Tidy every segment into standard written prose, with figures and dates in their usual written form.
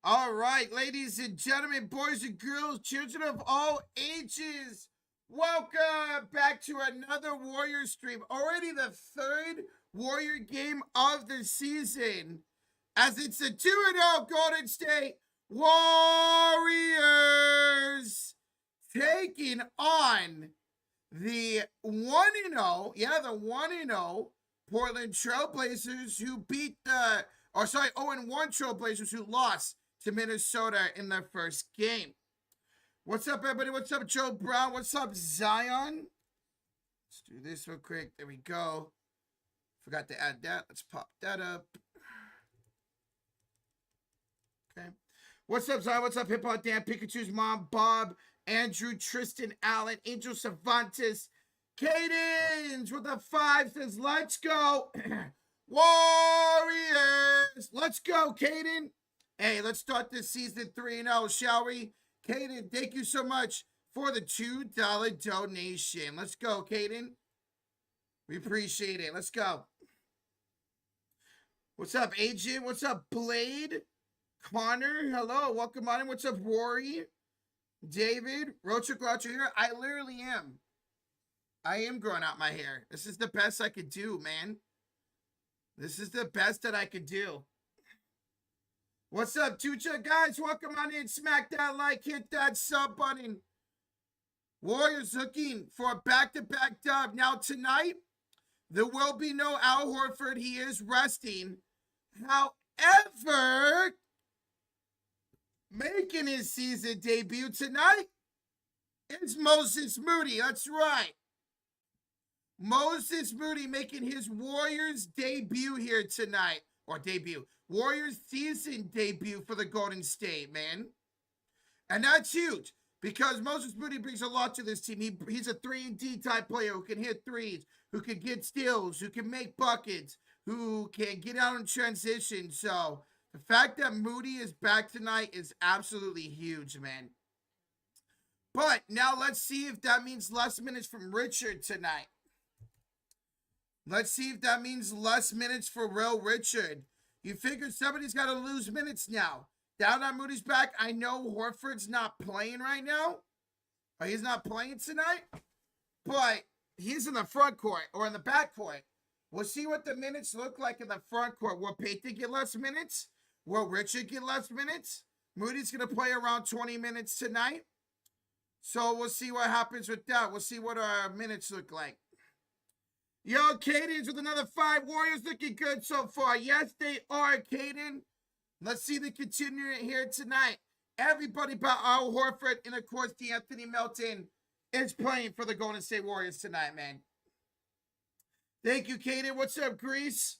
All right, ladies and gentlemen, boys and girls, children of all ages, welcome back to another Warrior stream. Already the third Warrior game of the season, as it's the 2-0 Golden State Warriors taking on the 1-0, the 1-0 Portland Trailblazers, who beat the, 0-1 Trailblazers, who lost to Minnesota in their first game. What's up, everybody? What's up, Joe Brown? What's up, Zion? Let's do this real quick. There we go. Forgot to add that. Let's pop that up. Okay. What's up, Zion? What's up, Hip Hop Dan? Pikachu's mom, Bob, Andrew, Tristan, Allen, Angel Cervantes, Cadence with a 5 says, let's go, Warriors. Let's go, Caden. Hey, let's start this season 3-0, shall we? Caden, thank you so much for the $2 donation. Let's go, Caden. We appreciate it. Let's go. What's up, Agent? What's up, Blade? Connor, hello. Welcome on in. What's up, Rory? David, Rocha Groucho here. I literally am. I am growing out my hair. This is the best I could do, man. This is the best that I could do. What's up, Tucha? Guys, welcome on in. Smack that like, hit that sub button. Warriors looking for a back-to-back dub. Now, tonight, there will be no Al Horford. He is resting. However, making his season debut tonight is Moses Moody. That's right. Moses Moody making his Warriors debut here tonight. Or debut. Warriors season debut for the Golden State, man. And that's huge because Moses Moody brings a lot to this team. He's a 3-and-D type player who can hit threes, who can get steals, who can make buckets, who can get out in transition. So the fact that Moody is back tonight is absolutely huge, man. But now let's see if that means less minutes from Richard tonight. Let's see if that means less minutes for Real Richard. You figure somebody's got to lose minutes now. Now that Moody's back, I know Horford's not playing right now. Or he's not playing tonight. But he's in the front court or in the back court. We'll see what the minutes look like in the front court. Will Payton get less minutes? Will Richard get less minutes? Moody's going to play around 20 minutes tonight. So we'll see what happens with that. We'll see what our minutes look like. Yo, Caden's with another 5. Warriors looking good so far. Yes, they are, Caden. Let's see the continuing here tonight. Everybody but Al Horford and, of course, D'Anthony Melton is playing for the Golden State Warriors tonight, man. Thank you, Caden. What's up, Greece?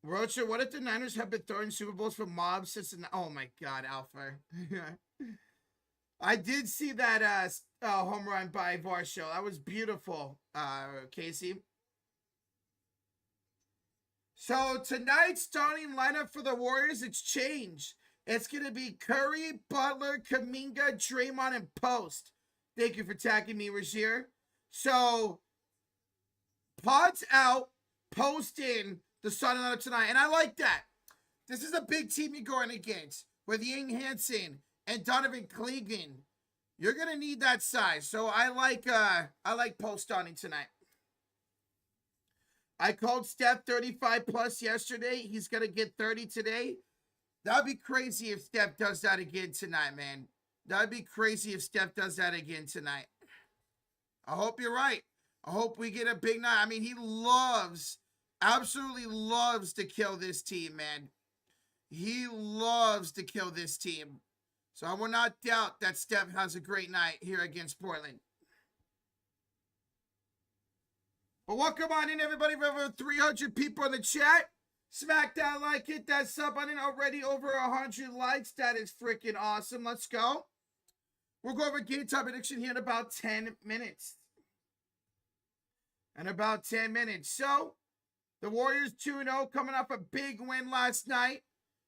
Rocha, what if the Niners have been throwing Super Bowls for mobs since... Oh, my God, Alpha. I did see that home run by Varsho. That was beautiful, Casey. So tonight's starting lineup for the Warriors, it's changed. It's going to be Curry, Butler, Kuminga, Draymond, and Post. Thank you for tagging me, Rashir. So, Pod's out, Post in the starting lineup tonight. And I like that. This is a big team you're going against with Ying Hansen and Donovan Clegan. You're going to need that size. So I like Post starting tonight. I called Steph 35 plus yesterday. He's going to get 30 today. That'd be crazy if Steph does that again tonight, man. That'd be crazy if Steph does that again tonight. I hope you're right. I hope we get a big night. I mean, he absolutely loves to kill this team, man. He loves to kill this team. So I will not doubt that Steph has a great night here against Portland. But welcome on in, everybody. We have over 300 people in the chat. Smack that like, hit that sub button. Already over 100 likes. That is freaking awesome. Let's go. We'll go over game time prediction here in about 10 minutes. So, the Warriors 2-0 coming off a big win last night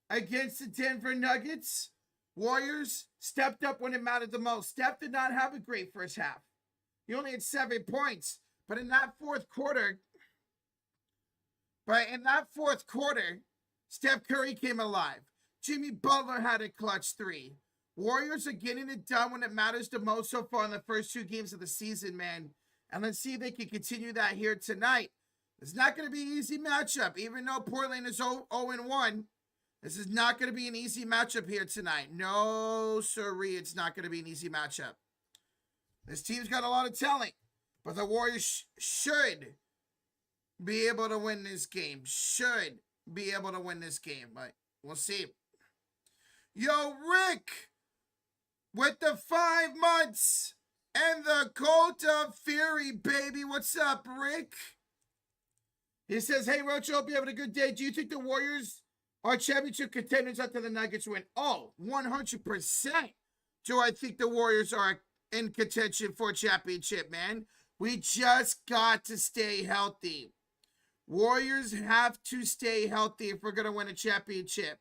against the Denver Nuggets. Warriors stepped up when it mattered the most. Steph did not have a great first half. He only had 7 points. But in that fourth quarter, Steph Curry came alive. Jimmy Butler had a clutch 3. Warriors are getting it done when it matters the most so far in the first 2 games of the season, man. And let's see if they can continue that here tonight. It's not going to be an easy matchup, even though Portland is 0-1. This is not going to be an easy matchup here tonight. No, sirree, it's not going to be an easy matchup. This team's got a lot of talent, but the Warriors should be able to win this game. Should be able to win this game, but we'll see. Yo, Rick, with the 5 months and the cult of fury, baby. What's up, Rick? He says, hey, Roach, hope you having a good day. Do you think the Warriors are championship contenders after the Nuggets win? Oh, 100%. Do I think the Warriors are in contention for a championship, man? We just got to stay healthy. Warriors have to stay healthy if we're going to win a championship.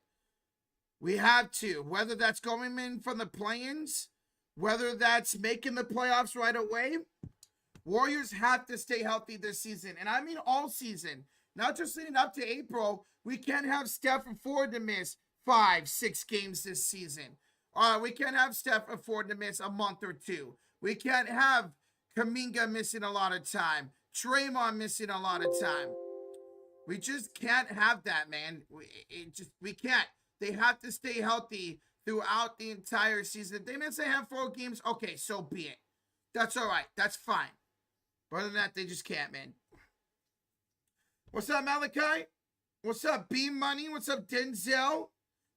We have to. Whether that's going in from the play-ins, whether that's making the playoffs right away, Warriors have to stay healthy this season. And I mean all season. Not just leading up to April. We can't have Steph afford to miss 5-6 games this season. We can't have Steph afford to miss a month or 2. We can't have Kuminga missing a lot of time. Draymond missing a lot of time. We just can't have that, man. We can't. They have to stay healthy throughout the entire season. If they miss a handful of games, okay, so be it. That's all right. That's fine. But other than that, they just can't, man. What's up, Malachi? What's up, B Money? What's up, Denzel?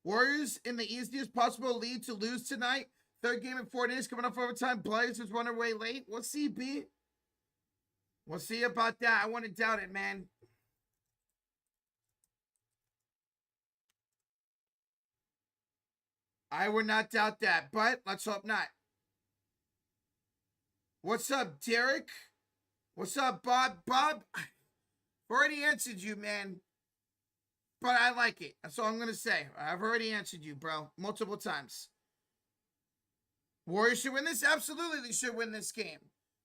Warriors in the easiest possible lead to lose tonight. 3rd game in 4 days, coming up for overtime. Blazers run away late. We'll see, B. We'll see about that. I wouldn't doubt it, man. I would not doubt that, but let's hope not. What's up, Derek? What's up, Bob? Bob, I've already answered you, man. But I like it. That's all I'm going to say. I've already answered you, bro. Multiple times. Warriors should win this? Absolutely, they should win this game.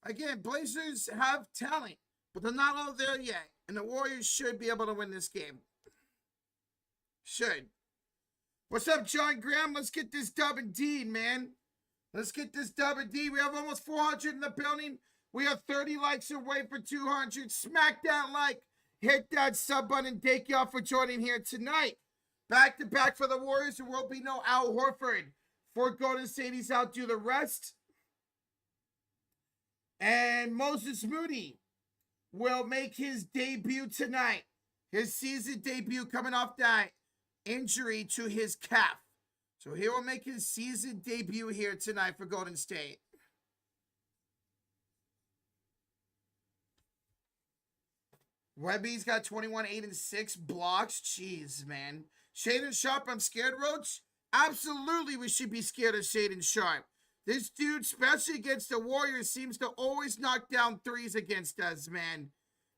Again, Blazers have talent, but they're not all there yet. And the Warriors should be able to win this game. Should. What's up, John Graham? Let's get this dub indeed, man. Let's get this dub indeed. We have almost 400 in the building. We have 30 likes away for 200. Smack that like. Hit that sub button. Thank y'all for joining here tonight. Back to back for the Warriors. There will be no Al Horford. For Golden State, he's out due to rest. And Moses Moody will make his debut tonight. His season debut coming off that injury to his calf. So he will make his season debut here tonight for Golden State. Webby's got 21, 8, and 6 blocks. Jeez, man. Shaden Sharp, I'm scared, Roach. Absolutely, we should be scared of Shaden Sharp. This dude, especially against the Warriors, seems to always knock down threes against us, man.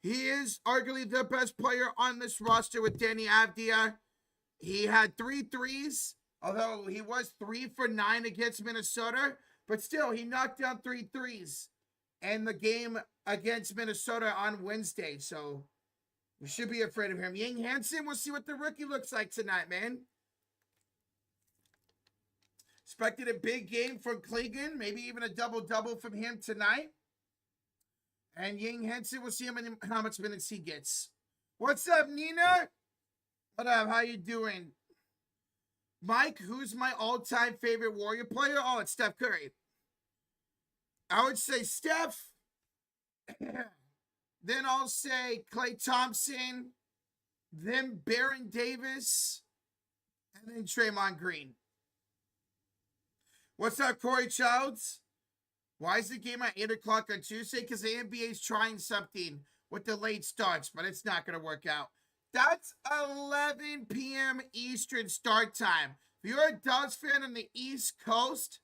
He is arguably the best player on this roster with Danny Avdia. He had 3 threes, although he was 3 for 9 against Minnesota. But still, he knocked down 3 threes in the game against Minnesota on Wednesday. So we should be afraid of him. Ying Hansen, we'll see what the rookie looks like tonight, man. Expected a big game from Clegan, maybe even a double-double from him tonight. And Ying Hansen, we'll see him in how much minutes he gets. What's up, Nina? What up? How you doing? Mike, who's my all-time favorite Warrior player? Oh, it's Steph Curry. I would say Steph. Then I'll say Klay Thompson. Then Baron Davis. And then Draymond Green. What's up, Corey Childs? Why is the game at 8 o'clock on Tuesday? Because the NBA is trying something with the late starts, but it's not going to work out. That's 11 p.m. Eastern start time. If you're a Dubs fan on the East Coast,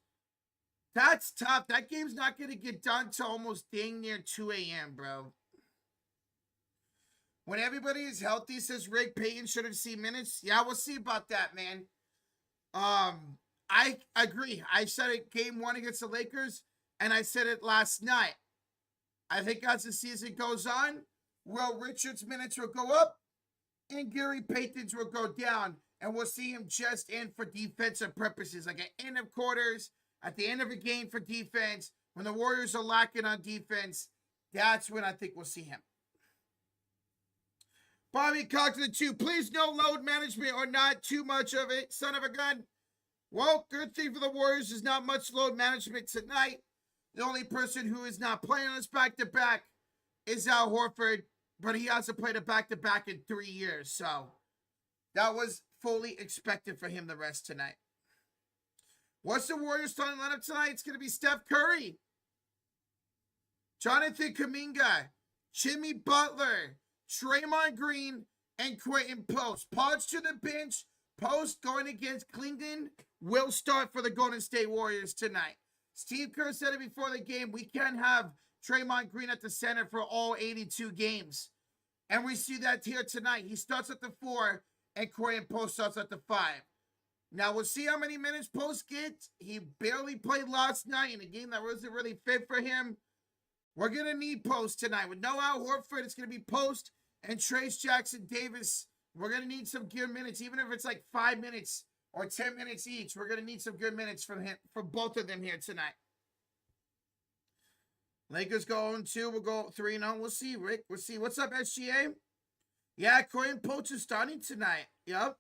that's tough. That game's not going to get done till almost dang near 2 a.m., bro. When everybody is healthy, says Rick Payton shouldn't see minutes. Yeah, we'll see about that, man. I agree. I said it game 1 against the Lakers, and I said it last night. I think as the season goes on, Will Richards' minutes will go up and Gary Payton's will go down. And we'll see him just in for defensive purposes, like at end of quarters, at the end of a game for defense. When the Warriors are lacking on defense, that's when I think we'll see him. Bobby Cox to the 2. Please no load management or not too much of it, son of a gun. Well, good thing for the Warriors is not much load management tonight. The only person who is not playing on this back-to-back is Al Horford, but he hasn't played a back-to-back in 3 years, so that was fully expected for him the rest tonight. What's the Warriors starting lineup tonight? It's going to be Steph Curry, Jonathan Kuminga, Jimmy Butler, Draymond Green, and Quentin Post. Pods to the bench. Post going against Klington will start for the Golden State Warriors tonight. Steve Kerr said it before the game. We can't have Draymond Green at the center for all 82 games. And we see that here tonight. He starts at the 4, and Quentin Post starts at the 5. Now, we'll see how many minutes Post gets. He barely played last night in a game that wasn't really fit for him. We're going to need Post tonight. With no Al Horford, it's going to be Post and Trace Jackson Davis. We're going to need some good minutes, even if it's like 5 minutes or 10 minutes each. We're going to need some good minutes from both of them here tonight. Lakers going 2. We'll go 3-0. We'll see, Rick. We'll see. What's up, SGA? Yeah, Quentin Post is starting tonight. Yep.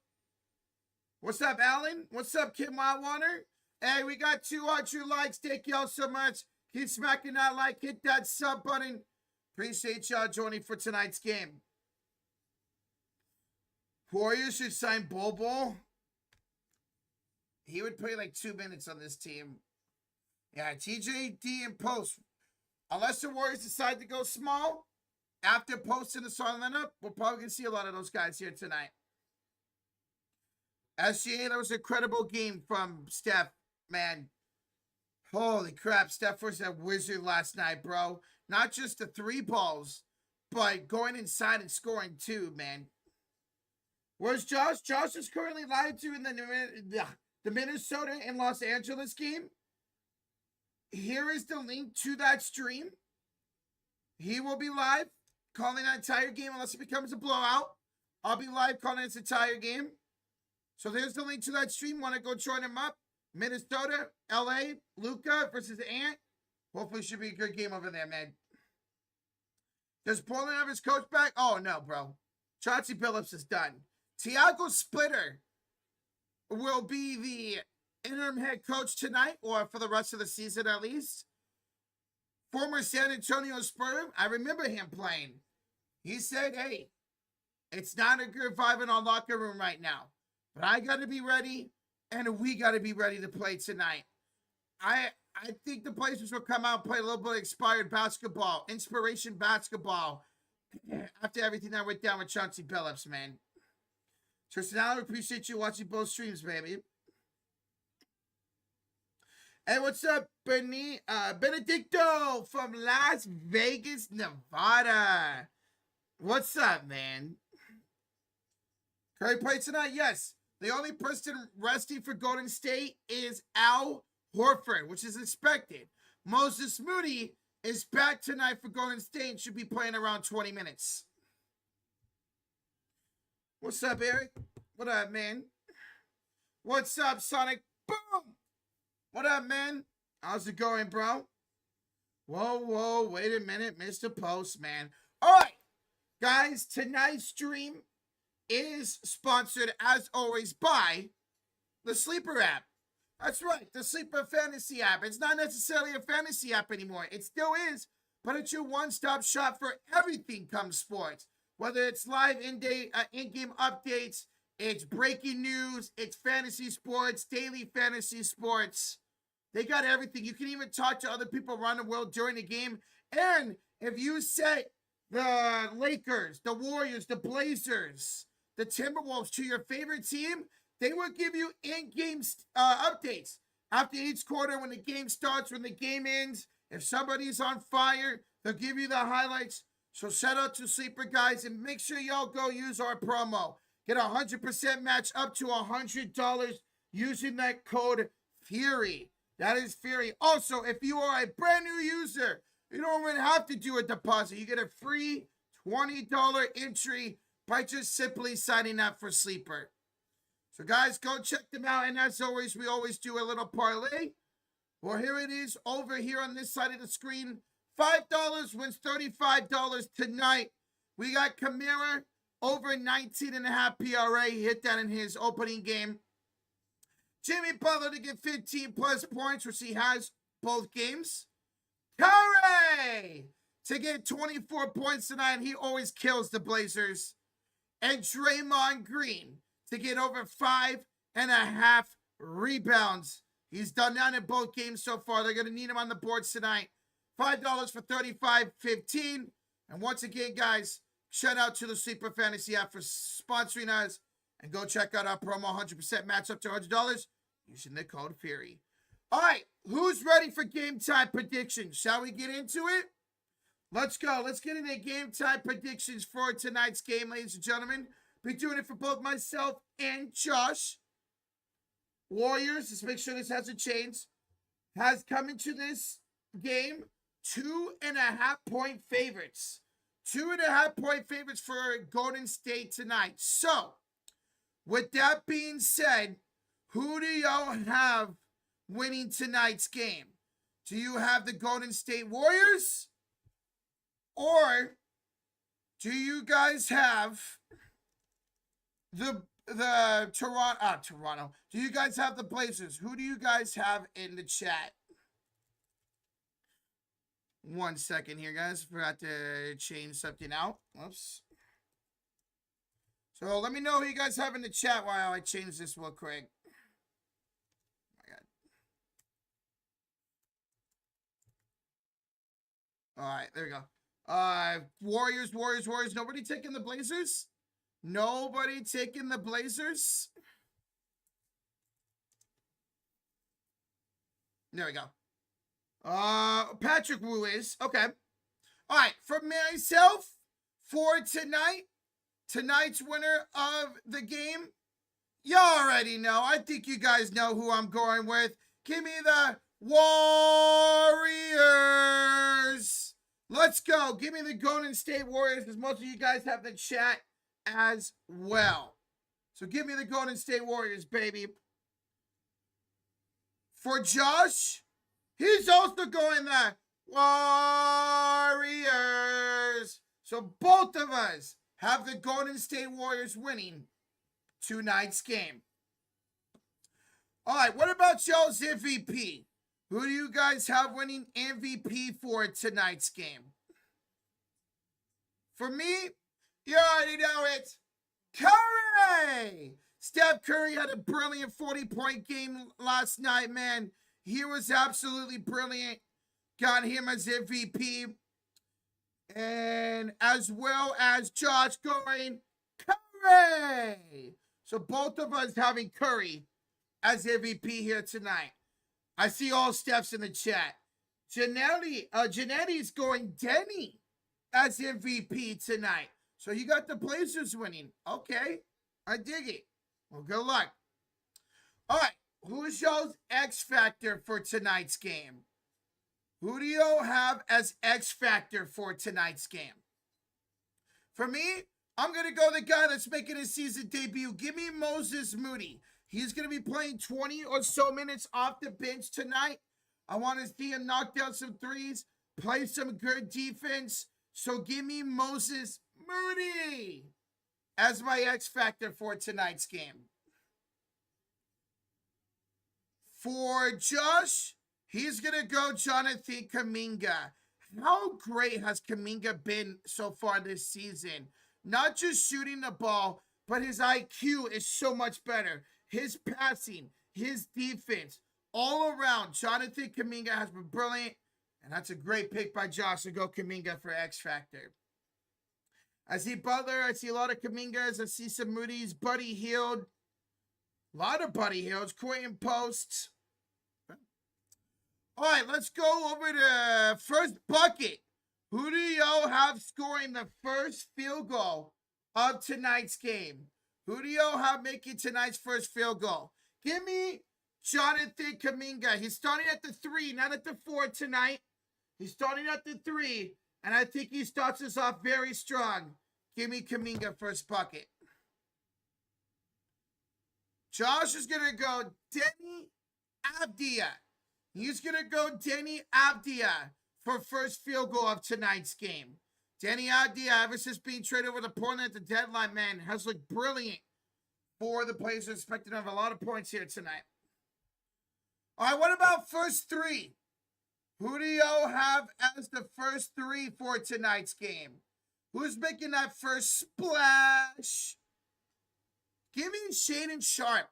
What's up, Alan? What's up, Kim Wildwater? Hey, we got 200 likes. Thank y'all so much. Keep smacking that like. Hit that sub button. Appreciate y'all joining for tonight's game. Warriors should sign Bobo. He would play like 2 minutes on this team. Yeah, TJD and Post. Unless the Warriors decide to go small, after Post in the starting lineup, we're probably going to see a lot of those guys here tonight. SGA, that was an incredible game from Steph, man. Holy crap, Steph was a wizard last night, bro. Not just the 3 balls, but going inside and scoring too, man. Where's Josh? Josh is currently live to in the Minnesota and Los Angeles game. Here is the link to that stream. He will be live calling that entire game unless it becomes a blowout. I'll be live calling this entire game. So there's the link to that stream. Want to go join him up? Minnesota, LA, Luka versus Ant. Hopefully it should be a good game over there, man. Does Portland have his coach back? Oh, no, bro. Chauncey Billups is done. Tiago Splitter will be the interim head coach tonight, or for the rest of the season at least. Former San Antonio Spur, I remember him playing. He said, hey, it's not a good vibe in our locker room right now, but I got to be ready, and we got to be ready to play tonight. I think the Blazers will come out and play a little bit of inspiration basketball, after everything that went down with Chauncey Billups, man. Tristan, I appreciate you watching both streams, baby. Hey, what's up, Benedicto from Las Vegas, Nevada? What's up, man? Curry played tonight? Yes. The only person resting for Golden State is Al Horford, which is expected. Moses Moody is back tonight for Golden State and should be playing around 20 minutes. What's up, Eric? What up, man? What's up, Sonic? Boom! What up, man? How's it going, bro? Whoa, wait a minute, Mr. Postman. All right, guys, tonight's stream is sponsored, as always, by the Sleeper app. That's right, the Sleeper Fantasy app. It's not necessarily a fantasy app anymore. It still is, but it's your one-stop shop for everything come sports. Whether it's live in-game updates, it's breaking news, it's fantasy sports, daily fantasy sports. They got everything. You can even talk to other people around the world during the game. And if you set the Lakers, the Warriors, the Blazers, the Timberwolves to your favorite team, they will give you in-game updates after each quarter, when the game starts, when the game ends. If somebody's on fire, they'll give you the highlights. So shout out to Sleeper, guys, and make sure y'all go use our promo. Get a 100% match up to $100 using that code FURY. That is Fury. Also, if you are a brand new user You don't even have to do a deposit. You get a free $20 entry by just simply signing up for Sleeper. So guys, go check them out. And as always, we always do a little parlay. Well, here it is over here on this side of the screen. $5 wins $35 tonight. We got Kamara over 19.5 PRA. He hit that in his opening game. Jimmy Butler to get 15 plus points, which he has both games. Curry to get 24 points tonight. He always kills the Blazers. And Draymond Green to get over 5.5 rebounds. He's done that in both games so far. They're going to need him on the boards tonight. $5 for $35.15. And once again, guys, shout out to the Sleeper Fantasy app for sponsoring us. And go check out our promo 100% match up to $100 using the code FURY. All right, who's ready for game time predictions? Shall we get into it? Let's go. Let's get into game time predictions for tonight's game, ladies and gentlemen. Be doing it for both myself and Josh. Warriors, let's make sure this hasn't changed, has come into this game 2.5 point favorites. 2.5 point favorites for Golden State tonight. So, with that being said, who do y'all have winning tonight's game? Do you have the Golden State Warriors? Or do you guys have the Toronto? Do you guys have the Blazers? Who do you guys have in the chat? 1 second here, guys. Forgot to change something out. Whoops. So let me know who you guys have in the chat while I change this real quick. Oh my God. All right, there we go. Warriors. Nobody taking the Blazers? Nobody taking the Blazers? There we go. Patrick Wu is. Okay. All right, for myself, for tonight's winner of the game, you already know. I think you guys know who I'm going with. Give me the Warriors. Let's go. Give me the Golden State Warriors, because most of you guys have the chat as well. So give me the Golden State Warriors, baby. For Josh, he's also going the Warriors. So both of us have the Golden State Warriors winning tonight's game. All right, what about y'all's MVP? Who do you guys have winning MVP for tonight's game? For me, you already know it. Curry! Steph Curry had a brilliant 40-point game last night, man. He was absolutely brilliant. Got him as MVP. And as well as Josh going Curry. So both of us having Curry as MVP here tonight. I see all Steph's in the chat. Janetti's going Denny as MVP tonight. So you got the Blazers winning. Okay, I dig it. Well, good luck. All right, who's y'all's X Factor for tonight's game? Who do y'all have as X Factor for tonight's game? For me, I'm going to go the guy that's making his season debut. Give me Moses Moody. He's going to be playing 20 or so minutes off the bench tonight. I want to see him knock down some threes, play some good defense. So give me Moses Moody as my X Factor for tonight's game. For Josh, he's going to go Jonathan Kuminga. How great has Kuminga been so far this season? Not just shooting the ball, but his IQ is so much better. His passing, his defense, all around, Jonathan Kuminga has been brilliant. And that's a great pick by Josh to go Kuminga for X Factor. I see Butler. I see a lot of Kumingas. I see some Moody's. Buddy Hield. A lot of Buddy Hields. Quentin Posts. All right, let's go over to first bucket. Who do y'all have scoring the first field goal of tonight's game? Who do y'all have making tonight's first field goal? Give me Jonathan Kuminga. He's starting at the 3, not at the 4 tonight. He's starting at the 3, and I think he starts us off very strong. Give me Kuminga first bucket. Josh is going to go Denny Avdia. He's going to go Denny Avdia for first field goal of tonight's game. Denny Avdia, ever since being traded over to Portland at the deadline, man, has looked brilliant for the Blazers. Expecting to have a lot of points here tonight. All right, what about first 3? Who do y'all have as the first 3 for tonight's game? Who's making that first splash? Give me Shaedon Sharpe.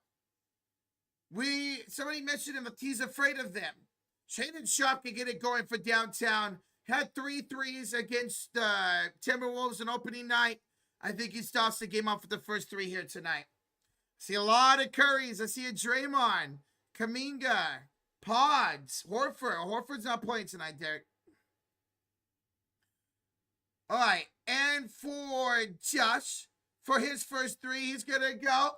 Somebody mentioned him, he's afraid of them. Shaedon Sharpe can get it going for downtown. Had 3 threes against Timberwolves on opening night. I think he starts the game off with the first 3 here tonight. See a lot of Currys. I see a Draymond, Kuminga, Pods, Horford. Horford's not playing tonight, Derek. All right, and for Josh, for his first 3, he's going to go.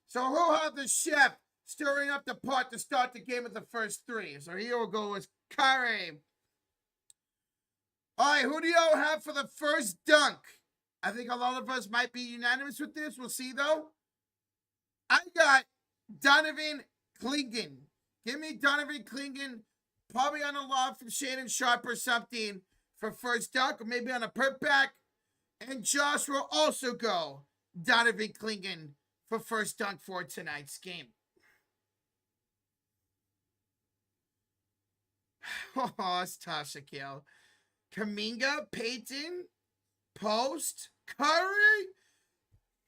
So who'll have the chef stirring up the pot to start the game with the first 3? So here we'll go with Curry. All right, who do y'all have for the first dunk? I think a lot of us might be unanimous with this. We'll see, though. I got Donovan Clingan. Give me Donovan Clingan, probably on a lob from Shaedon Sharpe or something for first dunk, or maybe on a putback. And Josh will also go Donovan Clingan for first dunk for tonight's game. Oh, it's tough, Shaquille. Kuminga, Peyton, Post, Curry.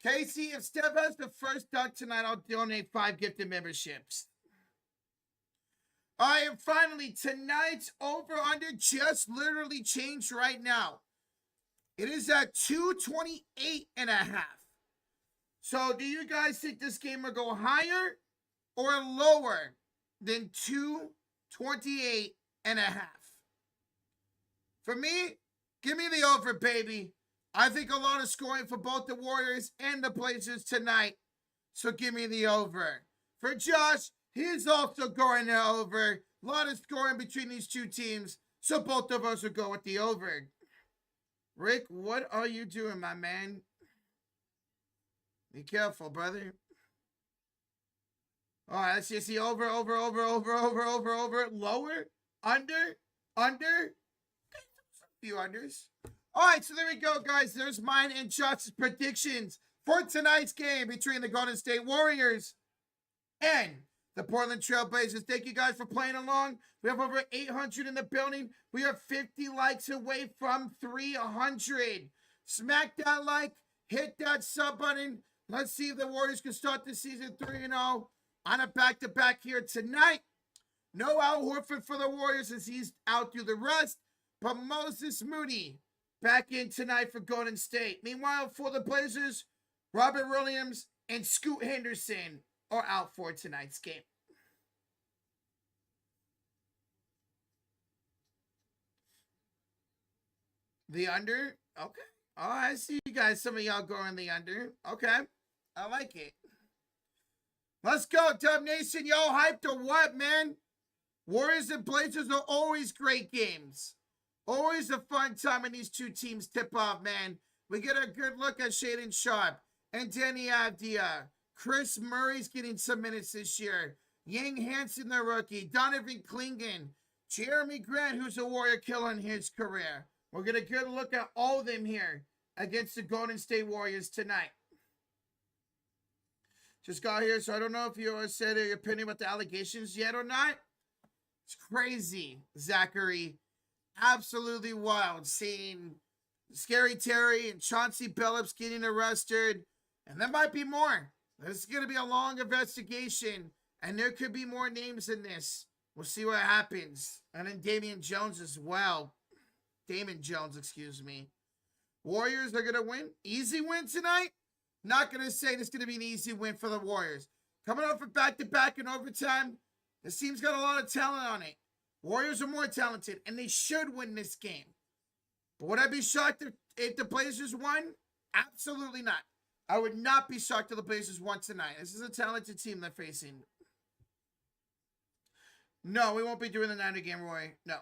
Casey, if Steph has the first dunk tonight, I'll donate 5 gifted memberships. All right, and finally, tonight's over-under just literally changed right now. It is at 228.5. So do you guys think this game will go higher or lower than 228.5? For me, give me the over, baby. I think a lot of scoring for both the Warriors and the Blazers tonight. So give me the over. For Josh, he's also going the over. A lot of scoring between these two teams. So both of us will go with the over. Rick, what are you doing, my man? Be careful, brother. All right, let's see. Over. Lower? Under? A few unders. All right, so there we go, guys. There's mine and Josh's predictions for tonight's game between the Golden State Warriors and the Portland Trailblazers. Thank you guys for playing along. We have over 800 in the building. We are 50 likes away from 300. Smack that like, hit that sub button. Let's see if the Warriors can start the season 3-0 on a back-to-back here tonight. No Al Horford for the Warriors as he's out through the rest, but Moses Moody back in tonight for Golden State. Meanwhile, for the Blazers, Robert Williams and Scoot Henderson are out for tonight's game. The under? Okay. Oh, I see you guys. Some of y'all going the under. Okay. I like it. Let's go, Dub Nation. Y'all hyped or what, man? Warriors and Blazers are always great games. Always a fun time when these two teams tip off, man. We get a good look at Shaedon Sharpe and Denny Avdia. Chris Murray's getting some minutes this year. Yang Hansen, the rookie. Donovan Clingan. Jeremy Grant, who's a Warrior killer in his career. We're going to get a look at all of them here against the Golden State Warriors tonight. Just got here, so I don't know if you said your opinion about the allegations yet or not. It's crazy, Zachary. Absolutely wild. Seeing Scary Terry and Chauncey Billups getting arrested. And there might be more. This is going to be a long investigation. And there could be more names in this. We'll see what happens. And then Damon Jones as well. Damon Jones, excuse me. Warriors are going to win. Easy win tonight. Not going to say this is going to be an easy win for the Warriors. Coming up for back-to-back in overtime. This team's got a lot of talent on it. Warriors are more talented, and they should win this game. But would I be shocked if the Blazers won? Absolutely not. I would not be shocked if the Blazers won tonight. This is a talented team they're facing. No, we won't be doing the 90 game, Roy. No.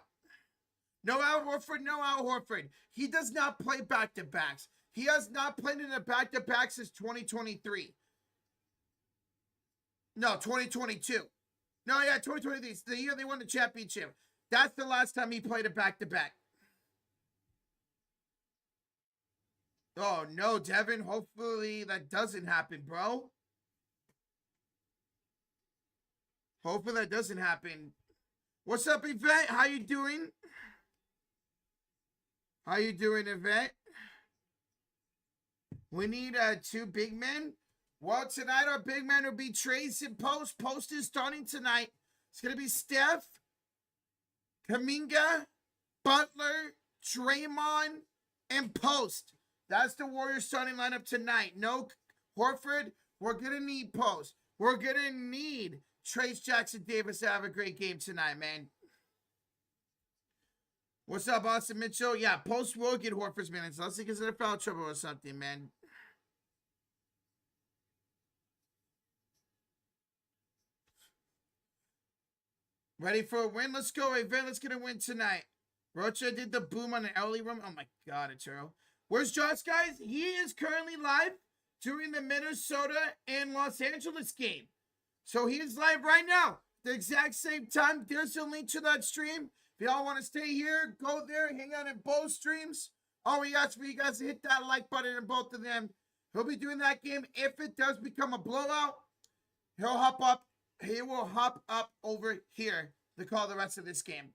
No Al Horford, no Al Horford. He does not play back-to-backs. He has not played in a back-to-back since 2023. No, 2022. No, yeah, 2023. It's the year they won the championship. That's the last time he played a back-to-back. Oh, no, Devin. Hopefully that doesn't happen, bro. Hopefully that doesn't happen. What's up, Yvette? How you doing? How you doing, Yvette? We need 2 big men. Well, tonight our big men will be Trace and Post. Post is starting tonight. It's going to be Steph, Kuminga, Butler, Draymond, and Post. That's the Warriors starting lineup tonight. No Horford. We're going to need Post. We're going to need Trace Jackson Davis to have a great game tonight, man. What's up, Austin Mitchell? Yeah, Post will get Horford's minutes unless he gets into foul trouble or something, man. Ready for a win? Let's go, Evan. Let's get a win tonight. Rocha did the boom on the early room. Oh, my God, Arturo. Where's Josh, guys? He is currently live during the Minnesota and Los Angeles game. So he is live right now. The exact same time. There's a link to that stream. If y'all want to stay here, go there, hang out in both streams. All we ask for you guys to hit that like button in both of them. He'll be doing that game. If it does become a blowout, he'll hop up. He will hop up over here to call the rest of this game.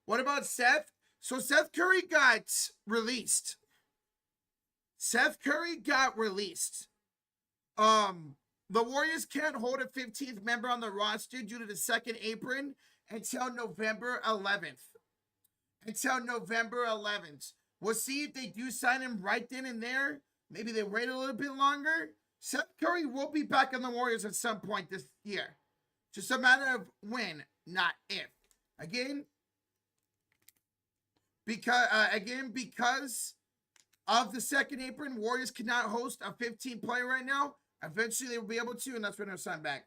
What about Seth? So Seth Curry got released. Seth Curry got released. The Warriors can't hold a 15th member on the roster due to the second apron until November 11th. Until November 11th. We'll see if they do sign him right then and there. Maybe they wait a little bit longer. Seth Curry will be back on the Warriors at some point this year. Just a matter of when, not if. Again, because of the second apron, Warriors cannot host a 15 player right now. Eventually, they will be able to, and that's when they'll sign back.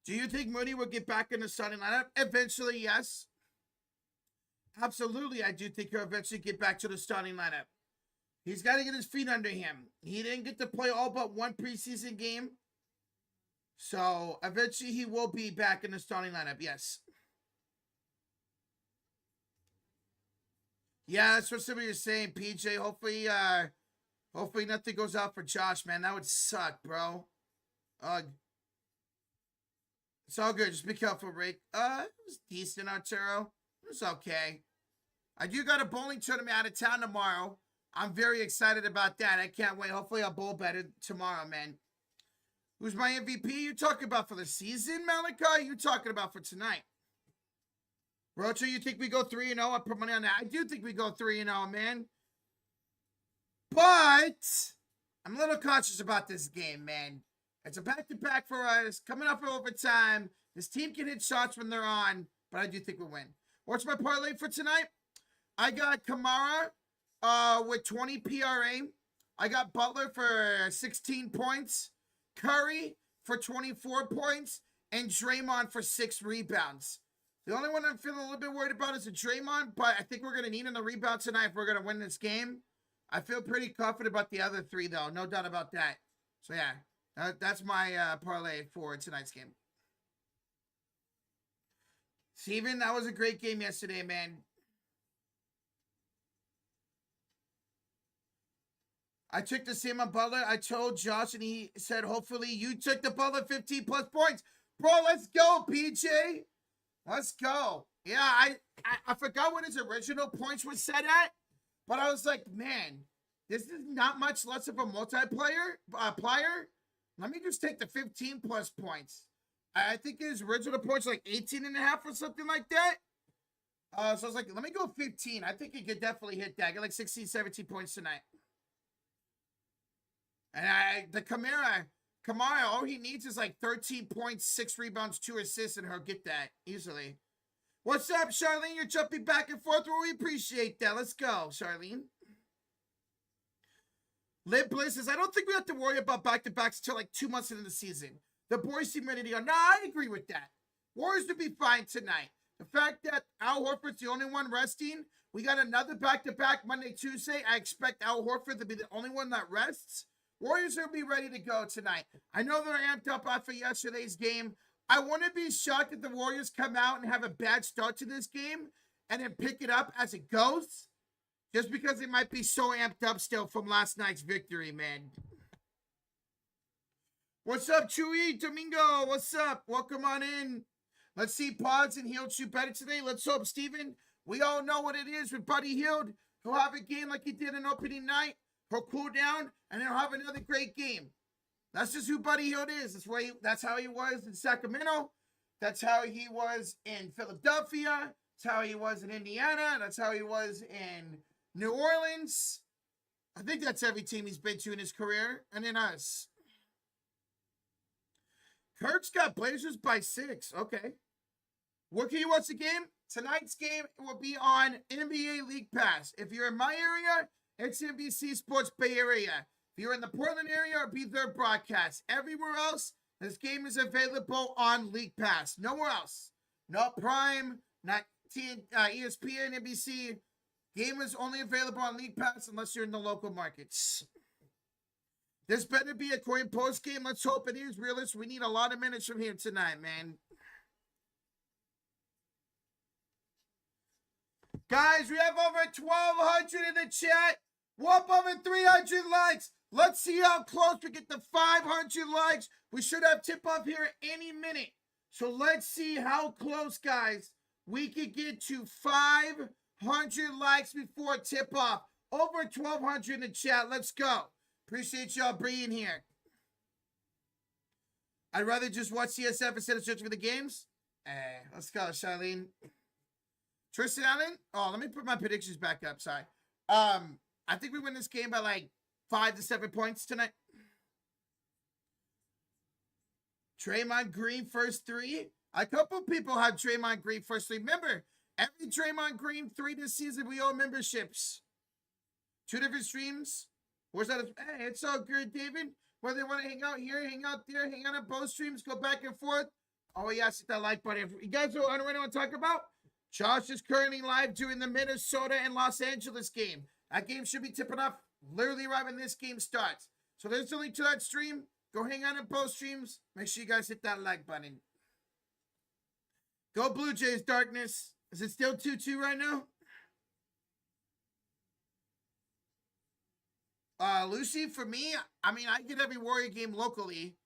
Do you think Moody will get back in the starting lineup? Eventually, yes. Absolutely, I do think he'll eventually get back to the starting lineup. He's got to get his feet under him. He didn't get to play all but one preseason game. So, eventually, he will be back in the starting lineup, yes. Yeah, that's what somebody was saying, PJ. Hopefully nothing goes out for Josh, man. That would suck, bro. It's all good. Just be careful, Rick. It was decent, Arturo. It was okay. I do got a bowling tournament out of town tomorrow. I'm very excited about that. I can't wait. Hopefully I'll bowl better tomorrow, man. Who's my MVP you talking about for the season, Malachi? You talking about for tonight? Rocha, you think we go 3-0? I put money on that. I do think we go 3-0, man. But I'm a little cautious about this game, man. It's a back-to-back for us. Coming up for overtime. This team can hit shots when they're on, but I do think we'll win. What's my parlay for tonight? I got Kamara with 20 PRA. I got Butler for 16 points. Curry for 24 points. And Draymond for 6 rebounds. The only one I'm feeling a little bit worried about is a Draymond, but I think we're going to need him to rebound tonight if we're going to win this game. I feel pretty confident about the other 3, though. No doubt about that. So, yeah, that's my parlay for tonight's game. Steven, that was a great game yesterday, man. I took the same on Butler. I told Josh, and he said, hopefully you took the Butler 15-plus points. Bro, let's go, PJ. Let's go. Yeah, I forgot what his original points were set at, but I was like, man, this is not much less of a multiplayer player. Let me just take the 15-plus points. I think his original points were like 18.5 or something like that. So I was like, let me go 15. I think he could definitely hit that. I got like 16, 17 points tonight. And the Kamara, all he needs is like 13 points, 6 rebounds, 2 assists, and he'll get that easily. What's up, Charlene? You're jumping back and forth. Well, we appreciate that. Let's go, Charlene. Liv Bliss says, I don't think we have to worry about back-to-backs until like 2 months into the season. the boys seem ready to go. No, I agree with that. Warriors will be fine tonight. The fact that Al Horford's the only one resting, we got another back-to-back Monday, Tuesday. I expect Al Horford to be the only one that rests. Warriors will be ready to go tonight. I know they're amped up after yesterday's game. I wouldn't be shocked if the Warriors come out and have a bad start to this game and then pick it up as it goes. Just because they might be so amped up still from last night's victory, man. What's up, Chewy? Domingo, what's up? Welcome on in. Let's see Pods and Hield shoot better today. Let's hope, Steven. We all know what it is with Buddy Hield. He'll have a game like he did in opening night. He'll cool down, and he'll have another great game. That's just who Buddy Hield is. That's how he was in Sacramento. That's how he was in Philadelphia. That's how he was in Indiana. That's how he was in New Orleans. I think that's every team he's been to in his career. And then us. Kirk's got Blazers by 6. Okay. What can you watch the game? Tonight's game will be on NBA League Pass. If you're in my area, it's NBC Sports Bay Area. If you're in the Portland area, it'll be their broadcast. Everywhere else, this game is available on League Pass. Nowhere else. Not Prime, not ESPN, NBC. Game is only available on League Pass unless you're in the local markets. This better be a coin post game. Let's hope it is, realists. We need a lot of minutes from here tonight, man. Guys, we have over 1,200 in the chat. We're up over 300 likes. Let's see how close we get to 500 likes. We should have tip-off here any minute. So let's see how close, guys, we could get to 500 likes before tip-off. Over 1,200 in the chat. Let's go. Appreciate y'all being here. I'd rather just watch CSF instead of searching for the games. Let's go, Charlene. Tristan Allen? Oh, let me put my predictions back up. Sorry. I think we win this game by like 5 to 7 points tonight. Draymond Green first 3. A couple people have Draymond Green first 3. Remember, every Draymond Green 3 this season, we owe memberships. 2 different streams. Where's that? Hey, it's all good, David. Whether they want to hang out here, hang out there, hang out on both streams, go back and forth. Oh, yeah, hit that like button. You guys know what I want to talk about? Josh is currently live doing the Minnesota and Los Angeles game. That game should be tipping off literally right when this game starts. So there's a link to that stream. Go hang out on both streams. Make sure you guys hit that like button. Go Blue Jays, Darkness. Is it still 2-2 right now? Lucy, for me, I mean, I get every Warrior game locally.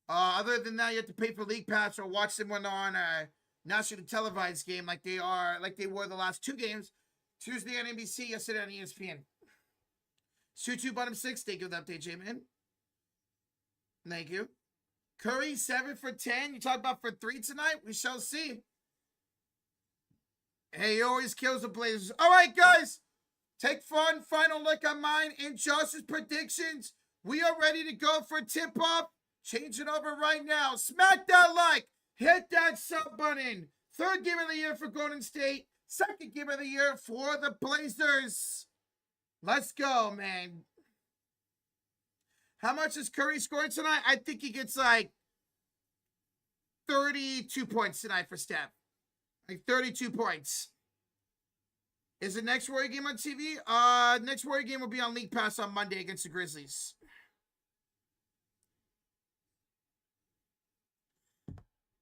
Other than that, you have to pay for League Pass or watch someone on a nationally televised game like they were the last 2 games. Tuesday on NBC, yesterday on ESPN. 2-2 bottom 6. Thank you for the update, J-Man. Thank you. Curry, 7 for 10. You talk about for 3 tonight? We shall see. Hey, he always kills the Blazers. All right, guys. Take fun. Final look on mine and Josh's predictions. We are ready to go for tip-off. Change it over right now. Smack that like. Hit that sub button. 3rd game of the year for Golden State. 2nd game of the year for the Blazers. Let's go, man. How much is Curry scoring tonight? I think he gets like 32 points tonight for Steph. Like 32 points. Is the next Warrior game on TV? Next Warrior game will be on League Pass on Monday against the Grizzlies.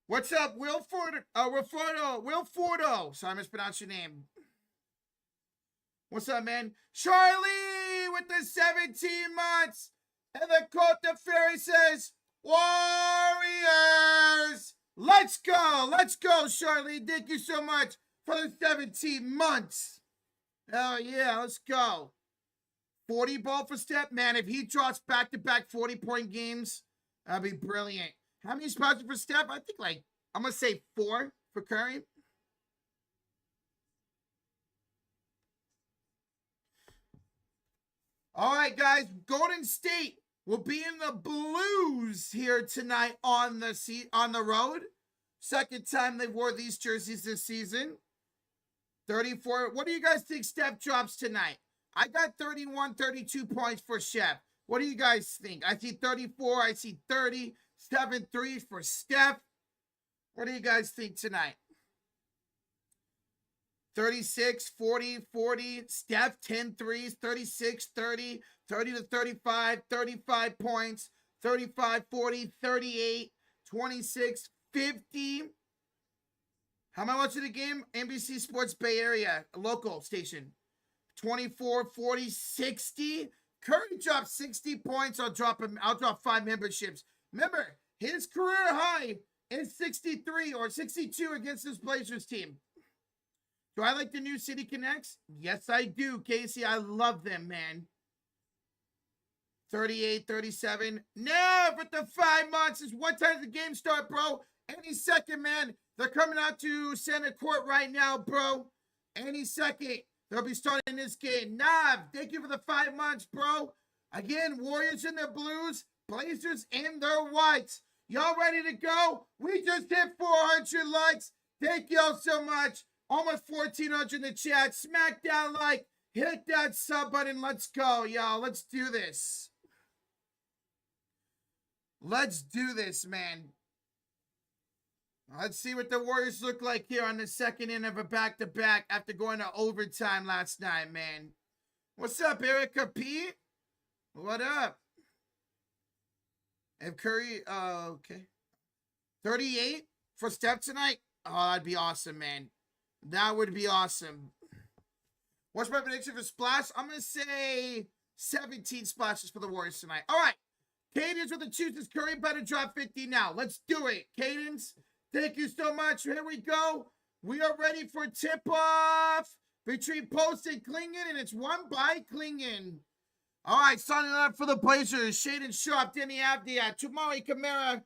What's up, Will Fordo? Sorry, I mispronounced your name. What's up, man? Charlie with the 17 months. And the Cote de Fairy says, Warriors! Let's go! Let's go, Charlie. Thank you so much for the 17 months. Hell yeah, let's go. 40 ball for Steph. Man, if he drops back-to-back 40-point games, that'd be brilliant. How many spots for Steph? I think like, I'm going to say 4 for Curry. All right, guys. Golden State will be in the Blues here tonight on the road. 2nd time they wore these jerseys this season. 34. What do you guys think Steph drops tonight? I got 31, 32 points for Chef. What do you guys think? I see 34. I see 30. 7 threes for Steph. What do you guys think tonight? 36, 40, 40. Steph, 10 threes, 36, 30, 30 to 35, 35 points, 35, 40, 38, 26, 50. How am I watching the game? NBC Sports Bay Area, a local station. 24, 40, 60. Curry dropped 60 points. I'll drop 5 memberships. Remember, his career high is 63 or 62 against this Blazers team. Do I like the new City Connects? Yes, I do, Casey. I love them, man. 38, 37. No, but the 5 months is what time does the game start, bro? Any second, man. They're coming out to center court right now, bro. Any second, they'll be starting this game. Nav, thank you for the 5 months, bro. Again, Warriors in their blues, Blazers in their whites. Y'all ready to go? We just hit 400 likes. Thank y'all so much. Almost 1,400 in the chat. Smack that like. Hit that sub button. Let's go, y'all. Let's do this. Let's do this, man. Let's see what the Warriors look like here on the second inning of a back-to-back after going to overtime last night, man. What's up, Erica P? What up? If Curry, okay. 38 for Steph tonight? Oh, that'd be awesome, man. That would be awesome. What's my prediction for splash? I'm going to say 17 splashes for the Warriors tonight. All right. Cadence with the chooses. Curry better drop 50 now. Let's do it. Cadence, thank you so much. Here we go. We are ready for tip-off between Post and Klingon, and it's won by Klingon. All right, signing up for the Blazers. Shaden Sharp, Denny Avdia, Tumari Kamara,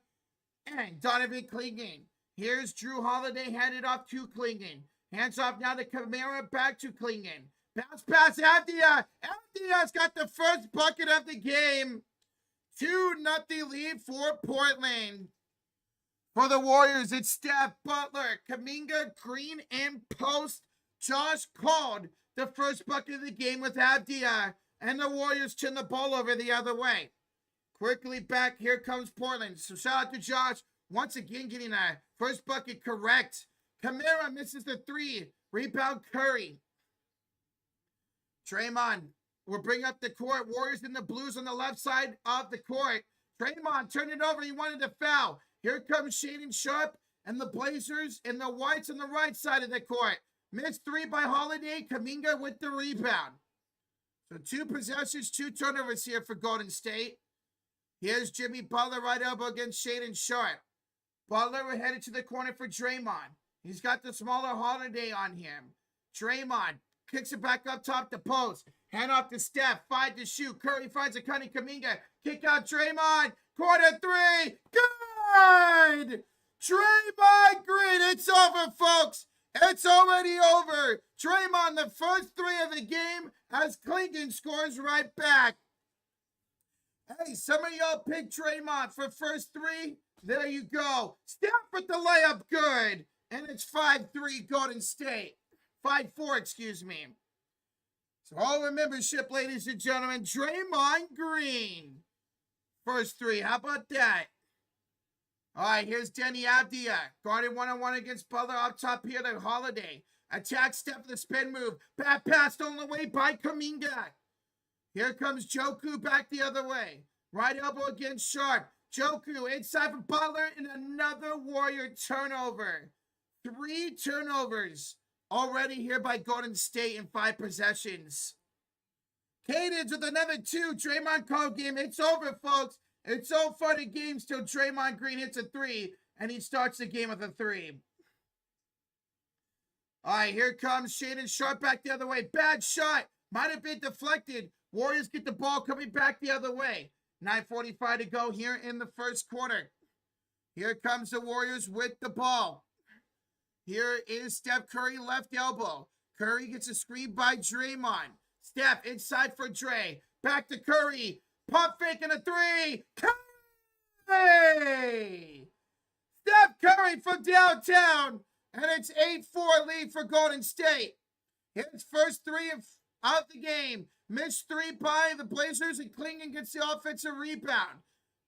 and Donovan Klingon. Here's Drew Holiday handed off to Klingon. Hands off now to Kamara, back to Klingon. Bounce pass, Avdia. Avdia's got the first bucket of the game. 2-0 lead for Portland. For the Warriors, it's Steph, Butler, Kuminga, Green, and Post. Josh called the first bucket of the game with Avdia, and the Warriors turn the ball over the other way. Quickly back, here comes Portland. So shout out to Josh, once again getting a first bucket correct. Kamara misses the 3. Rebound Curry. Draymond will bring up the court. Warriors in the blues on the left side of the court. Draymond turned it over. He wanted to foul. Here comes Shaden Sharp and the Blazers and the whites on the right side of the court. Missed 3 by Holiday. Kuminga with the rebound. So 2 possessions, 2 turnovers here for Golden State. Here's Jimmy Butler right elbow against Shaden Sharp. Butler headed to the corner for Draymond. He's got the smaller Holiday on him. Draymond kicks it back up top to Post. Hand off to Steph. 5 to shoot. Curry finds a cunning Kuminga. Kick out Draymond. Corner 3. Good! Draymond Green. It's over, folks. It's already over. Draymond, the first 3 of the game, as Klingon scores right back. Hey, some of y'all picked Draymond for first 3. There you go. Steph with the layup. Good. And it's 5-3 Golden State. 5-4, excuse me. So all the membership, ladies and gentlemen, Draymond Green. First 3. How about that? All right, here's Denny Avdia. Guarded one-on-one against Butler up top here to Holiday. Attack step for the spin move. Back pass stolen away by Kuminga. Here comes Joku back the other way. Right elbow against Sharp. Joku inside for Butler and another Warrior turnover. 3 turnovers already here by Golden State in 5 possessions. Cadence with another 2. Draymond called game. It's over, folks. It's so far the games till Draymond Green hits a 3, and he starts the game with a 3. All right, here comes Shaden Sharp back the other way. Bad shot. Might have been deflected. Warriors get the ball coming back the other way. 9:45 to go here in the first quarter. Here comes the Warriors with the ball. Here is Steph Curry, left elbow. Curry gets a screen by Draymond. Steph inside for Dre. Back to Curry. Pump fake and a 3. Curry! Steph Curry from downtown. And it's 8-4 lead for Golden State. His first 3 of the game. Missed 3 by the Blazers, and Klingon gets the offensive rebound.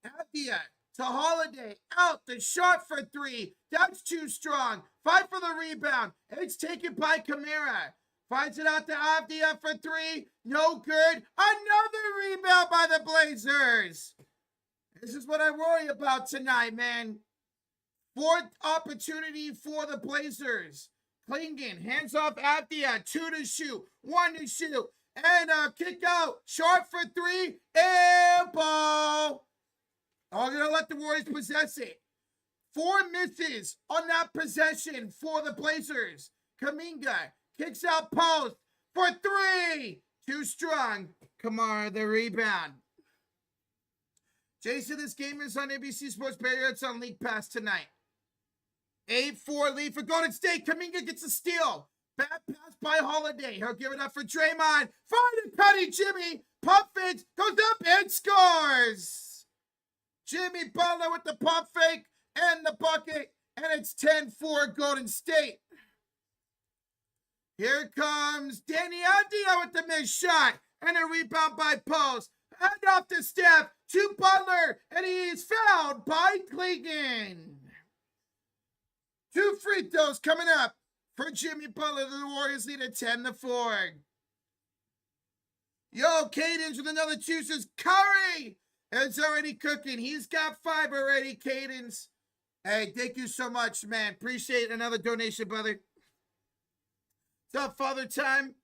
Avdia to Holiday. Out. The shot for three. That's too strong. Fight for the rebound. It's taken by Kamara. Finds it out to Avdia for three. No good. Another rebound by the Blazers. This is what I worry about tonight, man. Fourth opportunity for the Blazers. Klingon hands off Avdia. 2 to shoot. 1 to shoot. And a kick out. Short for three. Air ball. I'm going to let the Warriors possess it. 4 misses on that possession for the Blazers. Kuminga kicks out post for three. Too strong. Kamara, the rebound. Jason, this game is on ABC Sports Barrier. It's on League Pass tonight. 8-4 lead for Golden State. Kuminga gets a steal. Bad pass by Holiday. He'll give it up for Draymond. Find a cutting Jimmy. Pump fakes. Goes up and scores. Jimmy Butler with the pump fake and the bucket. And it's 10-4 Golden State. Here comes Danny Avdia with the missed shot. And a rebound by Post. And off the step to Butler. And he's fouled by Klingon. 2 free throws coming up for Jimmy Butler. The Warriors lead at 10-4. Yo, Cadence with another 2 says Curry. It's already cooking. He's got 5 already, Cadence. Hey, thank you so much, man. Appreciate another donation, brother. What's up, Father Time?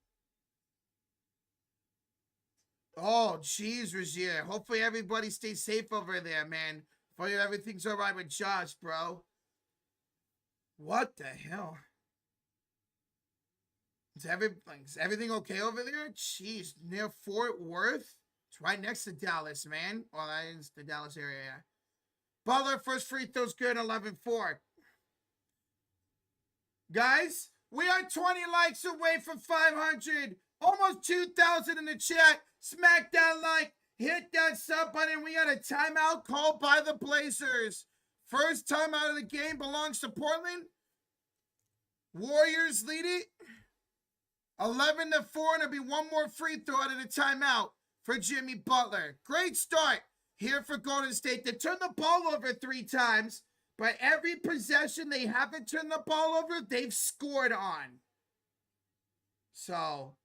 Oh, jeez, Rozier. Hopefully everybody stays safe over there, man. Hopefully everything's all right with Josh, bro. What the hell? Is everything okay over there? Jeez, near Fort Worth? It's right next to Dallas, man. Well, that is the Dallas area, yeah. Butler, first free throw's good, 11-4. Guys, we are 20 likes away from 500. Almost 2,000 in the chat. Smack that like. Hit that sub button. We got a timeout called by the Blazers. First time out of the game belongs to Portland. Warriors lead it 11-4, and there'll be one more free throw out of the timeout for Jimmy Butler. Great start here for Golden State. They turned the ball over 3 times, but every possession they haven't turned the ball over, they've scored on. So,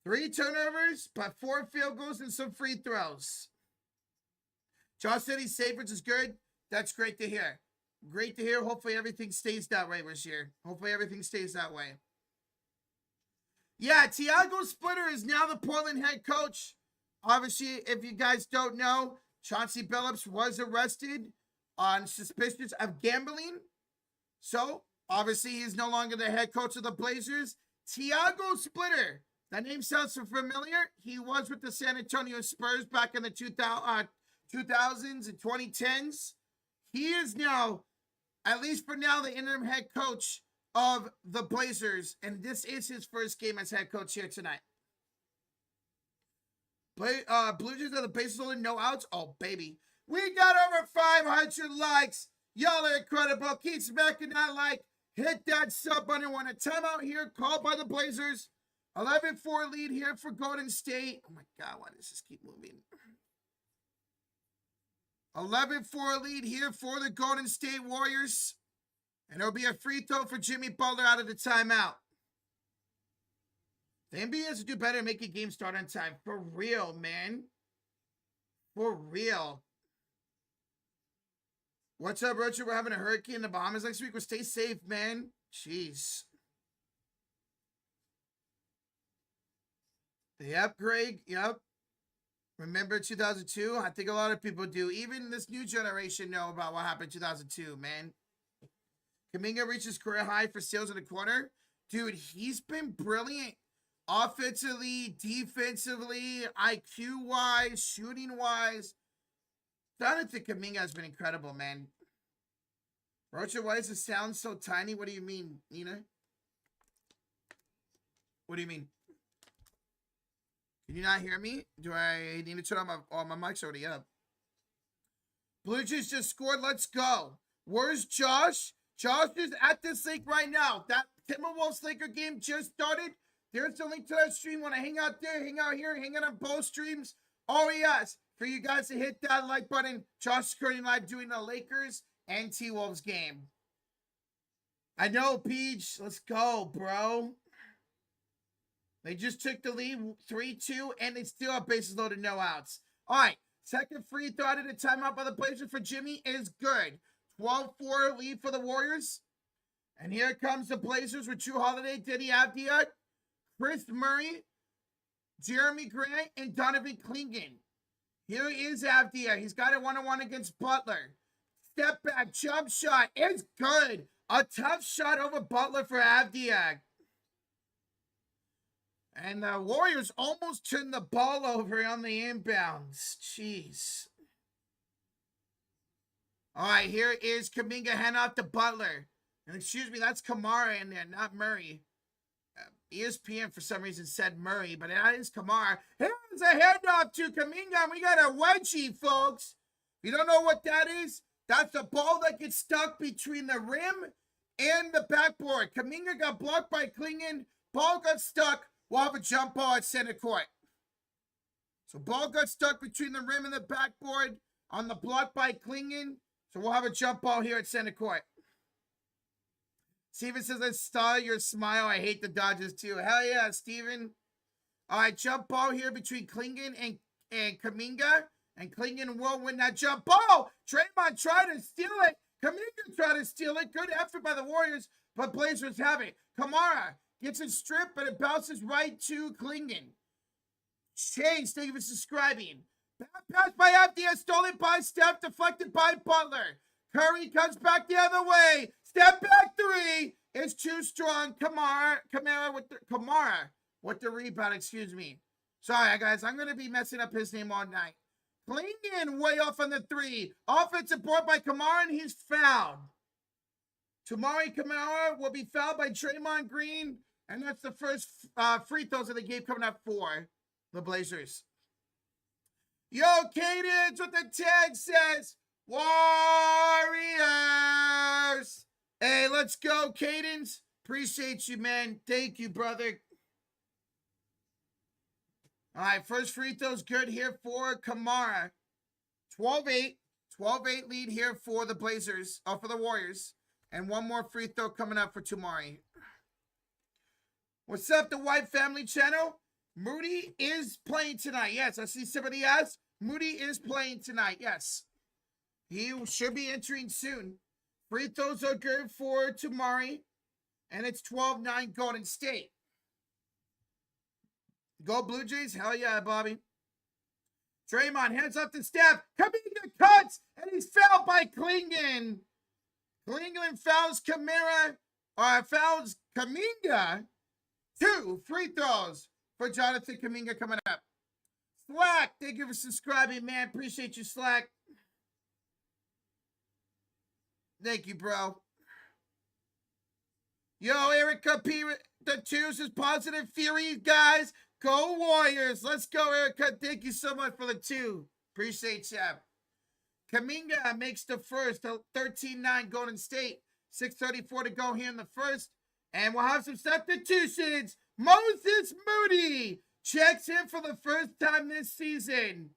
3 turnovers, but 4 field goals and some free throws. Josh said he's safe, which is good. That's great to hear. Great to hear. Hopefully everything stays that way this year. Hopefully everything stays that way. Yeah, Tiago Splitter is now the Portland head coach. Obviously, if you guys don't know, Chauncey Billups was arrested on suspicions of gambling. So, obviously, he's no longer the head coach of the Blazers. Tiago Splitter. That name sounds familiar. He was with the San Antonio Spurs back in the 2000s and 2010s. He is now, at least for now, the interim head coach of the Blazers. And this is his first game as head coach here tonight. Blue Jays are the Blazers only no outs. Oh, baby. We got over 500 likes. Y'all are incredible. Keep smacking that like. Hit that sub button. Want a timeout here called by the Blazers. 11-4 lead here for Golden State. Oh, my God. Why does this keep moving? 11-4 lead here for the Golden State Warriors. And there'll be a free throw for Jimmy Butler out of the timeout. The NBA has to do better and make a game start on time. For real, man. For real. What's up, Roger? We're having a hurricane in the Bahamas next week. Well, stay safe, man. Jeez. Yep, Greg. Yep. Remember 2002? I think a lot of people do. Even this new generation know about what happened in 2002, man. Kuminga reaches career high for steals in the corner. Dude, he's been brilliant. Offensively, defensively, IQ-wise, shooting-wise. Jonathan Kuminga has been incredible, man. Rocha, why does it sound so tiny? What do you mean, Nina? What do you mean? Can you not hear me? Do I need to turn on my mic's already up? Blue Jays just scored. Let's go. Where's Josh? Josh is at this link right now. That Timberwolves Laker game just started. There's the link to that stream. Want to hang out there, hang out here, hang out on both streams. Oh, yes. for you guys to hit that like button. Josh Scurry live doing the Lakers and T-Wolves game. I know, Peach. Let's go, bro. They just took the lead 3-2, and they still have bases loaded, no outs. All right, second free throw out of the timeout by the Blazers for Jimmy is good. 12-4 lead for the Warriors. And here comes the Blazers with Drew Holiday, Diddy Avdia, Chris Murray, Jeremy Grant, and Donovan Clingan. Here is Avdia. He's got a one-on-one against Butler. Step back, jump shot. It's good. A tough shot over Butler for Avdia. And the Warriors almost turned the ball over on the inbounds. Jeez. All right, here is Kuminga hand off to Butler. And excuse me, that's Kamara in there, not Murray. ESPN for some reason said Murray, but that is Kamara. Here's a handoff to Kuminga, and we got a wedgie, folks. If you don't know what that is, that's the ball that gets stuck between the rim and the backboard. Kuminga got blocked by Clingan. Ball got stuck. We'll have a jump ball at center court. So ball got stuck between the rim and the backboard on the block by Clingan. So we'll have a jump ball here at center court. Steven says, I saw your smile. I hate the Dodgers too. Hell yeah, Steven. All right, jump ball here between Clingan and Kuminga. And Clingan will win that jump ball. Draymond tried to steal it. Kuminga tried to steal it. Good effort by the Warriors, but Blazers have it. Kamara gets it stripped, but it bounces right to Clingan. Chase, thank you for subscribing. Bad pass by Avdia, stolen by Steph, deflected by Butler. Curry comes back the other way. Step back three. It's too strong. Kamara with the rebound, excuse me. Sorry, guys. I'm going to be messing up his name all night. Clingan way off on the three. Offensive board by Kamara, and he's fouled. Tamari Kamara will be fouled by Draymond Green, and that's the first free throws of the game coming up for the Blazers. Yo, Cadence with the tag says, Warriors. Hey, let's go, Cadence. Appreciate you, man. Thank you, brother. All right, first free throw's good here for Kamara. 12-8. 12-8 lead here for the Blazers, for the Warriors. And one more free throw coming up for Tamari. What's up, the White Family channel? Moody is playing tonight. Yes, I see somebody asked. Moody is playing tonight. Yes. He should be entering soon. Free throws are good for Tamari. And it's 12-9 Golden State. Go Blue Jays. Hell yeah, Bobby. Draymond hands up to Steph. Kuminga cuts. And he's fouled by Clingan. Clingan fouls fouls Kuminga. 2 free throws for Jonathan Kuminga coming up. Slack, thank you for subscribing, man. Appreciate you, Slack. Thank you, bro. Yo, Erica P. The 2s is positive Fury, guys. Go Warriors. Let's go, Erica. Thank you so much for the 2. Appreciate you. Kuminga makes the first. 13-9 Golden State. 6:34 to go here in the first. And we'll have some substitutions. Moses Moody checks in for the first time this season.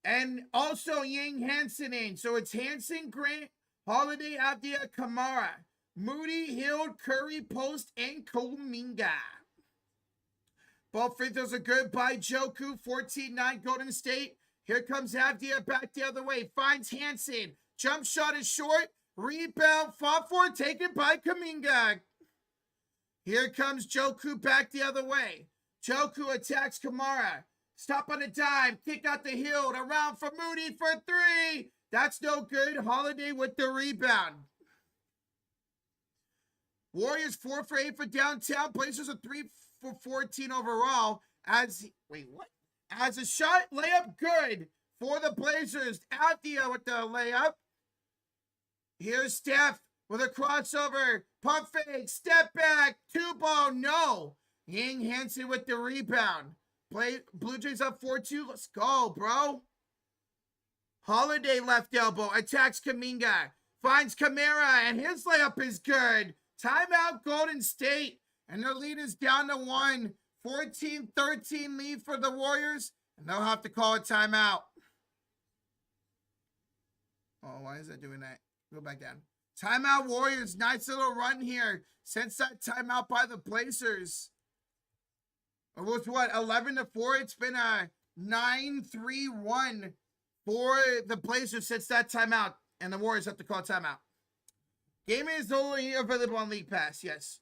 And also Yang Hansen in. So it's Hansen, Grant, Holiday, Avdia, Kamara. Moody, Hill, Curry, Post, and Kuminga. Both free throws are good by Joku. 14-9 Golden State. Here comes Avdia back the other way. Finds Hansen. Jump shot is short. Rebound. Fought for. Taken by Kuminga. Here comes Joku back the other way. Joku attacks Kamara. Stop on a dime. Kick out the hill. Around for Moody for 3. That's no good. Holiday with the rebound. Warriors 4 for 8 for downtown. Blazers are 3 for 14 overall. As a shot layup good for the Blazers. Avdia with the layup. Here's Steph with a crossover. Pump fake. Step back. 2-ball. No. Yang Hansen with the rebound. Blue Jays up 4-2. Let's go, bro. Holiday left elbow. Attacks Kuminga. Finds Kamara. And his layup is good. Timeout Golden State. And their lead is down to 1. 14-13 lead for the Warriors. And they'll have to call a timeout. Oh, why is that doing that? Go back down. Timeout Warriors. Nice little run here. Since that timeout by the Blazers. It was what? 11-4. It's been a 9-3-1 for the Blazers since that timeout. And the Warriors have to call timeout. Game is only available on League Pass. Yes.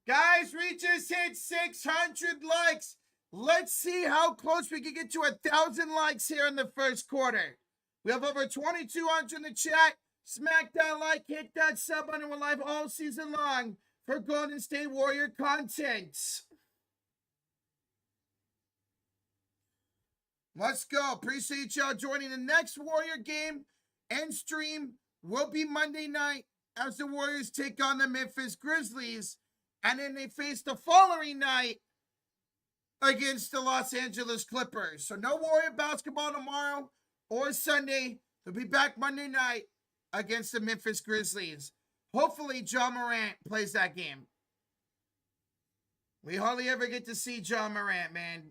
Guys, we just hit 600 likes. Let's see how close we can get to 1,000 likes here in the first quarter. We have over 2,200 in the chat. Smack that like, hit that sub button. We're live all season long for Golden State Warrior content. Let's go. Appreciate y'all joining. The next Warrior game and stream will be Monday night as the Warriors take on the Memphis Grizzlies. And then they face the following night against the Los Angeles Clippers. So no Warrior basketball tomorrow or Sunday. They'll be back Monday night against the Memphis Grizzlies. Hopefully, Ja Morant plays that game. We hardly ever get to see Ja Morant, man.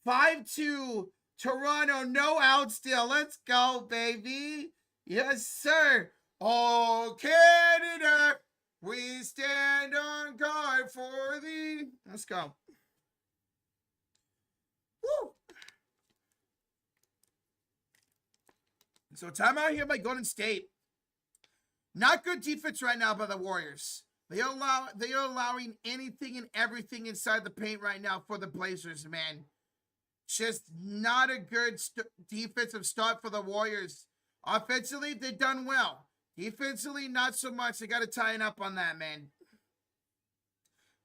5-2, Toronto, no out still. Let's go, baby. Yes, sir. Oh, Canada, we stand on guard for thee. Let's go. Woo. So timeout here by Golden State. Not good defense right now by the Warriors. They are allowing anything and everything inside the paint right now for the Blazers, man. Just not a good defensive start for the Warriors. Offensively, they've done well. Defensively, not so much. They got to tighten up on that, man.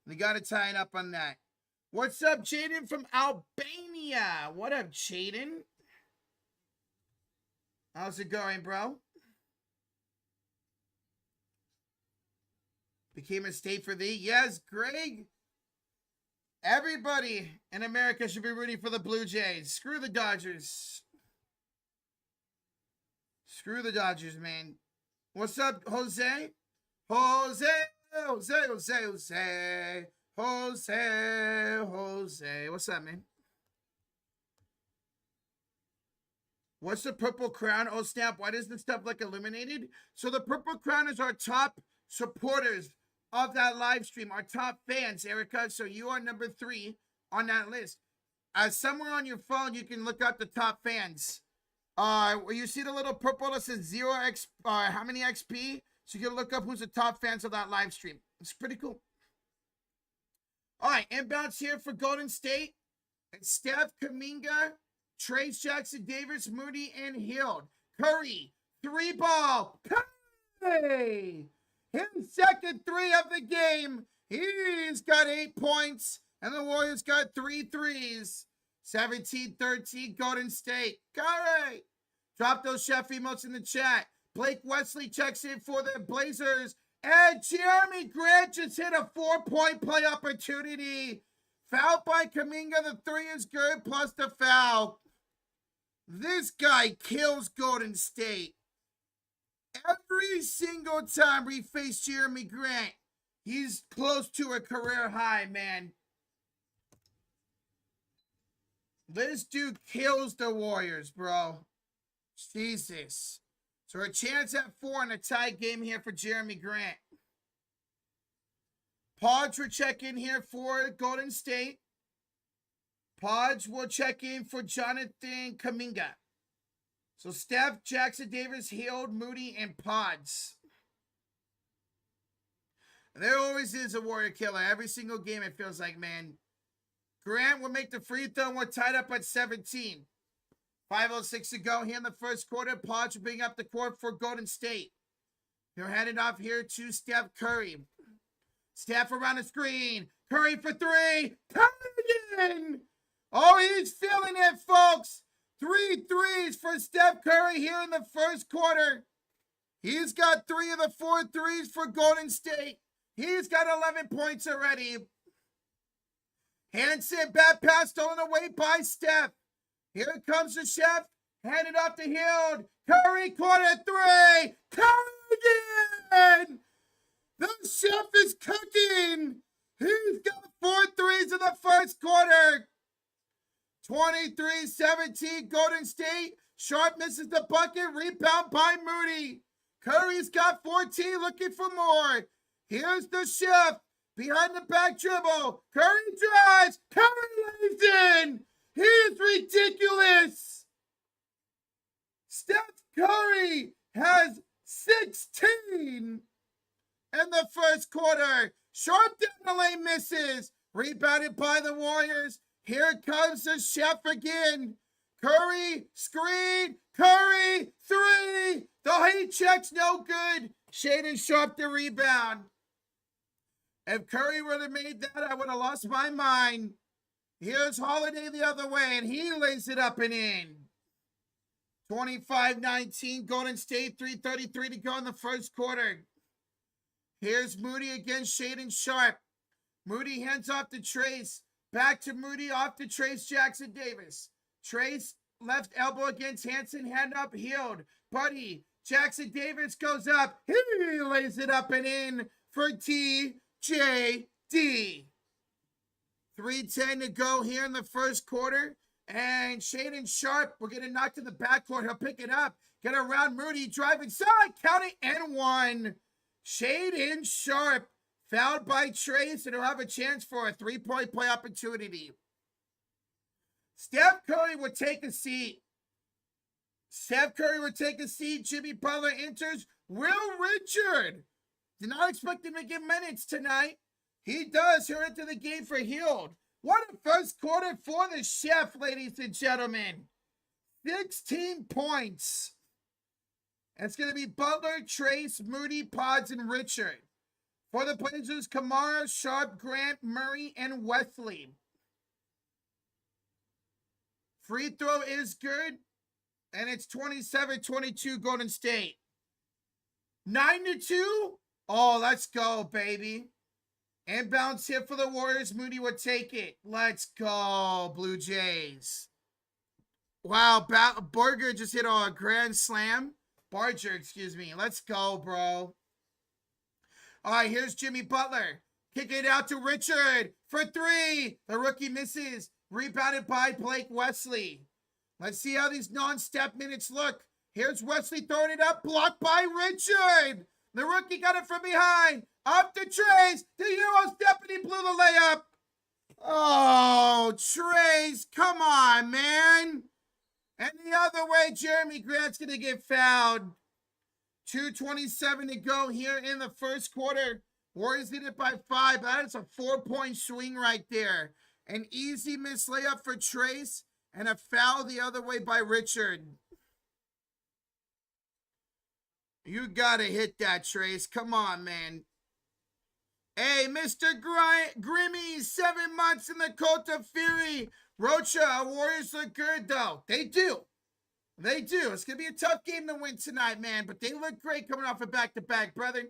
They got to tighten up on that. What's up, Jaden from Albania? What up, Jaden? How's it going, bro? Became a state for thee. Yes, Greg. Everybody in America should be rooting for the Blue Jays. Screw the Dodgers. Screw the Dodgers, man. What's up, Jose? Jose. What's up, man? What's the Purple Crown? Oh, snap. Why does this stuff like illuminated? So the Purple Crown is our top supporters of that live stream, our top fans, Erica. So you are number 3 on that list. Somewhere on your phone, you can look up the top fans. You see the little purple that says 0x, how many XP? So you can look up who's the top fans of that live stream. It's pretty cool. All right, inbounds here for Golden State. It's Steph, Kuminga, Trace Jackson Davis, Moody, and Hield. Curry, 3-ball. Curry! His second 3 of the game. He's got 8 points. And the Warriors got 3 threes. 17-13 Golden State. Curry! Drop those chef emotes in the chat. Blake Wesley checks in for the Blazers. And Jeremy Grant just hit a 4-point play opportunity. Fouled by Kuminga. The 3 is good, plus the foul. This guy kills Golden State. Every single time we face Jeremy Grant, he's close to a career high, man. This dude kills the Warriors, bro. Jesus. So a chance at 4 in a tie game here for Jeremy Grant. Podge will check in here for Golden State. Podge will check in for Jonathan Kuminga. So Steph, Jackson Davis, Hield, Moody, and Podge. There always is a Warrior killer. Every single game it feels like, man. Grant will make the free throw. We're tied up at 17. 5:06 to go here in the first quarter. Podge will bring up the court for Golden State. They're headed off here to Steph Curry. Steph around the screen. Curry for 3. Curry! Oh, he's feeling it, folks. 3 threes for Steph Curry here in the first quarter. He's got 3 of the 4 threes for Golden State. He's got 11 points already. Hansen, bad pass stolen away by Steph. Here comes the chef. Handed off to Hield. Curry, corner 3. Curry again. The chef is cooking. He's got 4 threes in the first quarter. 23-17 Golden State. Sharp misses the bucket. Rebound by Moody. Curry's got 14, looking for more. Here's the Chef. Behind the back dribble. Curry drives. Curry lays in. He is ridiculous. Steph Curry has 16 in the first quarter. Sharp down the lane misses. Rebounded by the Warriors. Here comes the Chef again. Curry, screen, Curry, three. The heat check's no good. Shaedon Sharp the rebound. If Curry would have made that, I would have lost my mind. Here's Holiday the other way, and he lays it up and in. 25-19, Golden State, 3:33 to go in the first quarter. Here's Moody against Shaedon Sharp. Moody hands off to Trace. Back to Moody, off to Trace Jackson Davis. Trace, left elbow against Hanson, hand up, healed. Buddy, Jackson Davis goes up. He lays it up and in for TJD. 3:10 to go here in the first quarter. And Shaedon Sharp, we're getting knocked to the backcourt. He'll pick it up. Get around Moody, drive inside, count it, and one. Shaedon Sharp, fouled by Trace, and he'll have a chance for a three-point play opportunity. Steph Curry would take a seat. Jimmy Butler enters. Will Richard. Did not expect him to get minutes tonight. He does. He'll enter the game for Hield. What a first quarter for the Chef, ladies and gentlemen. 16 points. It's going to be Butler, Trace, Moody, Pods, and Richard. For the Blazers, Kamara, Sharp, Grant, Murray, and Wesley. Free throw is good. And it's 27-22 Golden State. 9-2. Oh, let's go, baby. Inbounds hit for the Warriors. Moody would take it. Let's go, Blue Jays. Wow, Barger just hit a grand slam. Barger, excuse me. Let's go, bro. All right, here's Jimmy Butler. Kick it out to Richard for three. The rookie misses. Rebounded by Blake Wesley. Let's see how these non-step minutes look. Here's Wesley throwing it up. Blocked by Richard. The rookie got it from behind. Up to Trace. The Euro step, and he blew the layup. Oh, Trace. Come on, man. And the other way, Jeremy Grant's going to get fouled. 2:27 to go here in the first quarter. Warriors lead it by 5. That is a 4-point swing right there. An easy miss layup for Trace and a foul the other way by Richard. You got to hit that, Trace. Come on, man. Hey, Mr. Grimmy, 7 months in the cult of fury. Rocha, Warriors look good, though. They do. They do. It's going to be a tough game to win tonight, man. But they look great coming off a back-to-back, brother.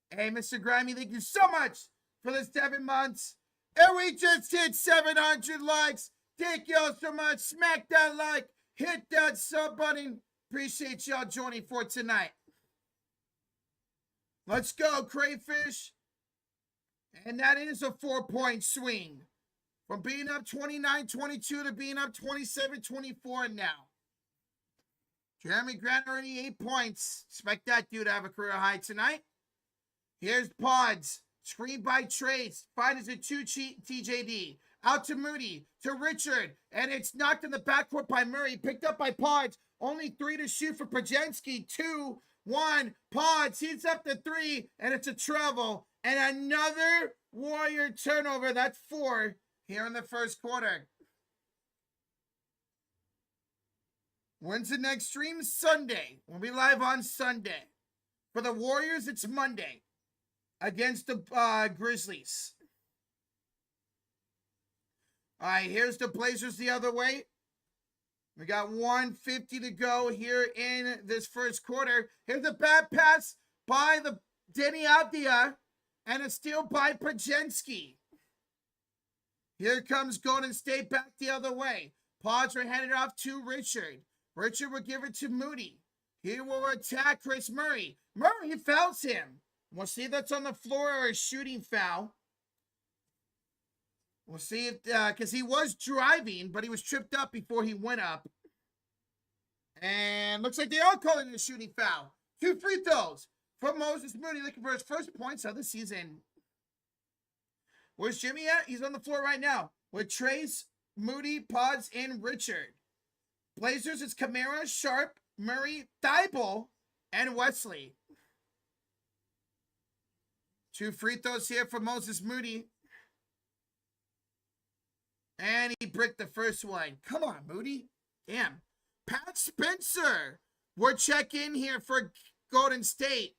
Hey, Mr. Grimy, thank you so much for the 7 months. And we just hit 700 likes. Thank y'all so much. Smack that like. Hit that sub button. Appreciate y'all joining for tonight. Let's go, Crayfish. And that is a 4-point swing. From being up 29-22 to being up 27-24 now. Jeremy Grant already 8 points. Expect that dude to have a career high tonight. Here's Pods. Screen by Trace. Finds a 2 TJD. Out to Moody. To Richard. And it's knocked in the backcourt by Murray. Picked up by Pods. Only 3 to shoot for Pajensky. 2-1. Pods. He's up to 3. And it's a travel. And another Warrior turnover. That's 4 here in the first quarter. When's the next stream? Sunday. We'll be live on Sunday. For the Warriors, it's Monday. Against the Grizzlies. All right, here's the Blazers the other way. We got 1:50 to go here in this first quarter. Here's a bad pass by the Denny Avdia. And a steal by Pajensky. Here comes Golden State back the other way. Pods are handed off to Richard. Richard will give it to Moody. He will attack Chris Murray. Murray fouls him. We'll see if that's on the floor or a shooting foul. We'll see if, because he was driving, but he was tripped up before he went up. And looks like they are calling it a shooting foul. 2 free throws from Moses Moody, looking for his first points of the season. Where's Jimmy at? He's on the floor right now with Trace, Moody, Pods, and Richard. Blazers, it's Kamara, Sharp, Murray, Thibault, and Wesley. 2 free throws here for Moses Moody. And he bricked the first one. Come on, Moody. Damn. Pat Spencer. We're check-in here for Golden State.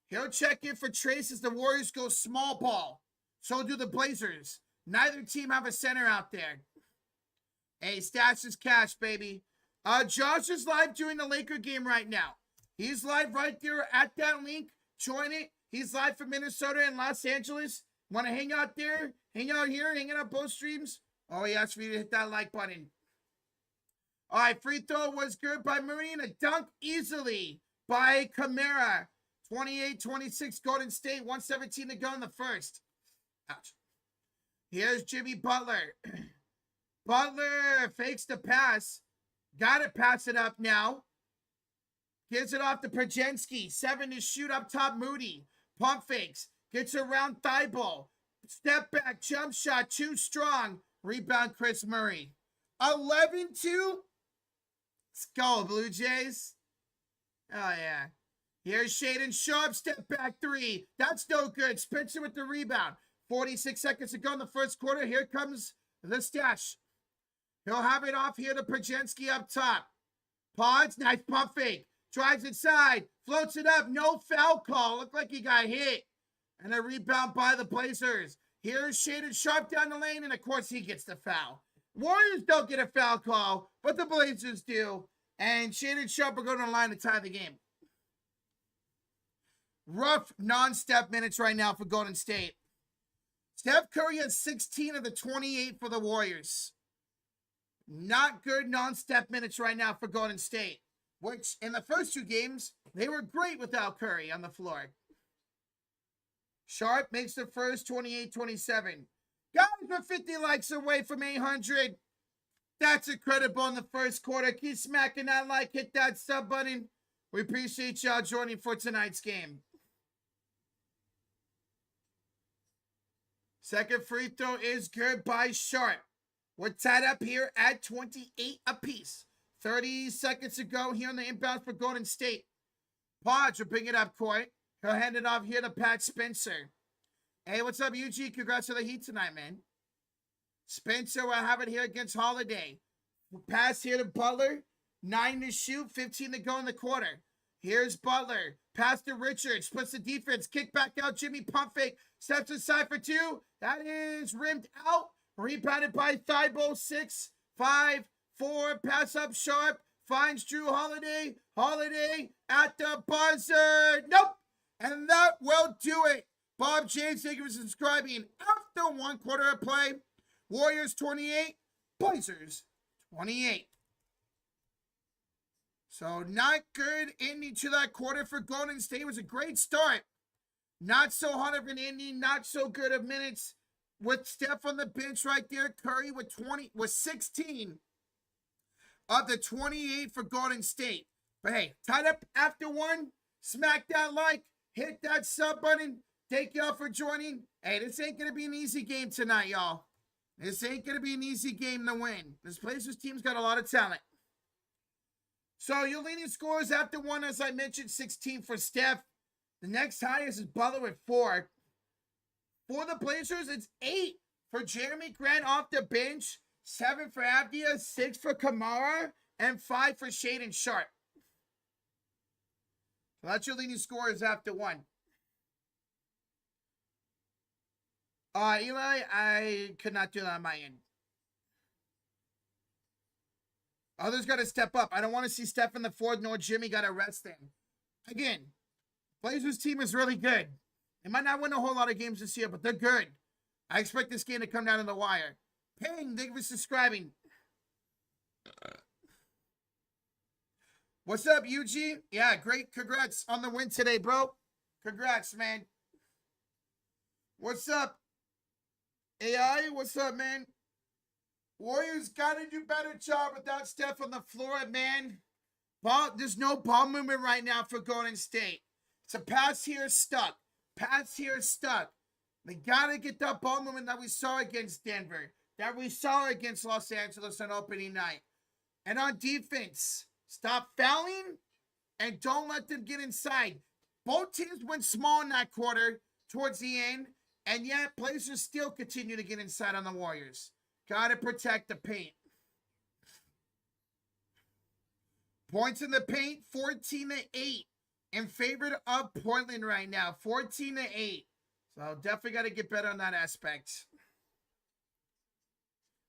He'll check in for Trace as the Warriors go small ball. So do the Blazers. Neither team have a center out there. Hey, stash is cash, baby. Josh is live during the Laker game right now. He's live right there at that link. Join it. He's live from Minnesota and Los Angeles. Want to hang out there? Hang out here? Hang out both streams? Oh, he asked for you to hit that like button. All right, free throw was good by Murray and a dunk easily by Kamara. 28-26 Golden State, 1:17 to go in the first. Ouch. Here's Jimmy Butler. Butler fakes the pass. Got to pass it up now. Gives it off to Przemski. 7 to shoot up top Moody. Pump fakes. Gets around Thibault. Step back. Jump shot. Too strong. Rebound Chris Murray. 11-2. Let's go, Blue Jays. Oh, yeah. Here's Shaedon Sharp. Step back 3. That's no good. Spencer with the rebound. 46 seconds to go in the first quarter. Here comes the stash. He'll have it off here to Przemski up top. Pods, nice pump fake. Drives inside. Floats it up. No foul call. Looked like he got hit. And a rebound by the Blazers. Here's Shaedon Sharp down the lane. And, of course, he gets the foul. Warriors don't get a foul call, but the Blazers do. And Shaedon Sharp are going to the line to tie the game. Rough non-step minutes right now for Golden State. Steph Curry has 16 of the 28 for the Warriors. Not good non-step minutes right now for Golden State, which in the first 2 games, they were great without Curry on the floor. Sharp makes the first 28-27. Guys, we're 50 likes away from 800. That's incredible in the first quarter. Keep smacking that like, hit that sub button. We appreciate y'all joining for tonight's game. Second free throw is good by Sharp. We're tied up here at 28 apiece. 30 seconds to go here on the inbound for Golden State. Podge will bring it up court. He'll hand it off here to Pat Spencer. Hey, what's up, UG? Congrats on the Heat tonight, man. Spencer will have it here against Holiday. Pass here to Butler. 9 to shoot, 15 to go in the quarter. Here's Butler. Pass to Richard. Splits the defense. Kick back out. Jimmy pump fake. Steps inside for 2. That is rimmed out. Rebounded by Thibault. 6, 5, 4. Pass up Sharp. Finds Drew Holiday. Holiday at the buzzer. Nope. And that will do it. Bob James, thank you for subscribing. After 1 quarter of play, Warriors 28, Blazers 28. So not good ending to that quarter for Golden State. It was a great start. Not so hot of an ending, not so good of minutes. With Steph on the bench right there, Curry with 16 of the 28 for Golden State. But hey, tied up after 1. Smack that like, hit that sub button. Thank y'all for joining. Hey, this ain't going to be an easy game tonight, y'all. This ain't going to be an easy game to win. This Blazers team's got a lot of talent. So your leading scores after 1, as I mentioned, 16 for Steph. The next highest is Butler with 4. For the Blazers, it's 8 for Jeremy Grant off the bench, 7 for Avdia, 6 for Kamara, and 5 for Shaedon Sharp. So that's your leading scores after 1. Eli, I could not do that on my end. Others got to step up. I don't want to see Steph in the fourth, nor Jimmy got to rest them. Again, Blazers team is really good. They might not win a whole lot of games this year, but they're good. I expect this game to come down to the wire. Ping, thank you for subscribing. What's up, UG? Yeah, great. Congrats on the win today, bro. Congrats, man. What's up? AI, what's up, man? Warriors got to do better job without Steph on the floor, man. There's no ball movement right now for Golden State. It's a pass here stuck. Pass here stuck. They got to get that ball movement that we saw against Denver, that we saw against Los Angeles on opening night. And on defense, stop fouling and don't let them get inside. Both teams went small in that quarter towards the end, and yet Blazers still continue to get inside on the Warriors. Got to protect the paint. Points in the paint, 14-8 in favor of Portland right now. 14-8. So definitely got to get better on that aspect.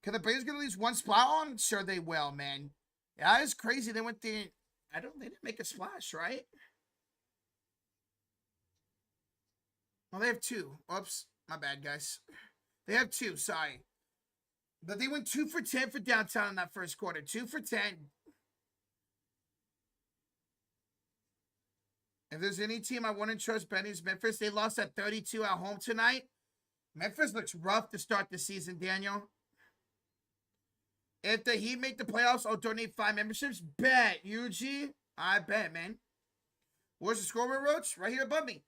Can the Blazers get at least one spot on? Sure they will, man. Yeah, it's crazy. They went there. They didn't make a splash, right? Well, they have two. Oops, my bad, guys. They have two, sorry. But they went 2 for 10 for downtown in that first quarter. 2 for 10. If there's any team I wouldn't trust betting is Memphis. They lost at 32 at home tonight. Memphis looks rough to start the season, Daniel. If the Heat make the playoffs, I'll donate 5 memberships. Bet, UG. I bet, man. Where's the scoreboard, Roach? Right here above me.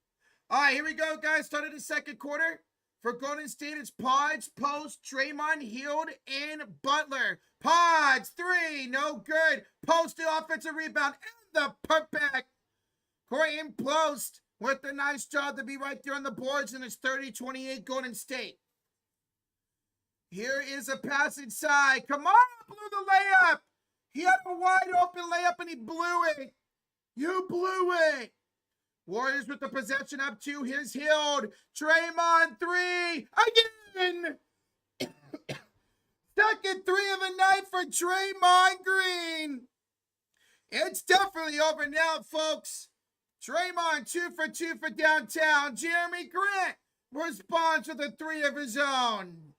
All right, here we go, guys. Started the second quarter. For Golden State, it's Pods, Post, Draymond, Hield, and Butler. Pods, 3, no good. Post, the offensive rebound, and the putback. Corey in Post with a nice job to be right there on the boards, and it's 30-28 Golden State. Here is a pass inside. Come on, blew the layup. He had a wide open layup, and he blew it. You blew it. Warriors with the possession up 2. Here's Hield. Draymond 3. Again. Second 3 of the night for Draymond Green. It's definitely over now, folks. Draymond 2 for 2 for downtown. Jeremy Grant responds with a 3 of his own.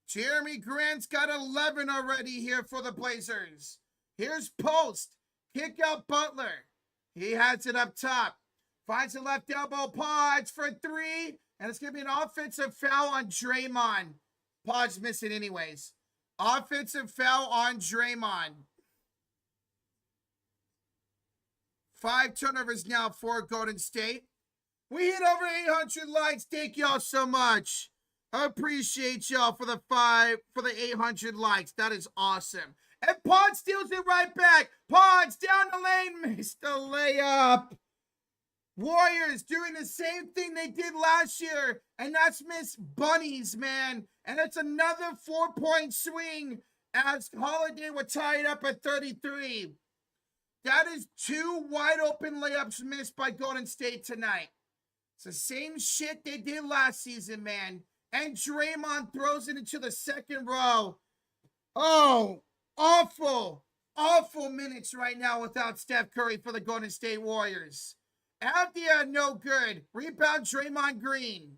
Jeremy Grant's got 11 already here for the Blazers. Here's Post. Kick out Butler. He has it up top. Finds the left elbow. Pods for 3. And it's going to be an offensive foul on Draymond. Pods miss it anyways. Offensive foul on Draymond. 5 turnovers now for Golden State. We hit over 800 likes. Thank y'all so much. I appreciate y'all for the 800 likes. That is awesome. And Pod steals it right back. Pod's down the lane. Missed the layup. Warriors doing the same thing they did last year. And that's Miss Bunnies, man. And it's another 4-point swing as Holiday will tie it up at 33. That is 2 wide open layups missed by Golden State tonight. It's the same shit they did last season, man. And Draymond throws it into the second row. Oh, awful minutes right now without Steph Curry for the Golden State Warriors. Avdia, no good. Rebound, Draymond Green.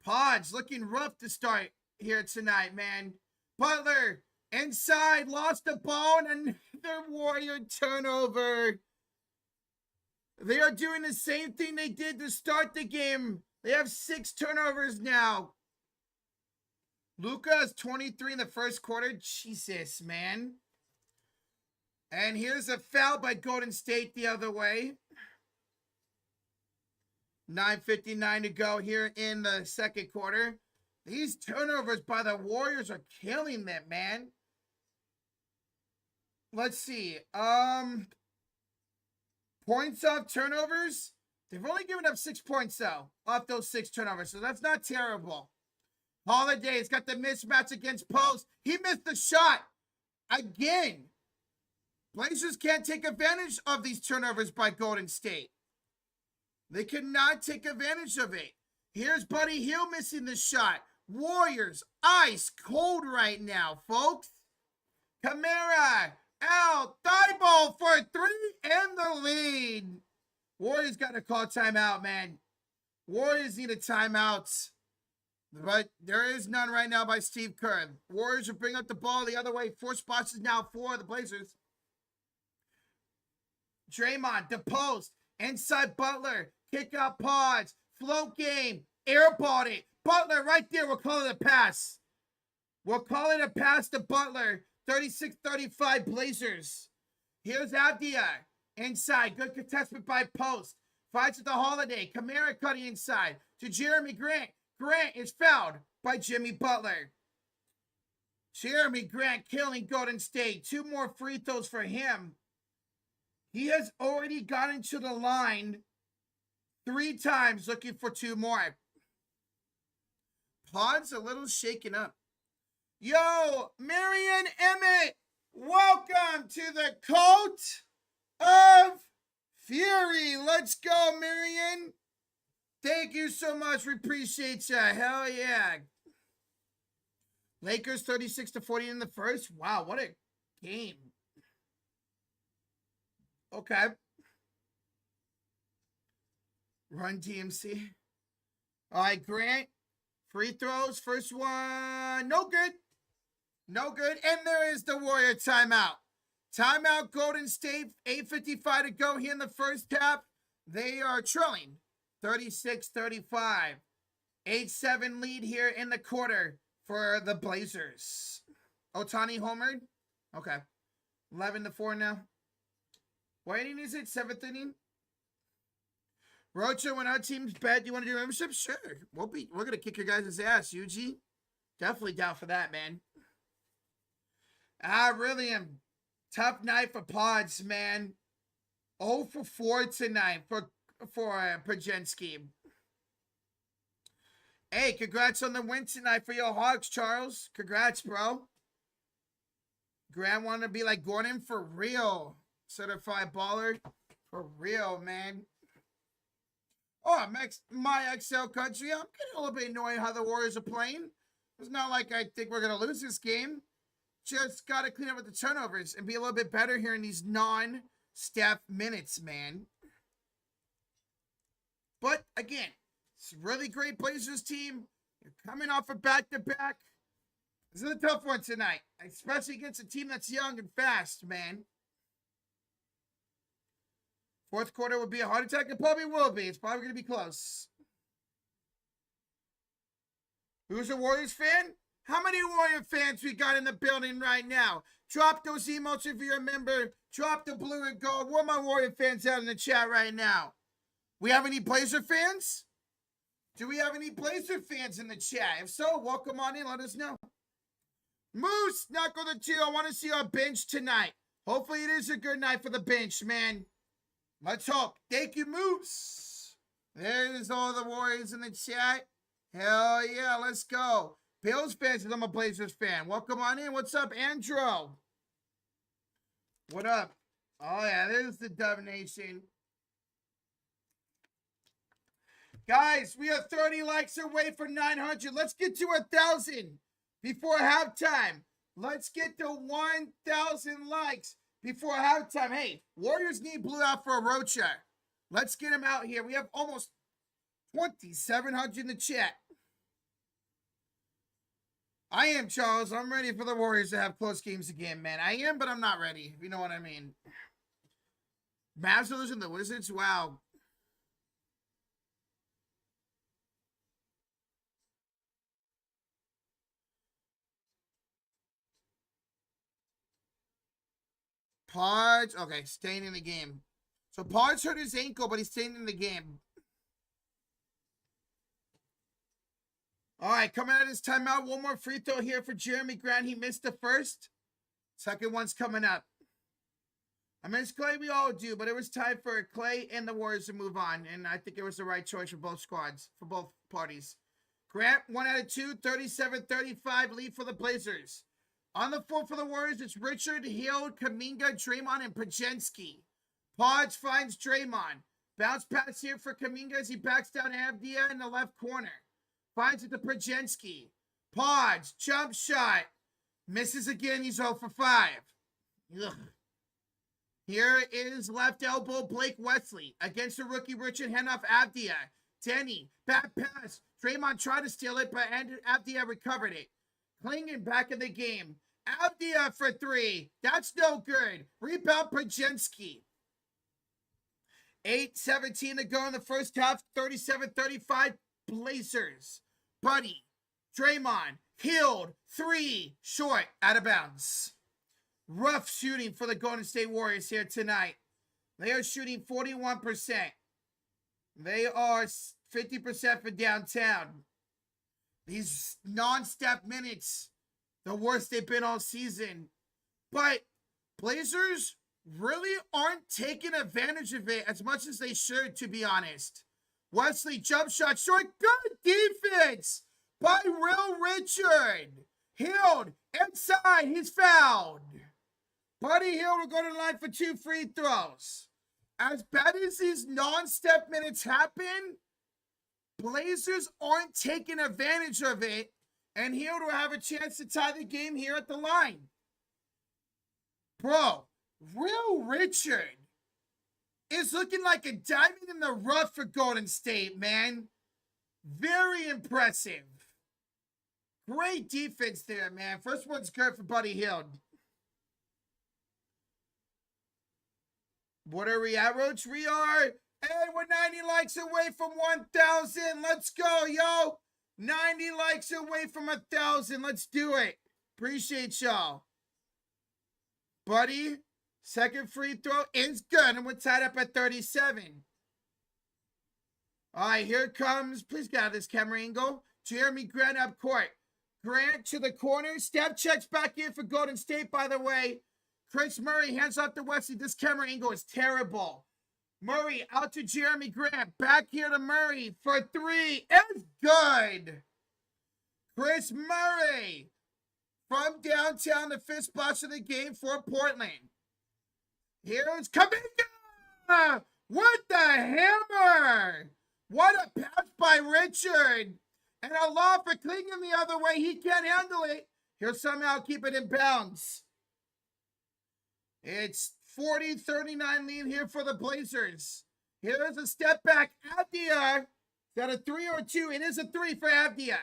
Pods looking rough to start here tonight, man. Butler inside, lost the ball, and another Warrior turnover. They are doing the same thing they did to start the game. They have 6 turnovers now. Luka has 23 in the first quarter. Jesus, man. And here's a foul by Golden State the other way. 9:59 to go here in the second quarter. These turnovers by the Warriors are killing them, man. Let's see. Points off turnovers. They've only given up 6 points, though, off those 6 turnovers. So that's not terrible. Holiday's got the mismatch against Post. He missed the shot. Again. Blazers can't take advantage of these turnovers by Golden State. They cannot take advantage of it. Here's Buddy Hield missing the shot. Warriors, ice cold right now, folks. Kamara out. Thibault for 3 and the lead. Warriors got to call timeout, man. Warriors need a timeout. But there is none right now by Steve Kerr. Warriors will bring up the ball the other way. 4 spots is now for the Blazers. Draymond, the post. Inside Butler. Kick out Pods. Float game. Airballed it. Butler right there. We'll call it a pass. We'll call it a pass to Butler. 36-35 Blazers. Here's Avdia. Inside. Good contestment by Post. Fights at the Holiday. Kamara cutting inside to Jeremy Grant. Grant is fouled by Jimmy Butler. Jeremy Grant killing Golden State. 2 more free throws for him. He has already gotten to the line 3 times, looking for 2 more. Pod's a little shaken up. Yo, Marion Emmett, welcome to the Cult of Fury. Let's go, Marion. Thank you so much. We appreciate ya. Hell yeah. Lakers 36-40 in the first. Wow, what a game. Okay. Run DMC. All right, Grant. Free throws. First one. No good. No good. And there is the Warrior timeout. Timeout, Golden State. 8:55 to go here in the first half. They are trailing 36-35. 8-7 lead here in the quarter for the Blazers. Otani homered. Okay. 11-4 now. What inning is it? 7th inning? Rocha, when our team's bad, do you want to do membership? Sure. We're gonna kick your guys' ass, Yuji. Definitely down for that, man. I really am. Tough night for Pods, man. 0 for 4 tonight for Pajensky. Hey, congrats on the win tonight for your Hawks, Charles. Congrats, bro. Grant wanted to be like Gordon for real. Certified baller. For real, man. Oh, my XL country. I'm getting a little bit annoyed how the Warriors are playing. It's not like I think we're going to lose this game. Just got to clean up with the turnovers and be a little bit better here in these non-staff minutes, man. But, again, it's a really great Blazers team. You're coming off a back-to-back. This is a tough one tonight, especially against a team that's young and fast, man. Fourth quarter would be a heart attack. It probably will be. It's probably going to be close. Who's a Warriors fan? How many Warrior fans we got in the building right now? Drop those emotes if you're a member. Drop the blue and gold. Where are my Warrior fans out in the chat right now? We have any Blazer fans? Do we have any Blazer fans in the chat? If so, welcome on in. Let us know. Moose, Knuckle the 2. I want to see our bench tonight. Hopefully it is a good night for the bench, man. Let's hope. Thank you, Moose. There's all the Warriors in the chat. Hell yeah, let's go. Bills fans, I'm a Blazers fan. Welcome on in. What's up, Andrew? What up? Oh yeah, there's the Dove Nation. Guys, we are 30 likes away from 900. Let's get to 1,000 before halftime. Let's get to 1,000 likes before halftime. Hey, Warriors need blue out for a Rocha. Let's get him out here. We have almost 2,700 in the chat. I am, Charles. I'm ready for the Warriors to have close games again, man. I am, but I'm not ready, if you know what I mean. Mavs are losing the Wizards? Wow. Podge, okay, staying in the game. So Podge hurt his ankle, but he's staying in the game. All right, coming out of his timeout. One more free throw here for Jeremy Grant. He missed the first. Second one's coming up. I miss Clay, we all do, but it was time for Clay and the Warriors to move on, and I think it was the right choice for both squads, for both parties. Grant, 1 out of 2, 37-35 lead for the Blazers. On the floor for the Warriors, it's Richard, Hill, Kuminga, Draymond, and Pajensky. Podge finds Draymond. Bounce pass here for Kuminga as he backs down Avdia in the left corner. Finds it to Pajensky. Podge, jump shot. Misses again, he's 0 for 5. Ugh. Here is left elbow Blake Wesley against the rookie Richard Henoff Avdia. Denny, back pass. Draymond tried to steal it, but Avdia recovered it. Klingen back in the game. Avdia for 3. That's no good. Rebound Pajensky. 8:17 to go in the first half. 37-35 Blazers. Buddy, Draymond, Hield, 3, short, out of bounds. rough shooting for the Golden State Warriors here tonight. They are shooting 41%. They are 50% for downtown. These non-step minutes, the worst they've been all season. But Blazers really aren't taking advantage of it as much as they should, to be honest. Wesley, jump shot, short, good defense by Will Richard. Hield, inside, he's fouled. Buddy Hield will go to the line for 2 free throws. As bad as these non-step minutes happen, Blazers aren't taking advantage of it, and Hield will have a chance to tie the game here at the line. Bro, Will Richard is looking like a diamond in the rough for Golden State, man. Very impressive. Great defense there, man. First one's good for Buddy Hield. What are we at, Roach? We are, and we're 90 likes away from 1,000. Let's go, yo. 90 likes away from 1,000. Let's do it. Appreciate y'all. Buddy, second free throw is good, and we're tied up at 37. All right, here it comes. Please get out of this camera angle. Jeremy Grant up court. Grant to the corner. Step checks back in for Golden State, by the way. Chris Murray hands off to Wesley. This camera angle is terrible. Murray out to Jeremy Grant. Back here to Murray for 3. It's good. Chris Murray from downtown, the fifth spot of the game for Portland. Here's Kuminga with the hammer. What a pass by Richard. And a lob for Klingon the other way. He can't handle it. He'll somehow keep it in bounds. It's 40-39 lead here for the Blazers. Here's a step back. Avdia. Is that a 3 or a 2? It is a 3 for Avdia.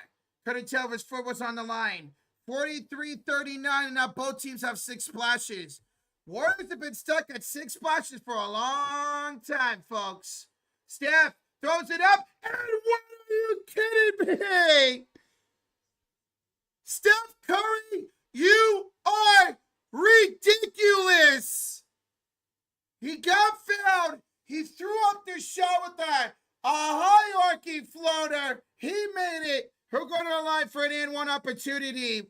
Couldn't tell if his foot was on the line. 43-39, and now both teams have 6 splashes. Warriors have been stuck at 6 splashes for a long time, folks. Steph throws it up, and what are you kidding me? Steph Curry, you are ridiculous. He got fouled. He threw up the shot with a hierarchy floater. He made it. He'll go to the line for an and-one opportunity.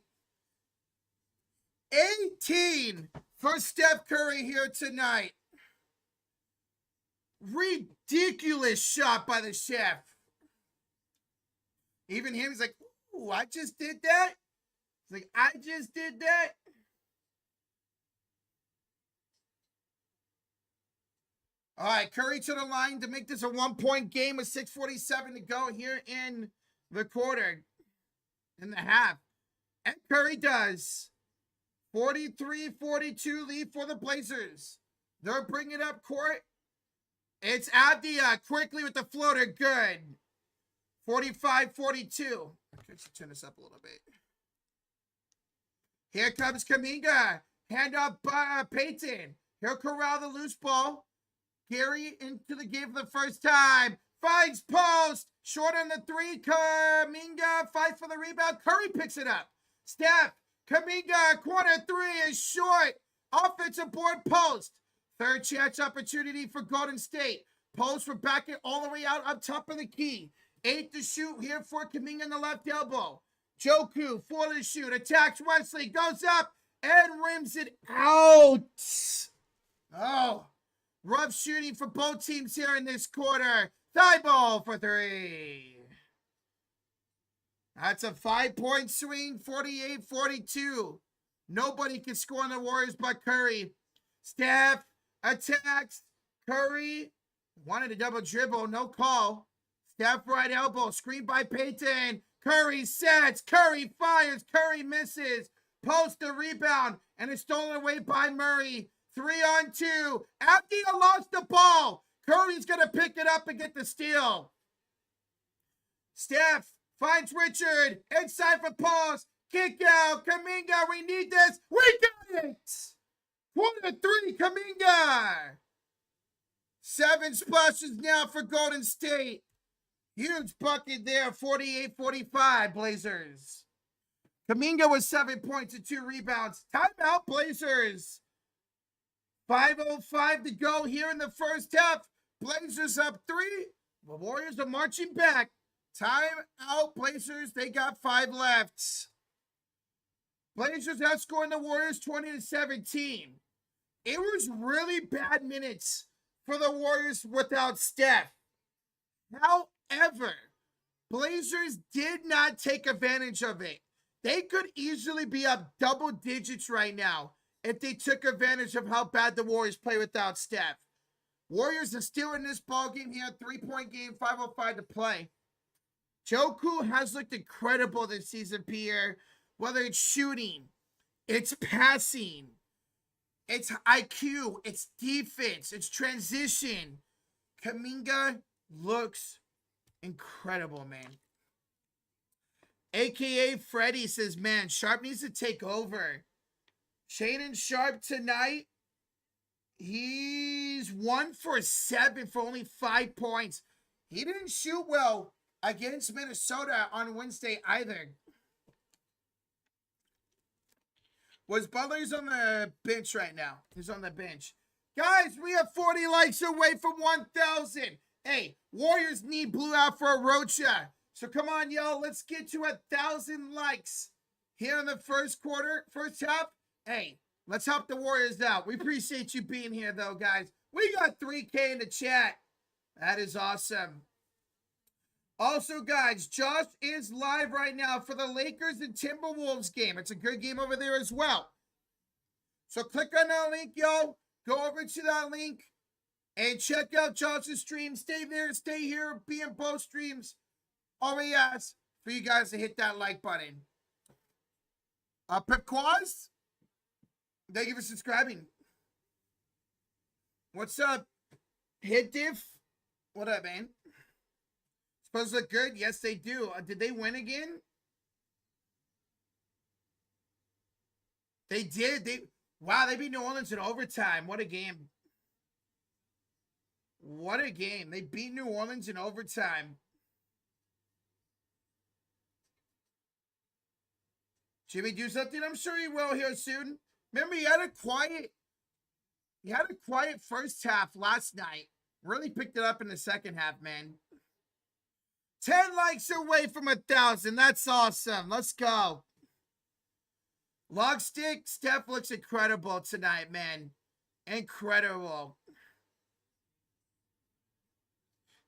18 for Steph Curry here tonight. Ridiculous shot by the chef. Even him, he's like, ooh, I just did that? He's like, I just did that? All right, Curry to the line to make this a 1-point game with 6:47 to go here in the quarter, in the half. And Curry does. 43-42 lead for the Blazers. They're bringing up court. It's Avdia quickly with the floater. Good. 45-42. Okay, should turn this up a little bit. Here comes Kuminga. Hand up Payton. He'll corral the loose ball. Gary into the game for the first time. Finds post. Short on the 3. Kuminga fights for the rebound. Curry picks it up. Steph. Kuminga, corner 3 is short. Offensive board post. Third chance opportunity for Golden State. Post for Beckett all the way out up top of the key. 8 to shoot here for Kuminga in the left elbow. Joku, 4 to shoot. Attacks Wesley. Goes up and rims it out. Oh, rough shooting for both teams here in this quarter. Thigh ball for 3. That's a 5-point swing, 48-42. Nobody can score on the Warriors but Curry. Steph attacks. Curry wanted a double dribble, no call. Steph right elbow, screen by Payton. Curry sets, Curry fires, Curry misses. Post the rebound, and it's stolen away by Murray. 3-on-2. Avdia lost the ball. Curry's going to pick it up and get the steal. Steph finds Richard. Inside for post. Kick out. Kuminga, we need this. We got it. Quarter 3, Kuminga. 7 splashes now for Golden State. Huge bucket there. 48-45, Blazers. Kuminga with 7 points and 2 rebounds. Timeout, Blazers. 5:05 to go here in the first half. Blazers up 3. The Warriors are marching back. Timeout, Blazers. They got 5 left. Blazers outscoring the Warriors 20-17. It was really bad minutes for the Warriors without Steph. However, Blazers did not take advantage of it. They could easily be up double digits right now if they took advantage of how bad the Warriors play without Steph. Warriors are still in this ball game here, 3-point game, 5:05 to play. Joku has looked incredible this season, Pierre. Whether it's shooting, it's passing, it's IQ, it's defense, it's transition. Kuminga looks incredible, man. AKA Freddie says, man, Sharp needs to take over. Shaedon Sharp tonight, he's 1 for 7 for only 5 points. He didn't shoot well against Minnesota on Wednesday either. Was Butler's on the bench right now? He's on the bench. Guys, we have 40 likes away from 1,000. Hey, Warriors need blue out for a Rocha. So come on, y'all. Let's get to 1,000 likes here in the first half. Hey, let's help the Warriors out. We appreciate you being here, though, guys. We got 3K in the chat. That is awesome. Also, guys, Josh is live right now for the Lakers and Timberwolves game. It's a good game over there as well. So click on that link, y'all. Go over to that link and check out Josh's stream. Stay there, stay here, be in both streams. All we ask for you guys to hit that like button. Pipquaz, thank you for subscribing. What's up? Hit Diff, what up, man? Supposed to look good? Yes, they do. Did they win again? They did. Wow, they beat New Orleans in overtime. What a game. What a game. They beat New Orleans in overtime. Jimmy do something? I'm sure he will here soon. Remember, he had a quiet first half last night. Really picked it up in the second half, man. 10 likes away from 1,000. That's awesome. Let's go. Logstick, Steph looks incredible tonight, man. Incredible.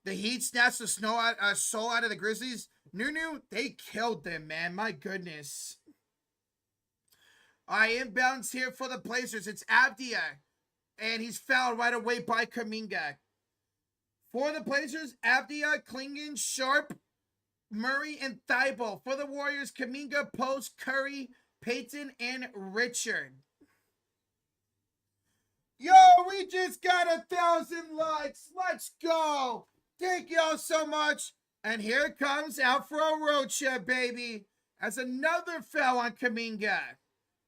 The Heat snatched the soul out of the Grizzlies. Nunu, they killed them, man. My goodness. All right, inbounds here for the Blazers. It's Avdia, and he's fouled right away by Kuminga. For the Blazers, Avdia, Klingon, Sharp, Murray, and Thibault. For the Warriors, Kuminga, Post, Curry, Payton, and Richard. Yo, we just got 1,000 likes. Let's go. Thank y'all so much. And here comes Alfaro Rocha, baby. As another foul on Kuminga.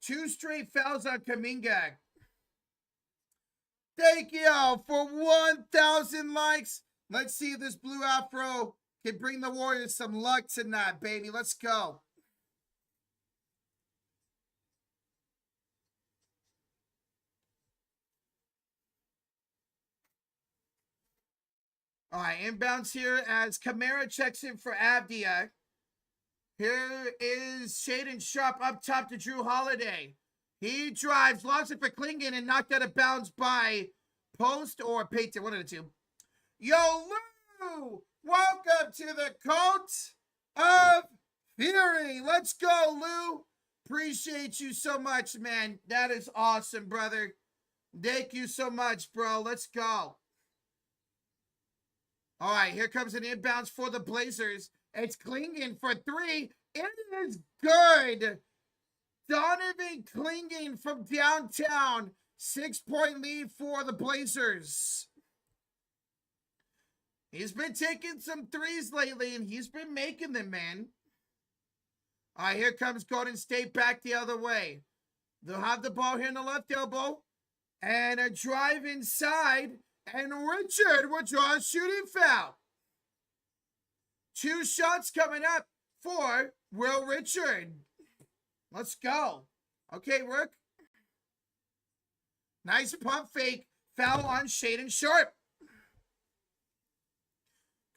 2 straight fouls on Kuminga. Thank y'all for 1,000 likes. Let's see if this blue afro can bring the Warriors some luck tonight, baby. Let's go. All right, inbounds here as Kamara checks in for Avdia. Here is Shaedon Sharp up top to Drew Holiday. He drives, lost it for Klingon, and knocked out of bounds by Post or Payton, one of the two. Yo, Lou! Welcome to the Cult of Fury. Let's go, Lou. Appreciate you so much, man. That is awesome, brother. Thank you so much, bro. Let's go. All right, here comes an inbounds for the Blazers. It's Klingon for 3. It is good. Donovan Klingon from downtown. 6-point lead for the Blazers. He's been taking some threes lately, and he's been making them, man. All right, here comes Golden State back the other way. They'll have the ball here in the left elbow. And a drive inside. And Richard will draw a shooting foul. 2 shots coming up for Will Richard. Let's go. Okay, Rook. Nice pump fake. Foul on Shaden Sharp.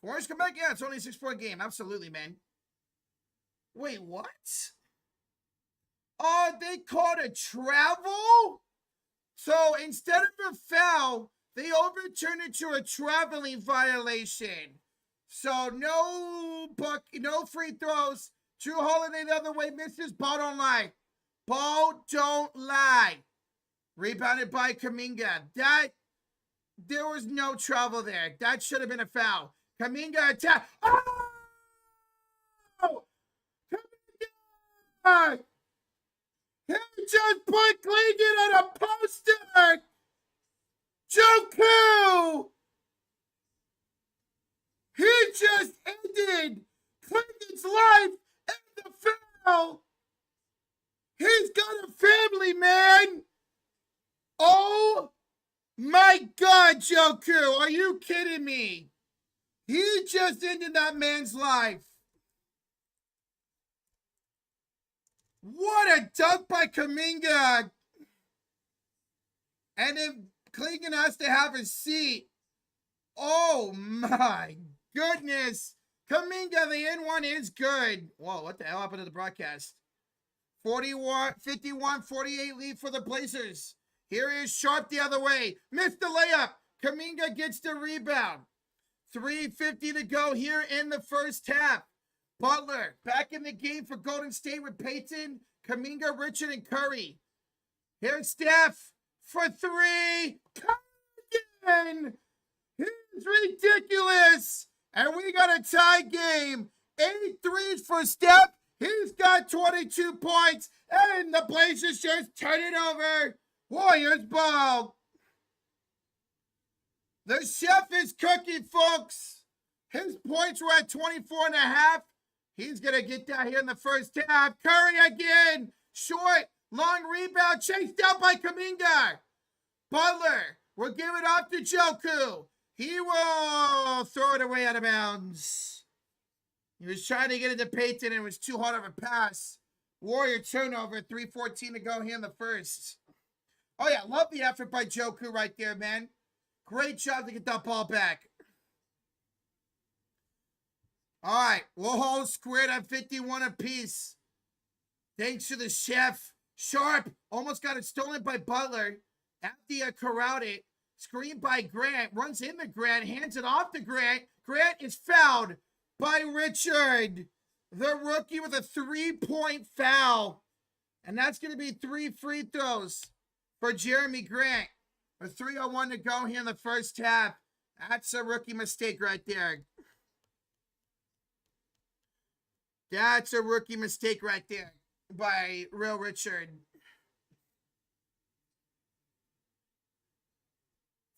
Warriors come back. Yeah, it's only a 6-point game. Absolutely, man. Wait, what? Oh, they called a travel? So instead of a foul, they overturned it to a traveling violation. So no free throws. Drew Holiday the other way misses. Ball don't lie. Ball don't lie. Rebounded by Kuminga. There was no travel there. That should have been a foul. Kuminga attack. Oh! Kuminga! He just put Cleveland on a poster! Joku! He just ended Cleveland's life in the foul! He's got a family, man! Oh my God, Joku! Are you kidding me? He just ended that man's life. What a dunk by Kuminga. And if Cleveland has to have a seat. Oh my goodness. Kuminga, the N1 is good. Whoa, what the hell happened to the broadcast? 51-48 lead for the Blazers. Here is Sharp the other way. Missed the layup. Kuminga gets the rebound. 3:50 to go here in the first half. Butler back in the game for Golden State with Payton, Kuminga, Richard, and Curry. Here's Steph for three. Again. It's ridiculous. And we got a tie game. 8 threes for Steph. He's got 22 points. And the Blazers just turn it over. Warriors ball. The chef is cooking, folks. His points were at 24 and a half. He's going to get that here in the first half. Curry again. Short. Long rebound. Chased out by Kuminga. Butler will give it off to Joku. He will throw it away out of bounds. He was trying to get it to Payton and it was too hard of a pass. Warrior turnover. 3:14 to go here in the first. Oh, yeah. Love the effort by Joku right there, man. Great job to get that ball back. All right. We'll hold squared at 51 apiece. Thanks to the chef. Sharp almost got it stolen by Butler. After corralled it. Screened by Grant. Runs into Grant. Hands it off to Grant. Grant is fouled by Richard. The rookie with a 3-point foul. And that's going to be 3 free throws for Jeremy Grant. A 3:01 to go here in the first half. That's a rookie mistake right there. That's a rookie mistake right there by Real Richard.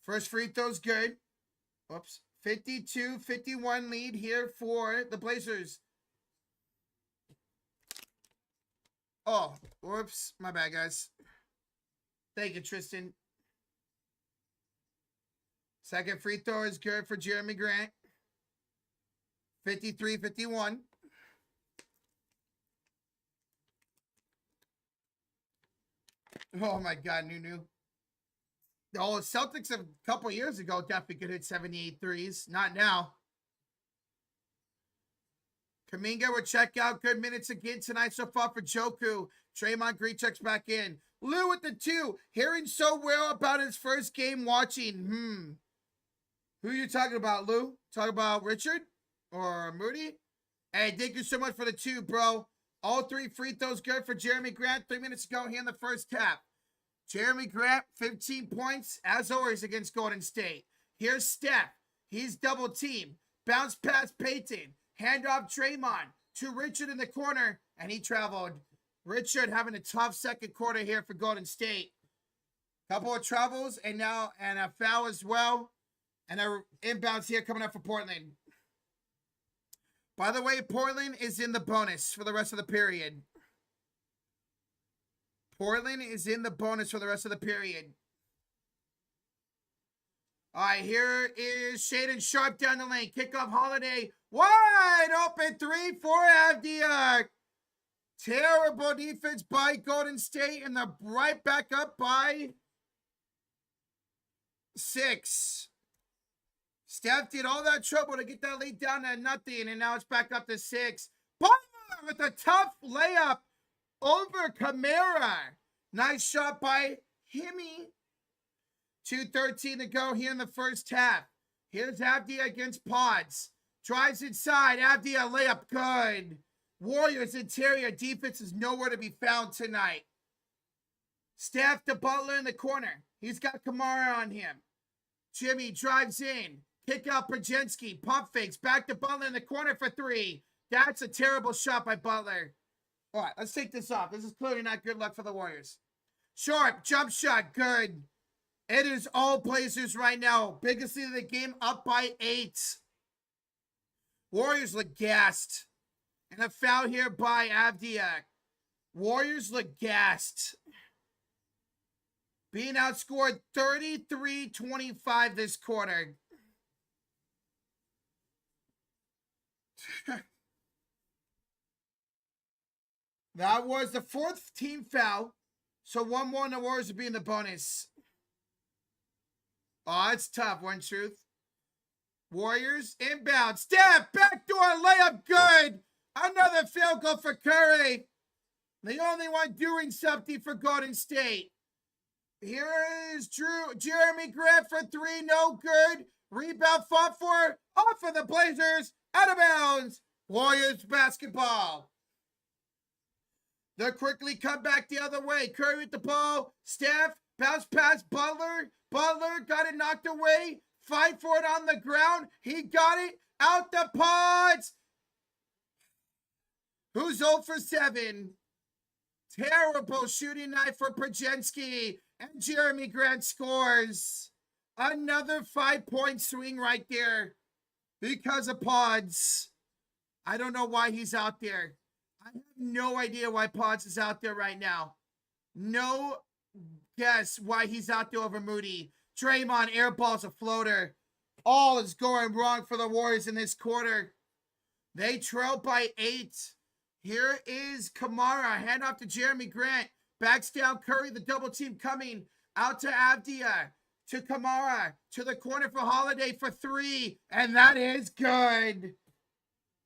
First free throw's good. Oops. 52-51 lead here for the Blazers. Oh, whoops. My bad, guys. Thank you, Tristan. Second free throw is good for Jeremy Grant. 53-51. Oh, my God, Nunu. The old Celtics a couple years ago definitely could hit 78 threes. Not now. Kuminga will check out. Good minutes again tonight so far for Joku. Draymond Green checks back in. Lou with the 2. Hearing so well about his first game watching. Who are you talking about, Lou? Talking about Richard or Moody? Hey, thank you so much for the 2, bro. All 3 free throws good for Jeremy Grant. 3 minutes ago here in the first half. Jeremy Grant, 15 points, as always, against Golden State. Here's Steph. He's double teamed. Bounce past Payton. Hand off Draymond to Richard in the corner, and he traveled. Richard having a tough second quarter here for Golden State. Couple of travels, and now a foul as well. And a inbounds here coming up for Portland. By the way, Portland is in the bonus for the rest of the period. Portland is in the bonus for the rest of the period. All right, here is Shaden Sharp down the lane. Kickoff Holiday. Wide open 3 for Avdiak. Terrible defense by Golden State, and they're right back up by 6. Steph did all that trouble to get that lead down to nothing, and now it's back up to 6. Butler with a tough layup over Kamara. Nice shot by Himmy. 2:13 to go here in the first half. Here's Avdia against Pods. Drives inside. Avdia layup good. Warriors interior defense is nowhere to be found tonight. Steph to Butler in the corner. He's got Kamara on him. Jimmy drives in. Kick out Brzezinski. Pump fakes. Back to Butler in the corner for 3. That's a terrible shot by Butler. All right, let's take this off. This is clearly not good luck for the Warriors. Sharp. Jump shot. Good. It is all Blazers right now. Biggest lead of the game, up by 8. Warriors look gassed. And a foul here by Avdiak. Warriors look gassed. Being outscored 33-25 this quarter. That was the 4th team foul. So 1 more and the Warriors will be in the bonus. Oh, it's tough, one truth. Warriors inbound. Step, backdoor layup, good. Another field goal for Curry. The only one doing something for Golden State. Here is Jeremy Grant for 3, no good. Rebound fought for, off of the Blazers, out of bounds. Warriors basketball. They'll quickly come back the other way. Curry with the ball. Steph, bounce pass, Butler. Butler got it knocked away. Fight for it on the ground. He got it out the Pods. Who's 0 for 7? Terrible shooting night for Brzezinski. And Jeremy Grant scores. Another 5-point swing right there because of Pods. I don't know why he's out there. I have no idea why Pods is out there right now. No guess why he's out there over Moody. Draymond airballs a floater. All is going wrong for the Warriors in this quarter. They trail by 8. Here is Kamara. Hand off to Jeremy Grant. Backs down Curry. The double team coming. Out to Avdia. To Kamara. To the corner for Holiday for 3. And that is good.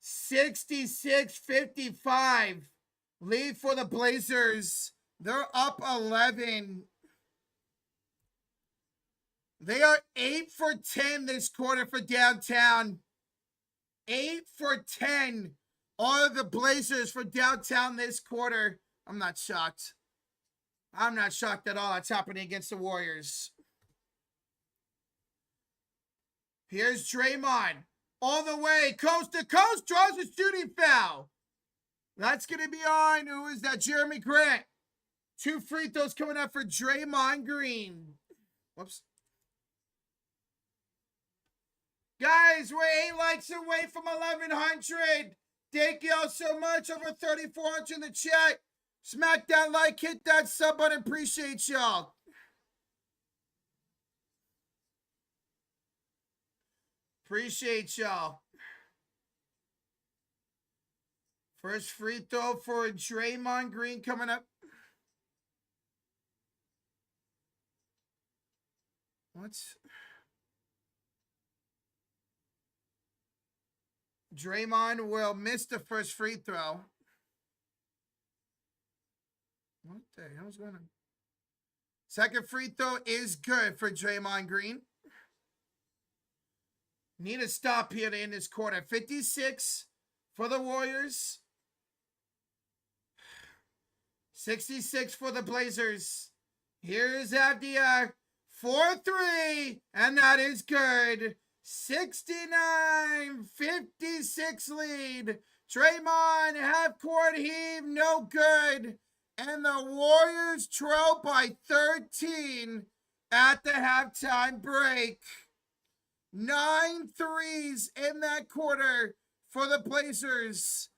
66-55. Lead for the Blazers. They're up 11. They are 8 for 10 this quarter for downtown. 8 for 10 are the Blazers for downtown this quarter. I'm not shocked. I'm not shocked at all. That's happening against the Warriors. Here's Draymond. All the way, coast to coast, draws a shooting foul. That's going to be on, who is that? Jeremy Grant. 2 free throws coming up for Draymond Green. Whoops. Guys, we're 8 likes away from 1,100. Thank you all so much. Over 3,400 in the chat. Smack that like, hit that sub button. Appreciate y'all. Appreciate y'all. First free throw for Draymond Green coming up. What's... Draymond will miss the first free throw. What the hell's going on? Second free throw is good for Draymond Green. Need a stop here to end this quarter. 56 for the Warriors. 66 for the Blazers. Here's Avdia. 4-3. And that is good. 69-56 lead. Draymond half-court heave, no good. And the Warriors trail by 13 at the halftime break. 9 threes in that quarter for the Blazers.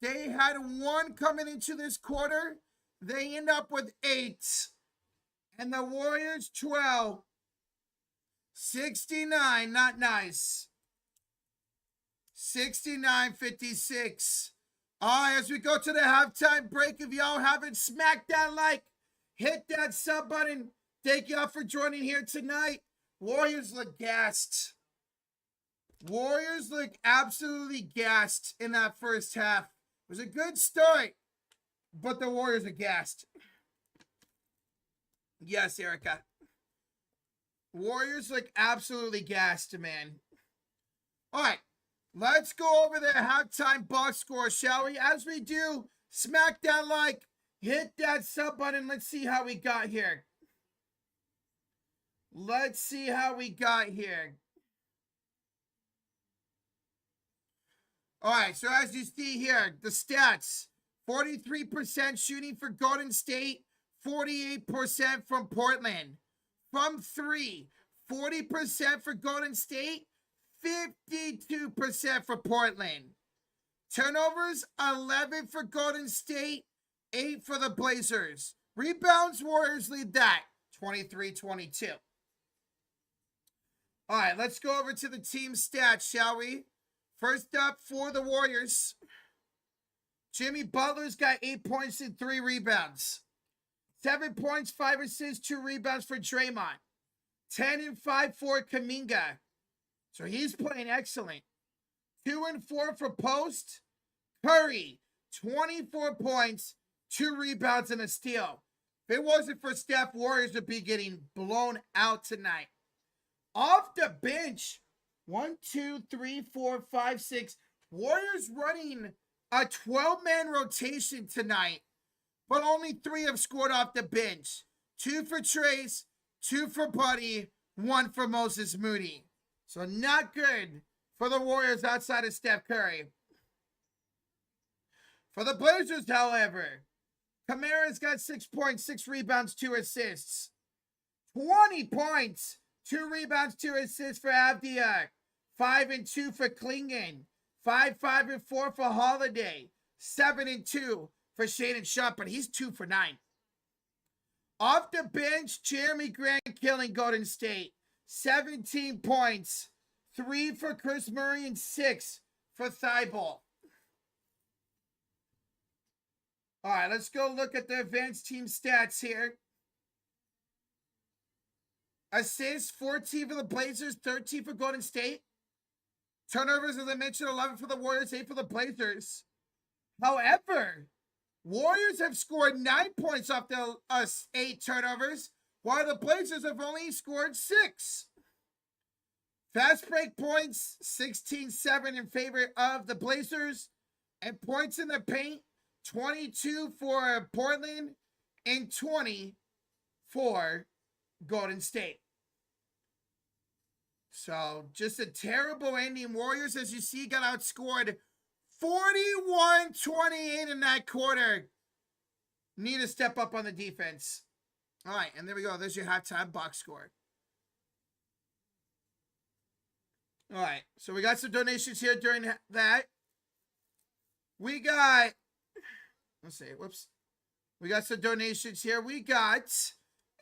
They had 1 coming into this quarter. They end up with 8. And the Warriors 12. 69, not nice. 69-56 All right, as we go to the halftime break, if y'all haven't smacked that like, hit that sub button. Thank y'all for joining here tonight. Warriors look gassed. Warriors look absolutely gassed in that first half. It was a good start, but the Warriors are gassed. Yes, Erica. Warriors look absolutely gassed, man. All right, let's go over the halftime box score, shall we? As we do, smack that like, hit that sub button. Let's see how we got here. Let's see how we got here. All right, so as you see here, the stats, 43% shooting for Golden State, 48% from Portland. From three, 40% for Golden State, 52% for Portland. Turnovers, 11 for Golden State, 8 for the Blazers. Rebounds, Warriors lead that, 23-22. All right, let's go over to the team stats, shall we? First up for the Warriors, Jimmy Butler's got 8 points and 3 rebounds. 7 points, 5 assists, 2 rebounds for Draymond. 10 and 5 for Kuminga. So he's playing excellent. 2 and 4 for Post. Curry, 24 points, 2 rebounds, and a steal. If it wasn't for Steph, Warriors would be getting blown out tonight. Off the bench, 1, 2, 3, 4, 5, 6. Warriors running a 12-man rotation tonight, but only 3 have scored off the bench. 2 for Trace, 2 for Buddy, 1 for Moses Moody. So not good for the Warriors outside of Steph Curry. For the Blazers, however, Kamara's got 6 points, 6 rebounds, 2 assists. 20 points, 2 rebounds, 2 assists for Avdiak. 5 and 2 for Klingon. 5 and 4 for Holiday. 7 and 2 for Shaedon Sharpe, but he's 2 for 9. Off the bench, Jeremy Grant killing Golden State. 17 points. 3 for Chris Murray and 6 for Thibault. All right, let's go look at the advanced team stats here. Assists, 14 for the Blazers, 13 for Golden State. Turnovers, as I mentioned, 11 for the Warriors, 8 for the Blazers. However, Warriors have scored 9 points off the 8 turnovers, while the Blazers have only scored 6. Fast break points, 16-7 in favor of the Blazers. And points in the paint, 22 for Portland and 20 for Golden State. So, just a terrible ending. Warriors, as you see, got outscored 41-28 in that quarter. Need to step up on the defense. All right, and there we go. There's your halftime box score. All right, so we got some donations here during that. We got, let's see, whoops. We got some donations here. We got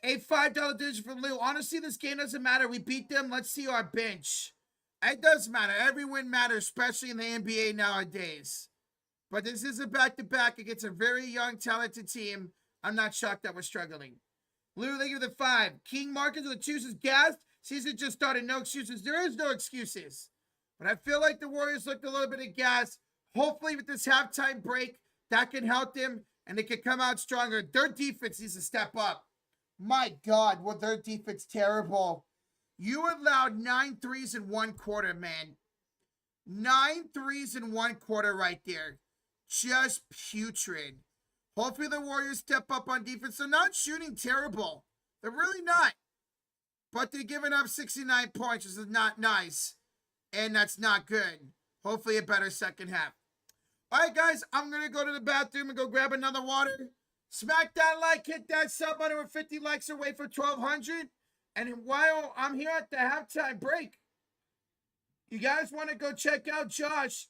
a $5 donation from Lou. Honestly, this game doesn't matter. We beat them. Let's see our bench. It does matter. Every win matters, especially in the NBA nowadays. But this is a back-to-back against a very young, talented team. I'm not shocked that we're struggling. Lou, they give the 5. King Marcus with the 2 is gassed. Season just started. No excuses. There is no excuses. But I feel like the Warriors looked a little bit of gas. Hopefully with this halftime break, that can help them and they can come out stronger. Their defense needs to step up. My God, was their defense terrible. You allowed 9 threes in 1 quarter, man. 9 threes in 1 quarter right there. Just putrid. Hopefully the Warriors step up on defense. They're not shooting terrible. They're really not. But they're giving up 69 points, which is not nice. And that's not good. Hopefully a better second half. All right, guys, I'm going to go to the bathroom and go grab another water. Smack that like, hit that sub button. We're 50 likes away for 1,200. And while I'm here at the halftime break, you guys want to go check out Josh.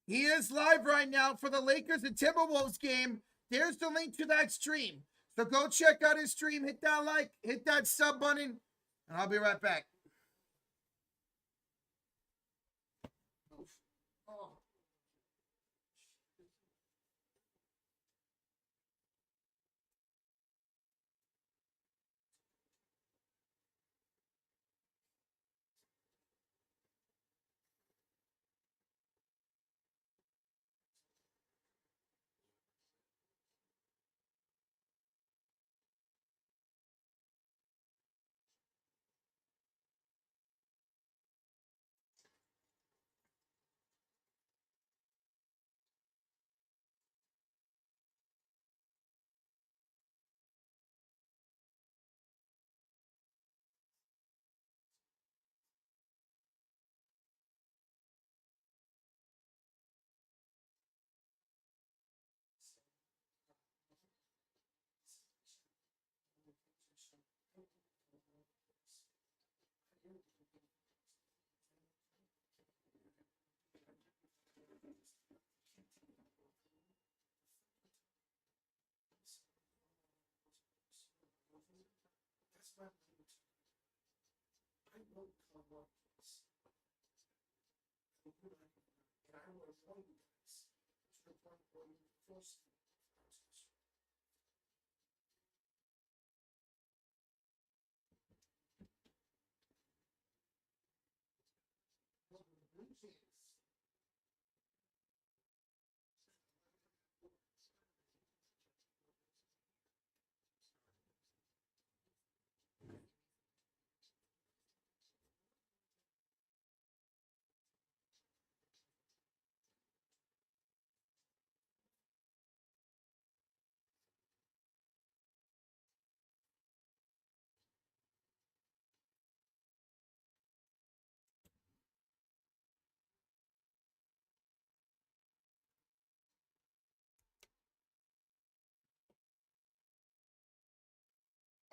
He is live right now for the Lakers and Timberwolves game. There's the link to that stream. So go check out his stream. Hit that like, hit that sub button, and I'll be right back.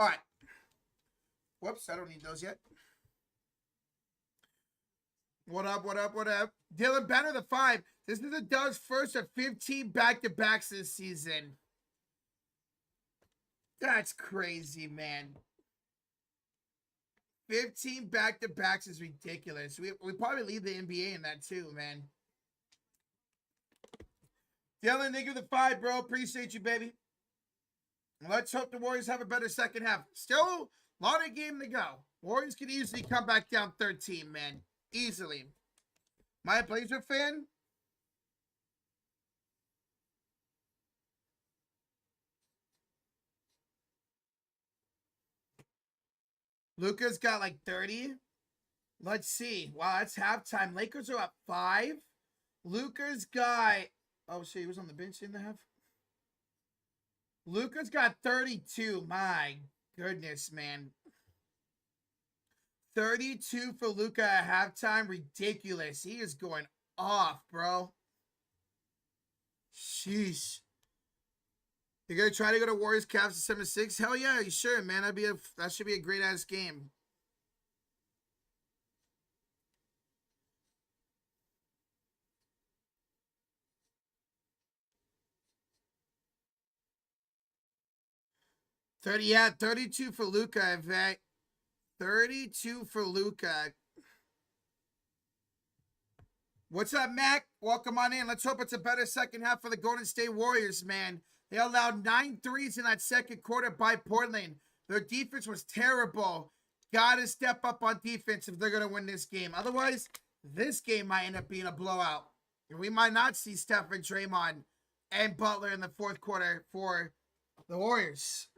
All right. Whoops, I don't need those yet. What up, what up, what up? Dylan Banner, the 5. This is the Dove's first of 15 back-to-backs this season. That's crazy, man. 15 back-to-backs is ridiculous. We probably lead the NBA in that too, man. Dylan, thank you for the 5, bro. Appreciate you, baby. Let's hope the Warriors have a better second half. Still a lot of game to go. Warriors can easily come back down 13, man. Easily. My Blazer fan? Luka's got like 30. Let's see. Wow, that's halftime. Lakers are up 5. Luka's got... Oh, shit, he was on the bench in the half. Luka's got 32. My goodness, man. 32 for Luka at halftime. Ridiculous. He is going off, bro. Sheesh. You're going to try to go to Warriors Cavs to 7-6? Hell yeah, you sure, man. That should be a great-ass game. Yeah, 32 for Luka, in fact. 32 for Luka. What's up, Mac? Welcome on in. Let's hope it's a better second half for the Golden State Warriors, man. They allowed 9 threes in that second quarter by Portland. Their defense was terrible. Got to step up on defense if they're going to win this game. Otherwise, this game might end up being a blowout. And we might not see Steph and Draymond and Butler in the fourth quarter for the Warriors.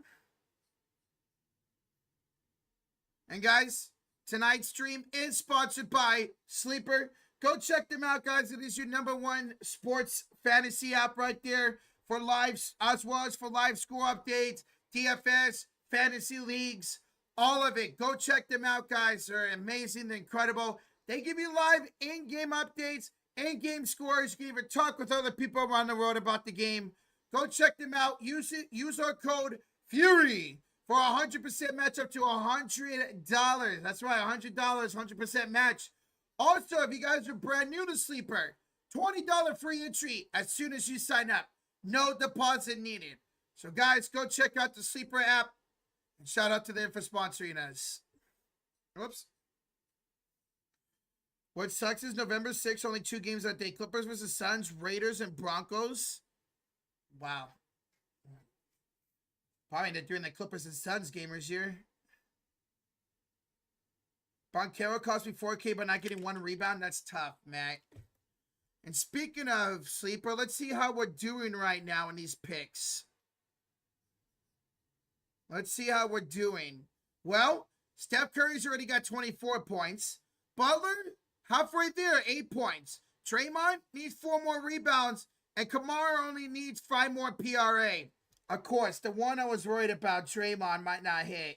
And guys, tonight's stream is sponsored by Sleeper. Go check them out, guys. It is your #1 sports fantasy app right there for live, as well as for live score updates, DFS, fantasy leagues, all of it. Go check them out, guys. They're amazing. They're incredible. They give you live in-game updates, in-game scores. You can even talk with other people around the world about the game. Go check them out. Use our code FURY for a 100% match up to $100. That's right, $100, 100% match. Also, if you guys are brand new to Sleeper, $20 free entry as soon as you sign up. No deposit needed. So, guys, go check out the Sleeper app. And shout out to them for sponsoring us. Whoops. What sucks is November 6th, only 2 games that day. Clippers versus Suns, Raiders, and Broncos. Wow. Probably they're doing the Clippers and Suns gamers here. Boncaro cost me 4K, but not getting 1 rebound. That's tough, man. And speaking of Sleeper, let's see how we're doing right now in these picks. Let's see how we're doing. Well, Steph Curry's already got 24 points. Butler, halfway there, 8 points. Draymond needs 4 more rebounds. And Kamara only needs 5 more PRA. Of course, the one I was worried about, Draymond, might not hit.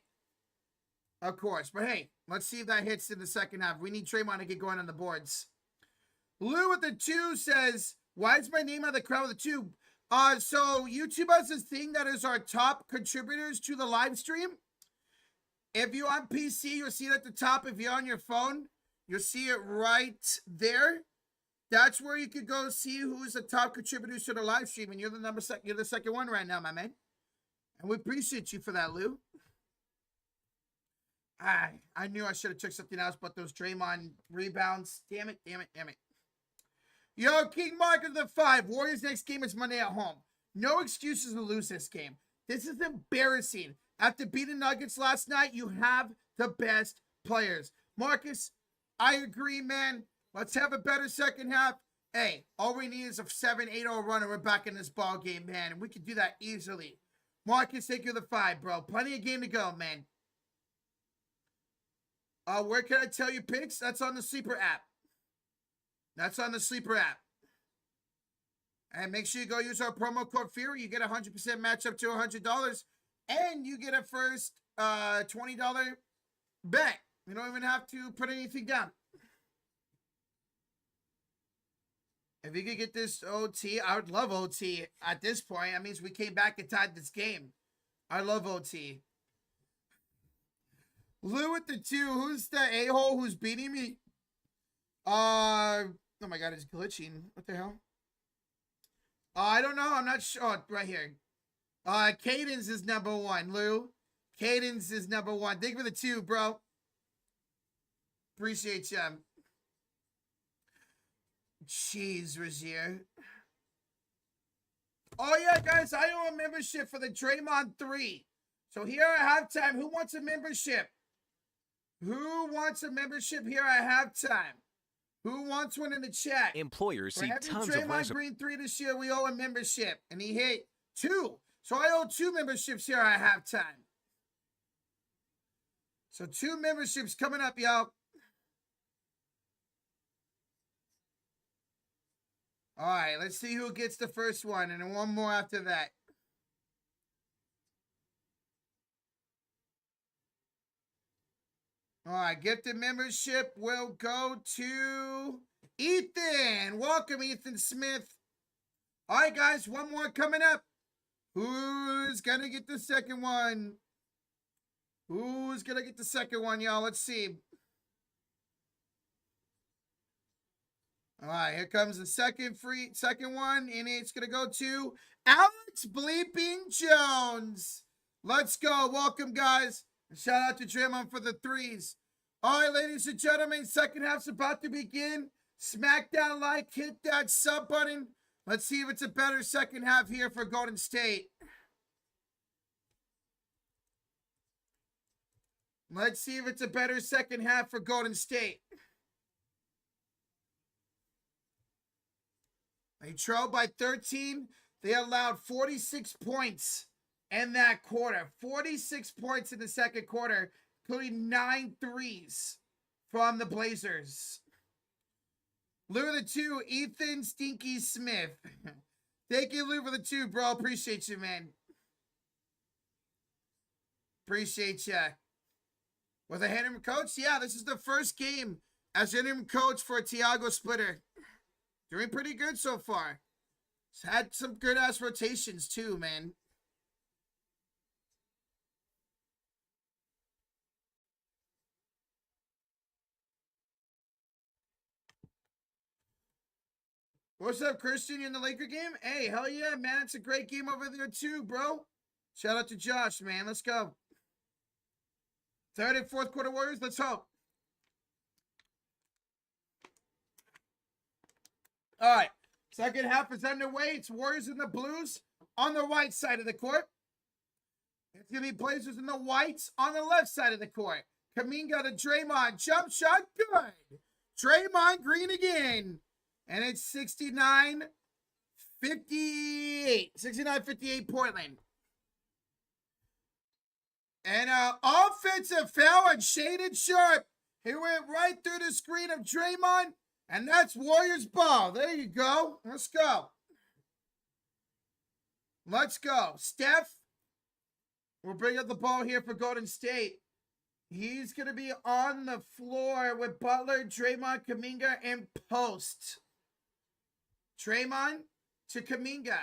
Of course. But hey, let's see if that hits in the second half. We need Draymond to get going on the boards. Lou with the 2 says, why is my name on the crowd with the 2? So YouTube has this thing that is our top contributors to the live stream. If you're on PC, you'll see it at the top. If you're on your phone, you'll see it right there. That's where you could go see who's the top contributors to the live stream. And you're the second one right now, my man. And we appreciate you for that, Lou. I knew I should have took something else, but those Draymond rebounds. Damn it, damn it, damn it. Yo, King Mark of the 5. Warriors next game is Monday at home. No excuses to lose this game. This is embarrassing. After beating Nuggets last night, you have the best players. Marcus, I agree, man. Let's have a better second half. Hey, all we need is a 7-8-0 run and we're back in this ball game, man. And we can do that easily. Marcus, take you the 5, bro. Plenty of game to go, man. Where can I tell you picks? That's on the Sleeper app. That's on the Sleeper app. And make sure you go use our promo code Fury. You get a 100% match up to $100. And you get a first $20 bet. You don't even have to put anything down. If you could get this OT, I would love OT at this point. That means we came back and tied this game. I love OT. Lou with the 2. Who's the a-hole who's beating me? Oh my god, it's glitching. What the hell? I don't know. I'm not sure. Oh, right here. Cadence is number 1, Lou. Cadence is number 1. Thank you for the 2, bro. Appreciate you. Jeez, Razier. Oh, yeah, guys. I owe a membership for the Draymond 3. So here at halftime, who wants a membership? Who wants a membership here at halftime? Who wants one in the chat? Employers see tons of Draymond Green 3 this year, we owe a membership. And he hit 2. So I owe 2 memberships here at halftime. So 2 memberships coming up, y'all. All right, let's see who gets the first one. And then one more after that. All right, gifted membership will go to Ethan. Welcome, Ethan Smith. All right, guys, one more coming up. Who's going to get the second one? Who's going to get the second one, y'all? Let's see. All right, here comes the second one, and it's going to go to Alex Bleeping Jones. Let's go. Welcome, guys. Shout out to Draymond for the 3s. All right, ladies and gentlemen, second half's about to begin. Smack that like, hit that sub button. Let's see if it's a better second half here for Golden State. Let's see if it's a better second half for Golden State. They trailed by 13. They allowed 46 points in that quarter. 46 points in the second quarter, including 9 threes from the Blazers. Lou the 2, Ethan Stinky Smith. Thank you, Lou, for the 2, bro. Appreciate you, man. Appreciate you. With a interim coach? Yeah, this is the first game as interim coach for Tiago Splitter. Doing pretty good so far. He's had some good-ass rotations, too, man. What's up, Christian? You in the Laker game? Hey, hell yeah, man. It's a great game over there, too, bro. Shout out to Josh, man. Let's go. Third and fourth quarter Warriors. Let's hope. All right. Second half is underway. It's Warriors and the Blues on the right side of the court. It's going to be Blazers and the Whites on the left side of the court. Kuminga to Draymond. Jump shot. Good. Draymond Green again. And it's 69-58. 69-58 Portland. And offensive foul on Shaded Sharp. He went right through the screen of Draymond. And that's Warriors ball. There you go. Let's go. Let's go. Steph will bring up the ball here for Golden State. He's going to be on the floor with Butler, Draymond, Kuminga, and post. Draymond to Kuminga.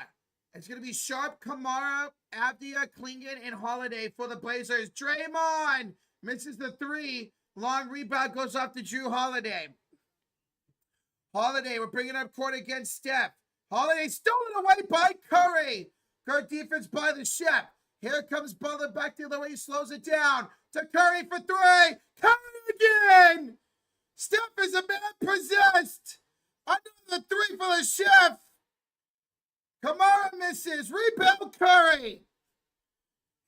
It's going to be Sharp, Kamara, Avdia, Klingon, and Holiday for the Blazers. Draymond misses the 3. Long rebound goes off to Drew Holiday. Holiday, we're bringing up court against Steph. Holiday stolen away by Curry. Good defense by the Chef. Here comes Butler back the other way. He slows it down to Curry for three. Curry again. Steph is a man possessed. Another three for the chef. Kamara misses. Rebound Curry.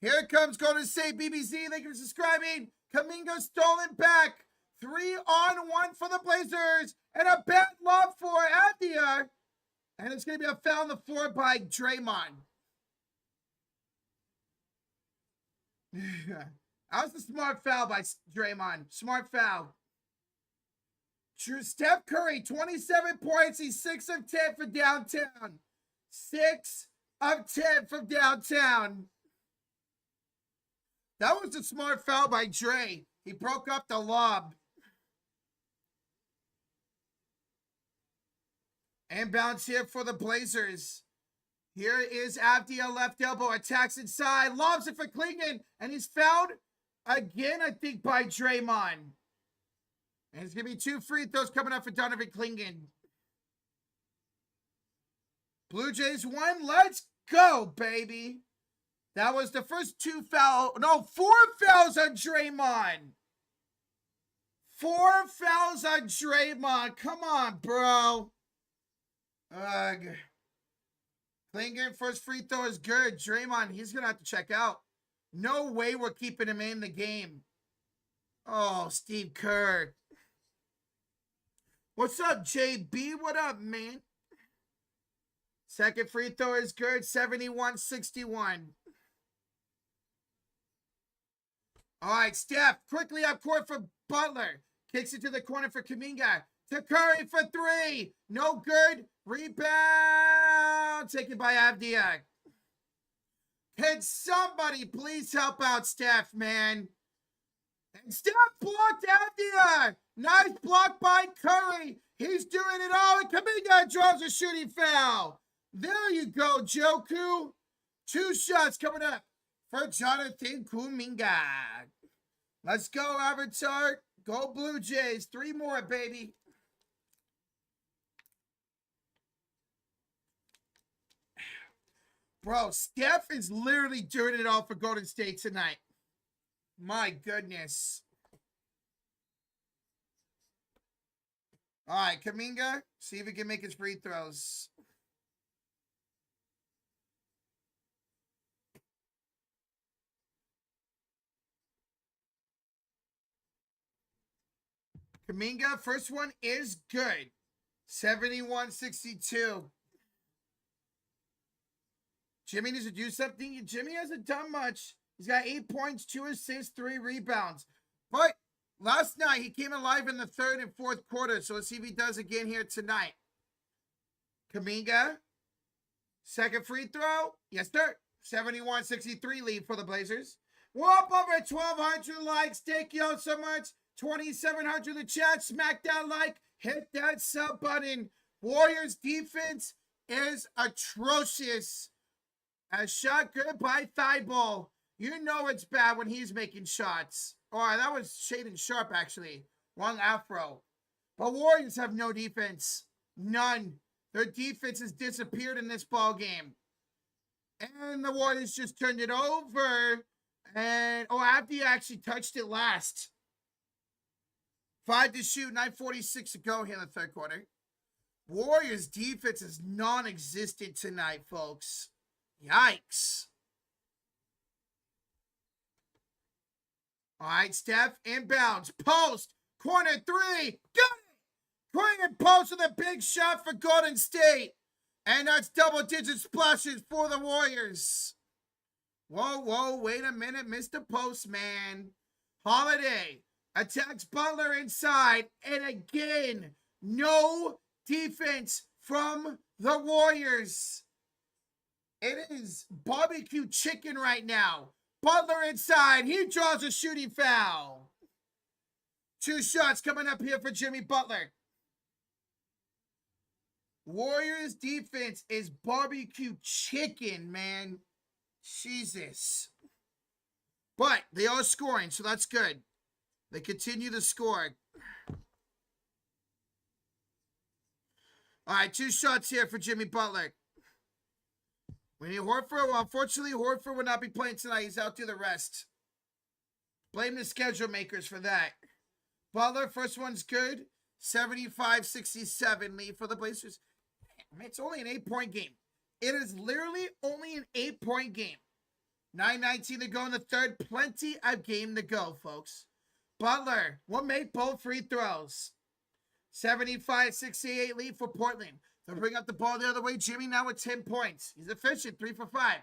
Here comes Golden State BBZ. Thank you for subscribing. Kuminga stolen back. 3-on-1 for the Blazers. And a bad lob for Adia. And it's going to be a foul on the floor by Draymond. That was a smart foul by Draymond. Smart foul. Steph Curry, 27 points. He's 6 of 10 for downtown. 6 of 10 from downtown. That was a smart foul by Dre. He broke up the lob. Inbounds here for the Blazers. Here is Avdia, left elbow, attacks inside, lobs it for Klingon, and he's fouled again, I think, by Draymond. And it's going to be 2 free throws coming up for Donovan Klingon. Blue Jays won. Let's go, baby. That was the first 4 fouls on Draymond. 4 fouls on Draymond. Come on, bro. Ugh. Klingon first free throw is good. Draymond, he's going to have to check out. No way we're keeping him in the game. Oh, Steve Kerr. What's up, JB? What up, man? Second free throw is good. 71-61. All right, Steph quickly up court for Butler. Kicks it to the corner for Kuminga. To Curry for 3. No good. Rebound. Taken by Avdia. Can somebody please help out Steph, man? And Steph blocked Avdia. Nice block by Curry. He's doing it all. And Kuminga draws a shooting foul. There you go, Joku. 2 shots coming up for Jonathan Kuminga. Let's go, Avatar. Go Blue Jays. 3 more, baby. Bro, Steph is literally doing it all for Golden State tonight. My goodness. All right, Kuminga. See if he can make his free throws. Kuminga, first one is good. 71-62. Jimmy needs to do something. Jimmy hasn't done much. He's got 8 points, 2 assists, 3 rebounds. But last night, he came alive in the 3rd and 4th quarter. So let's see if he does again here tonight. Kuminga. Second free throw. Yes, sir. 71-63 lead for the Blazers. We're up over 1,200 likes. Thank you all so much. 2,700 in the chat. Smack that like. Hit that sub button. Warriors defense is atrocious. A shot good by Thibault. You know it's bad when he's making shots. Oh, that was Shaden Sharp, actually. Wrong afro. But Warriors have no defense. None. Their defense has disappeared in this ball game. And the Warriors just turned it over. And, Abdi actually touched it last. 5 to shoot, 9:46 to go here in the 3rd quarter. Warriors defense is non-existent tonight, folks. Yikes. All right, Steph, inbounds, post, corner 3, got it! Bring post with a big shot for Golden State. And that's double-digit splashes for the Warriors. Whoa, wait a minute, Mr. Postman. Holiday attacks Butler inside, and again, no defense from the Warriors. It is barbecue chicken right now. Butler inside. He draws a shooting foul. 2 shots coming up here for Jimmy Butler. Warriors defense is barbecue chicken, man. Jesus. But they are scoring, so that's good. They continue to score. All right, 2 shots here for Jimmy Butler. We need Horford. Well, unfortunately, Horford will not be playing tonight. He's out through the rest. Blame the schedule makers for that. Butler, first one's good. 75-67 lead for the Blazers. I mean, it's only an 8-point game. It is literally only an 8-point game. 9:19 to go in the third. Plenty of game to go, folks. Butler will make both free throws. 75-68 lead for Portland. They'll bring up the ball the other way. Jimmy now with 10 points. He's efficient, 3 for 5.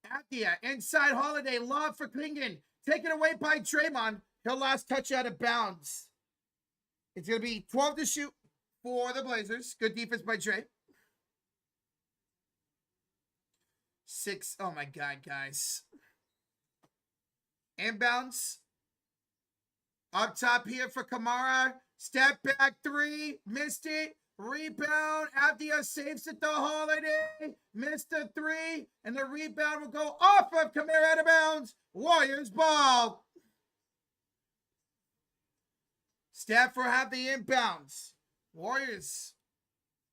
Athia, inside Holiday, lob for Klingon. Taken away by Draymond. He'll last touch out of bounds. It's going to be 12 to shoot for the Blazers. Good defense by Dre. 6. Oh my God, guys. Inbounds. Up top here for Kamara. Step back 3. Missed it. Rebound. Abdia saves it to Holiday. Missed the 3. And the rebound will go off of Kamara out of bounds. Warriors ball. Stafford have the inbounds. Warriors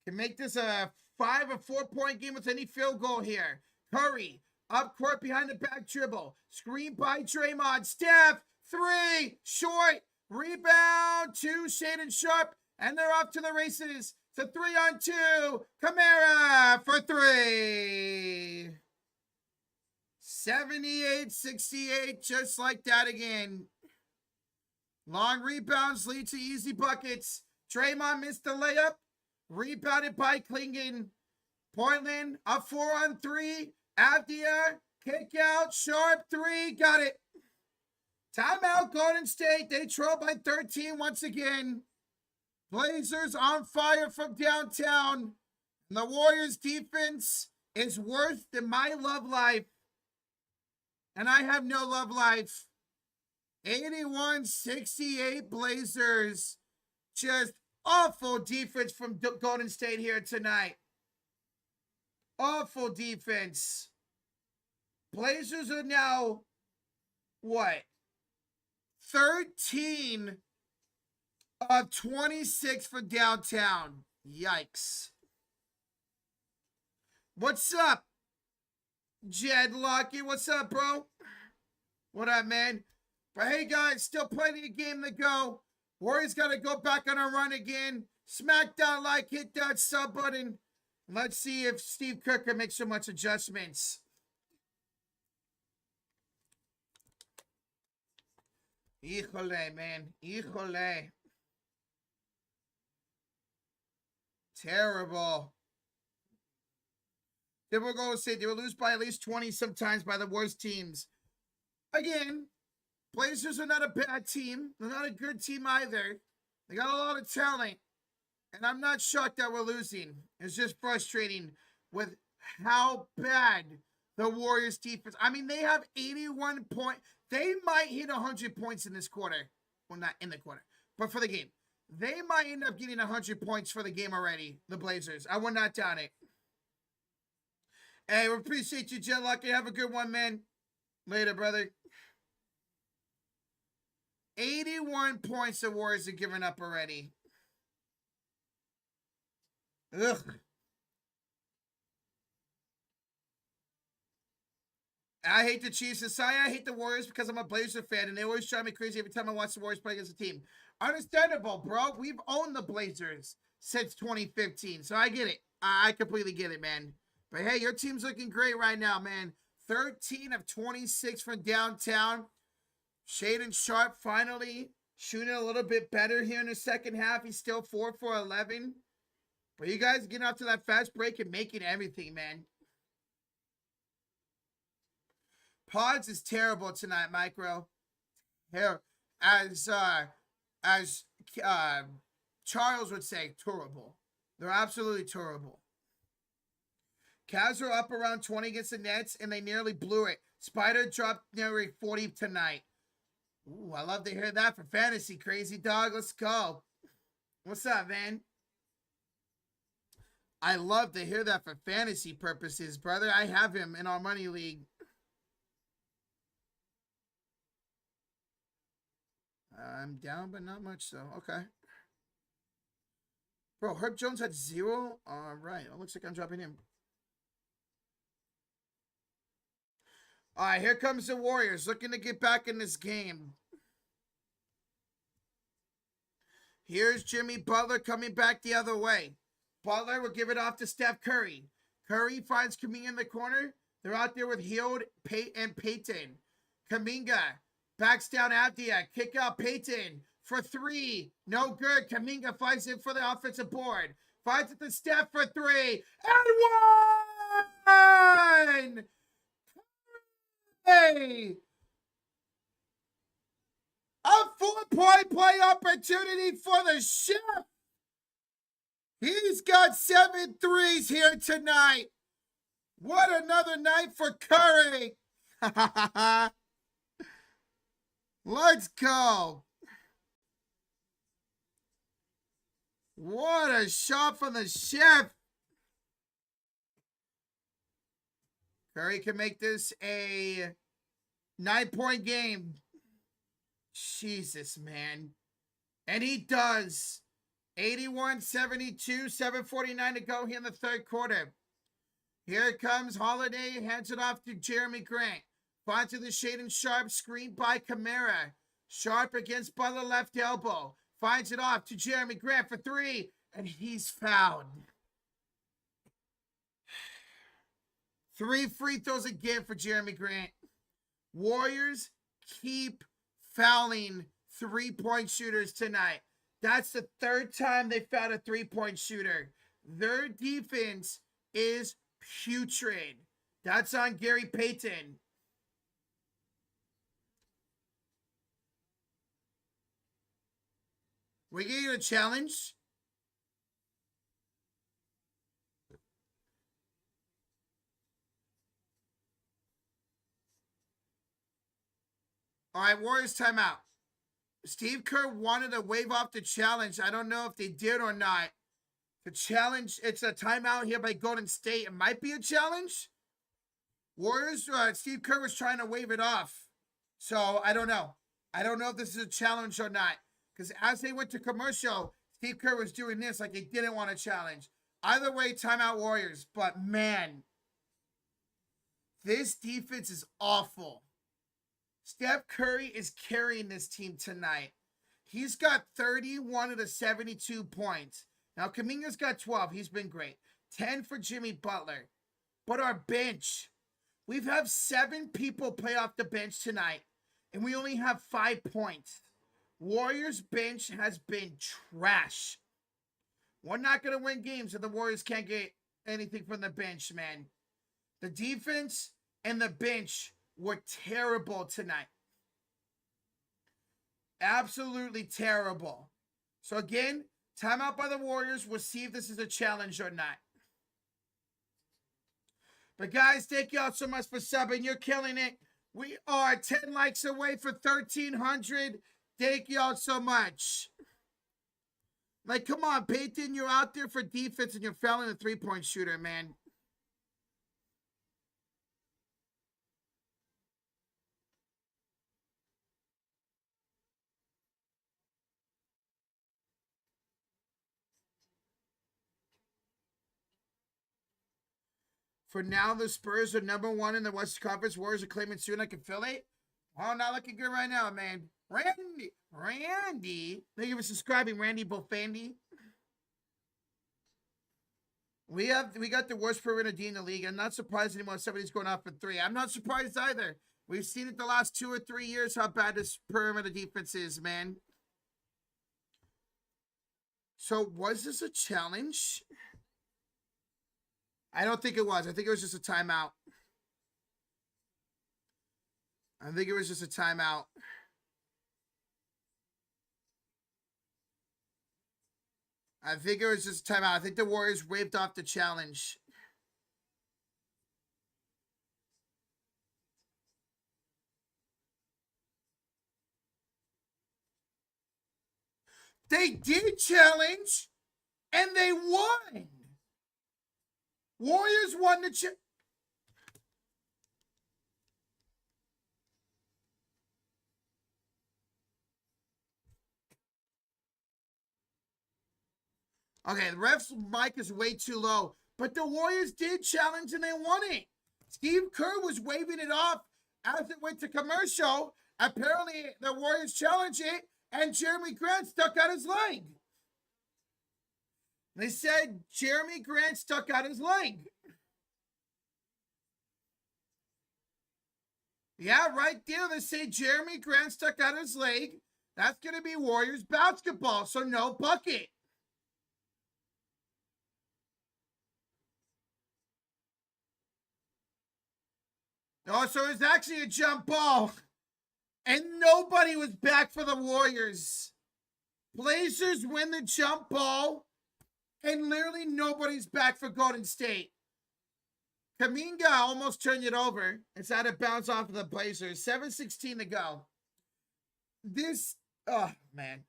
can make this a 5 or 4-point game with any field goal here. Curry up court behind the back dribble. Screen by Draymond. Steph. 3. Short. Rebound. 2. Shaden Sharp. And they're off to the races. It's a 3-on-2. Kamara for 3. 78-68. Just like that again. Long rebounds lead to easy buckets. Draymond missed the layup. Rebounded by Klingon. Portland up 4-on-3. Abdia. Kick out. Sharp 3. Got it. Timeout, Golden State. They trail by 13 once again. Blazers on fire from downtown. And the Warriors defense is worse than my love life. And I have no love life. 81-68 Blazers. Just awful defense from Golden State here tonight. Awful defense. Blazers are now, what? 13 of 26 for downtown. Yikes. What's up, Jed Lucky? What's up, bro? What up, man? But hey, guys, still plenty of game to go. Warriors got to go back on a run again. Smack that like, hit that sub button. Let's see if Steve Kerr can make so much adjustments. Híjole, man. Híjole. Terrible. Then we're going to say they will lose by at least 20 sometimes by the worst teams. Again, Blazers are not a bad team. They're not a good team either. They got a lot of talent. And I'm not shocked that we're losing. It's just frustrating with how bad the Warriors defense. I mean, they have 81 points. They might hit 100 points in this quarter. Well, not in the quarter, but for the game. They might end up getting 100 points for the game already, the Blazers. I would not doubt it. Hey, we appreciate you, Jet Lucky. Have a good one, man. Later, brother. 81 points the Warriors are giving up already. Ugh. I hate the Chiefs. I hate the Warriors because I'm a Blazer fan, and they always drive me crazy every time I watch the Warriors play against a team. Understandable, bro. We've owned the Blazers since 2015, so I get it. I completely get it, man. But hey, your team's looking great right now, man. 13 of 26 from downtown. Shaden Sharp finally shooting a little bit better here in the second half. He's still 4 for 11. But you guys getting up to that fast break and making everything, man. Pods is terrible tonight, Micro. Here, as Charles would say, terrible. They're absolutely terrible. Cavs are up around 20 against the Nets, and they nearly blew it. Spider dropped nearly 40 tonight. Ooh, I love to hear that for fantasy. Crazy dog, let's go. What's up, man? I love to hear that for fantasy purposes, brother. I have him in our money league. I'm down, but not much, so okay. Bro, Herb Jones had 0. All right, it looks like I'm dropping him. All right, here comes the Warriors looking to get back in this game. Here's Jimmy Butler coming back the other way. Butler will give it off to Steph Curry. Curry finds Kuminga in the corner. They're out there with Hield, and Payton. Kuminga backs down Avdia. Kick out Payton for three. No good. Kuminga finds it for the offensive board. Finds it to Steph for three. And one! Hey! A 4-point play opportunity for the Chef. He's got 7 threes here tonight. What another night for Curry. Let's go. What a shot from the Chef. Curry can make this a 9-point game. Jesus, man. And he does. 81-72, 7:49 to go here in the third quarter. Here comes Holiday, hands it off to Jeremy Grant. Finds to the Shaedon Sharpe, screen by Kamara. Sharpe against Butler, left elbow. Finds it off to Jeremy Grant for three, and he's fouled. 3 free throws again for Jeremy Grant. Warriors keep fouling 3-point shooters tonight. That's the 3rd time they fouled a 3-point shooter. Their defense is putrid. That's on Gary Payton. We get you a challenge. All right, Warriors timeout. Steve Kerr wanted to wave off the challenge. I don't know if they did or not. The challenge, it's a timeout here by Golden State. It might be a challenge. Warriors, Steve Kerr was trying to wave it off. So, I don't know. I don't know if this is a challenge or not. Because as they went to commercial, Steve Kerr was doing this like he didn't want a challenge. Either way, timeout Warriors. But, man, this defense is awful. Steph Curry is carrying this team tonight. He's got 31 of the 72 points. Now, Kuminga's got 12. He's been great. 10 for Jimmy Butler. But our bench, we've had 7 people play off the bench tonight, and we only have 5 points. Warriors bench has been trash. We're not going to win games if the Warriors can't get anything from the bench, man. The defense and the bench were terrible tonight. Absolutely terrible. So again, timeout by the Warriors. We'll see if this is a challenge or not. But guys, thank y'all so much for subbing. You're killing it. We are 10 likes away for 1,300. Thank y'all so much. Like, come on, Payton, you're out there for defense and you're fouling a 3-point shooter, man. For now, the Spurs are number 1 in the Western Conference. Warriors are claiming soon I can fill it. Oh, not looking good right now, man. Randy. Thank you for subscribing, Randy Bofandy. We got the worst perimeter D in the league. I'm not surprised anymore somebody's going off for 3. I'm not surprised either. We've seen it the last 2 or 3 years how bad this perimeter defense is, man. So, was this a challenge? I don't think it was. I think it was just a timeout. I think it was just a timeout. I think it was just a timeout. I think the Warriors waved off the challenge. They did challenge, and they won. Warriors won the challenge. Okay, the ref's mic is way too low, but the Warriors did challenge and they won it. Steve Kerr was waving it off As it went to commercial, apparently the Warriors challenged it, and Jeremy Grant stuck out his leg. They said Jeremy Grant stuck out his leg. Yeah, right there. They say Jeremy Grant stuck out his leg. That's going to be Warriors basketball, so no bucket. Oh, so it was actually a jump ball. And nobody was back for the Warriors. Blazers win the jump ball, and literally nobody's back for Golden State. Kuminga almost turned it over. It's out of bounds off of the Blazers. 7:16 to go. Oh, man.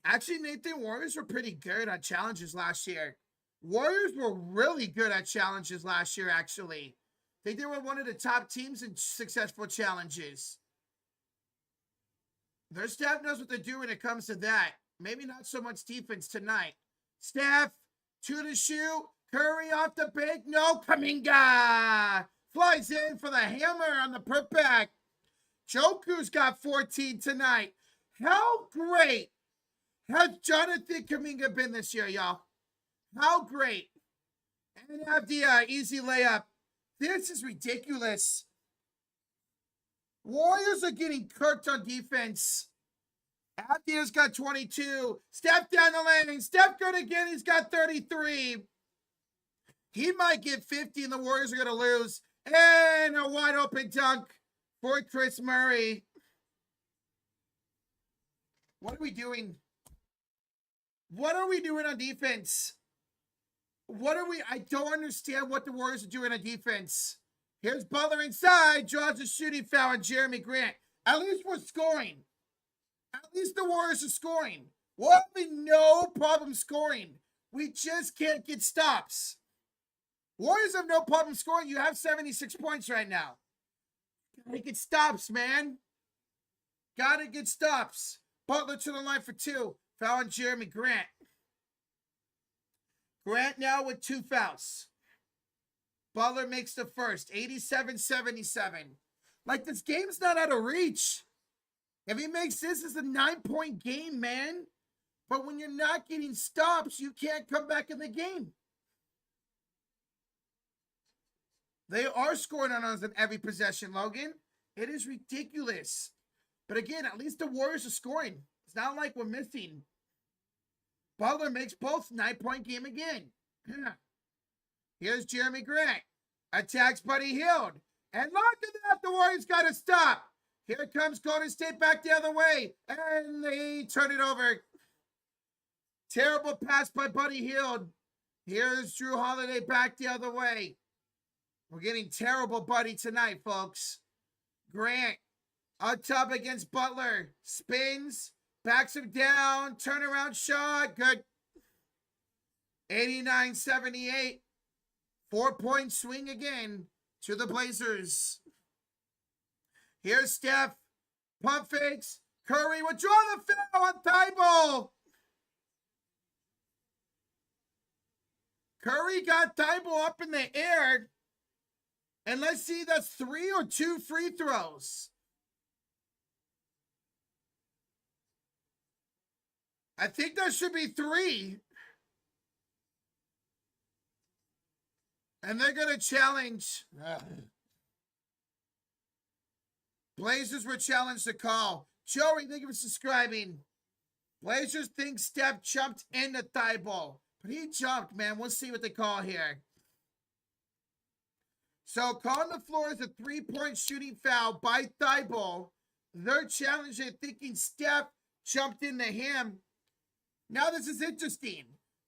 Actually, Nathan, Warriors were pretty good on challenges last year. Warriors were really good at challenges last year, actually. They were one of the top teams in successful challenges. Their staff knows what they're doing when it comes to that. Maybe not so much defense tonight. Steph, to the shoe. Curry off the bank. No, Kuminga flies in for the hammer on the putback. Joku's got 14 tonight. How great has Jonathan Kuminga been this year, y'all? How great. And have the easy layup. This is ridiculous. Warriors are getting cooked on defense. Abdia's got 22. Steph down the lane. Steph good again. He's got 33. He might get 50 and the Warriors are going to lose. And a wide open dunk for Chris Murray. What are we doing? What are we doing on defense? I don't understand what the Warriors are doing on defense. Here's Butler inside, draws a shooting foul on Jeremy Grant. At least we're scoring. At least the Warriors are scoring. We'll have no problem scoring. We just can't get stops. Warriors have no problem scoring. You have 76 points right now. Gotta get stops, man. Gotta get stops. Butler to the line for 2. Foul on Jeremy Grant. Grant now with 2 fouls. Butler makes the first. 87-77. Like, this game's not out of reach. If he makes this, it's a 9-point game, man. But when you're not getting stops, you can't come back in the game. They are scoring on us in every possession, Logan. It is ridiculous. But again, at least the Warriors are scoring. It's not like we're missing. Butler makes both 9-point game again. Here's Jeremy Grant. Attacks Buddy Hield. And look at that, the Warriors got to stop. Here comes Golden State back the other way. And they turn it over. Terrible pass by Buddy Hield. Here's Drew Holiday back the other way. We're getting terrible Buddy tonight, folks. Grant on top against Butler. Spins. Backs him down. Turnaround shot. Good. 89-78. 4-point swing again to the Blazers. Here's Steph. Pump fakes. Curry will draw the foul on Thibault. Curry got Thibault up in the air. And let's see, that's 3 or 2 free throws. I think that should be 3. And they're going to challenge. Blazers were challenged to call. Joey, thank you for subscribing. Blazers think Steph jumped into Thibault. But he jumped, man. We'll see what they call here. So, calling the floor is a 3-point shooting foul by Thibault. They're challenging, thinking Steph jumped into him. Now, this is interesting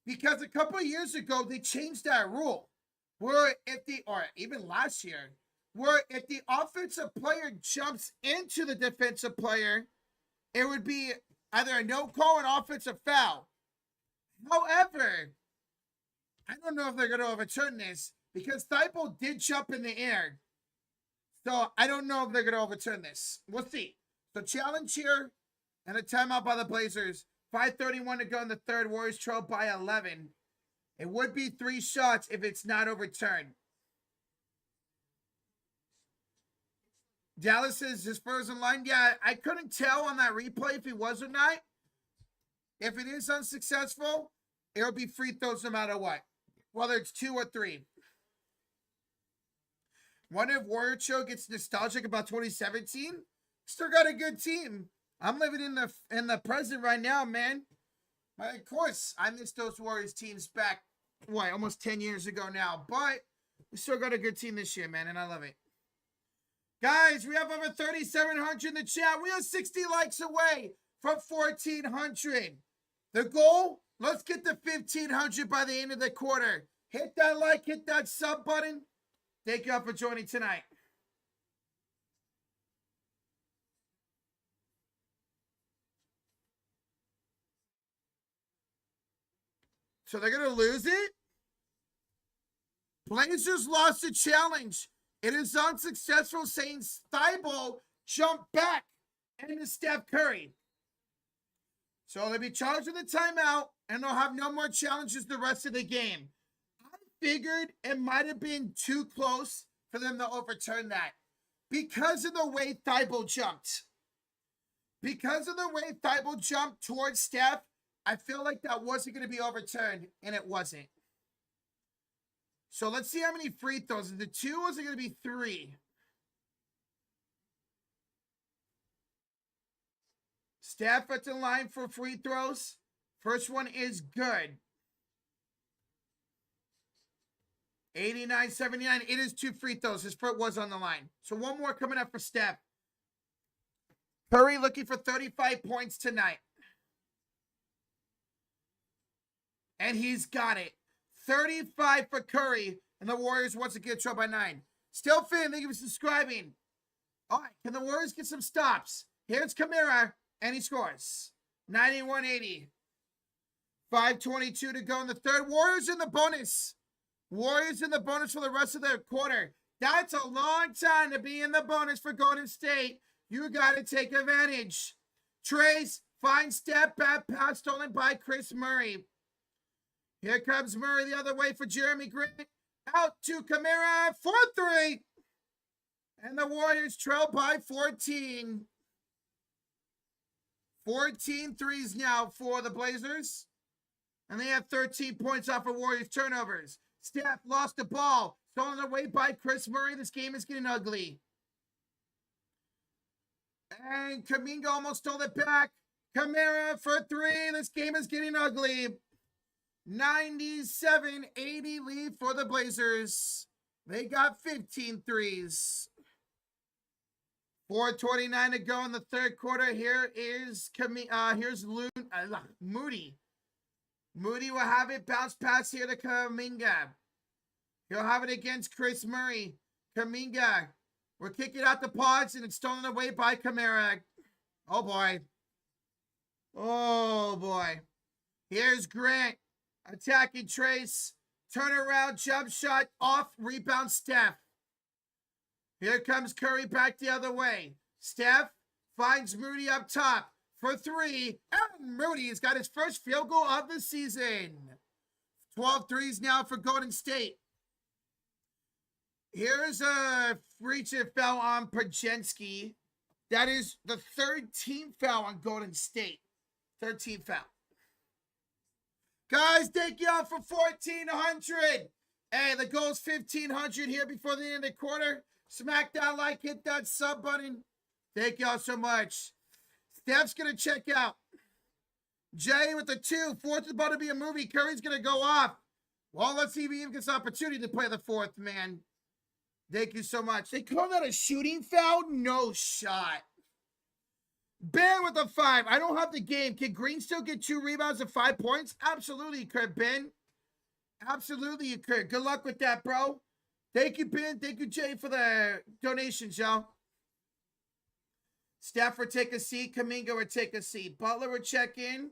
because a couple of years ago, they changed that rule. Where or even last year, where if the offensive player jumps into the defensive player, it would be either a no call or an offensive foul. However, I don't know if they're going to overturn this because Thibault did jump in the air. So I don't know if they're going to overturn this. We'll see. So challenge here and a timeout by the Blazers. 5:31 to go in the third. Warriors trail by 11. It would be 3 shots if it's not overturned. Dallas says his Spurs in line. Yeah, I couldn't tell on that replay if he was or not. If it is unsuccessful, it'll be free throws no matter what, whether it's 2 or 3. Wonder if Warrior Show gets nostalgic about 2017. Still got a good team. I'm living in the present right now, man. Of course, I miss those Warriors teams back, almost 10 years ago now. But we still got a good team this year, man, and I love it. Guys, we have over 3,700 in the chat. We are 60 likes away from 1,400. The goal, let's get to 1,500 by the end of the quarter. Hit that like, hit that sub button. Thank you all for joining tonight. So they're going to lose it? Blazers lost the challenge. It is unsuccessful, saying Thibault jumped back into Steph Curry. So they'll be charged with a timeout, and they'll have no more challenges the rest of the game. I figured it might have been too close for them to overturn that because of the way Thibault jumped. Because of the way Thibault jumped towards Steph, I feel like that wasn't going to be overturned, and it wasn't. So let's see how many free throws. Is it 2 or is it going to be 3? Steph at the line for free throws. First one is good. 89-79. It is 2 free throws. His foot was on the line. So one more coming up for Steph. Curry looking for 35 points tonight. And he's got it. 35 for Curry. And the Warriors once again trail by 9. Still Finn, thank you for subscribing. All right, can the Warriors get some stops? Here's Kamara, and he scores. 91-80. 5:22 to go in the third. Warriors in the bonus. Warriors in the bonus for the rest of the quarter. That's a long time to be in the bonus for Golden State. You got to take advantage. Trace, fine step back pass stolen by Chris Murray. Here comes Murray the other way for Jeremy Grant. Out to Kamara for 3. And the Warriors trail by 14. 14 threes now for the Blazers. And they have 13 points off of Warriors turnovers. Steph lost the ball. Stolen away by Chris Murray. This game is getting ugly. And Kuminga almost stole it back. Kamara for 3. This game is getting ugly. 97-80 lead for the Blazers. They got 15 threes. 4:29 to go in the third quarter. Here is here's Moody. Moody will have it. Bounce pass here to Kuminga. He'll have it against Chris Murray. Kuminga. We're kicking out the pods, and it's stolen away by Kamara. Oh, boy. Oh, boy. Here's Grant. Attacking Trace. Turnaround jump shot off. Rebound Steph. Here comes Curry back the other way. Steph finds Moody up top for 3. And Moody's got his first field goal of the season. 12 threes now for Golden State. Here's a reach and foul on Pajensky. That is the 3rd team foul on Golden State. 3rd team foul. Guys, thank y'all for 1,400. Hey, the goal is 1,500 here before the end of the quarter. Smack that like, hit that sub button. Thank y'all so much. Steph's going to check out. Jay with the 2. 4th is about to be a movie. Curry's going to go off. Well, let's see if he even gets an opportunity to play the 4th, man. Thank you so much. They call that a shooting foul? No shot. Ben with a 5. I don't have the game. Can Green still get 2 rebounds and 5 points? Absolutely, you could, Ben. Absolutely, you could. Good luck with that, bro. Thank you, Ben. Thank you, Jay, for the donations, y'all. Steph would take a seat. Kuminga would take a seat. Butler would check in.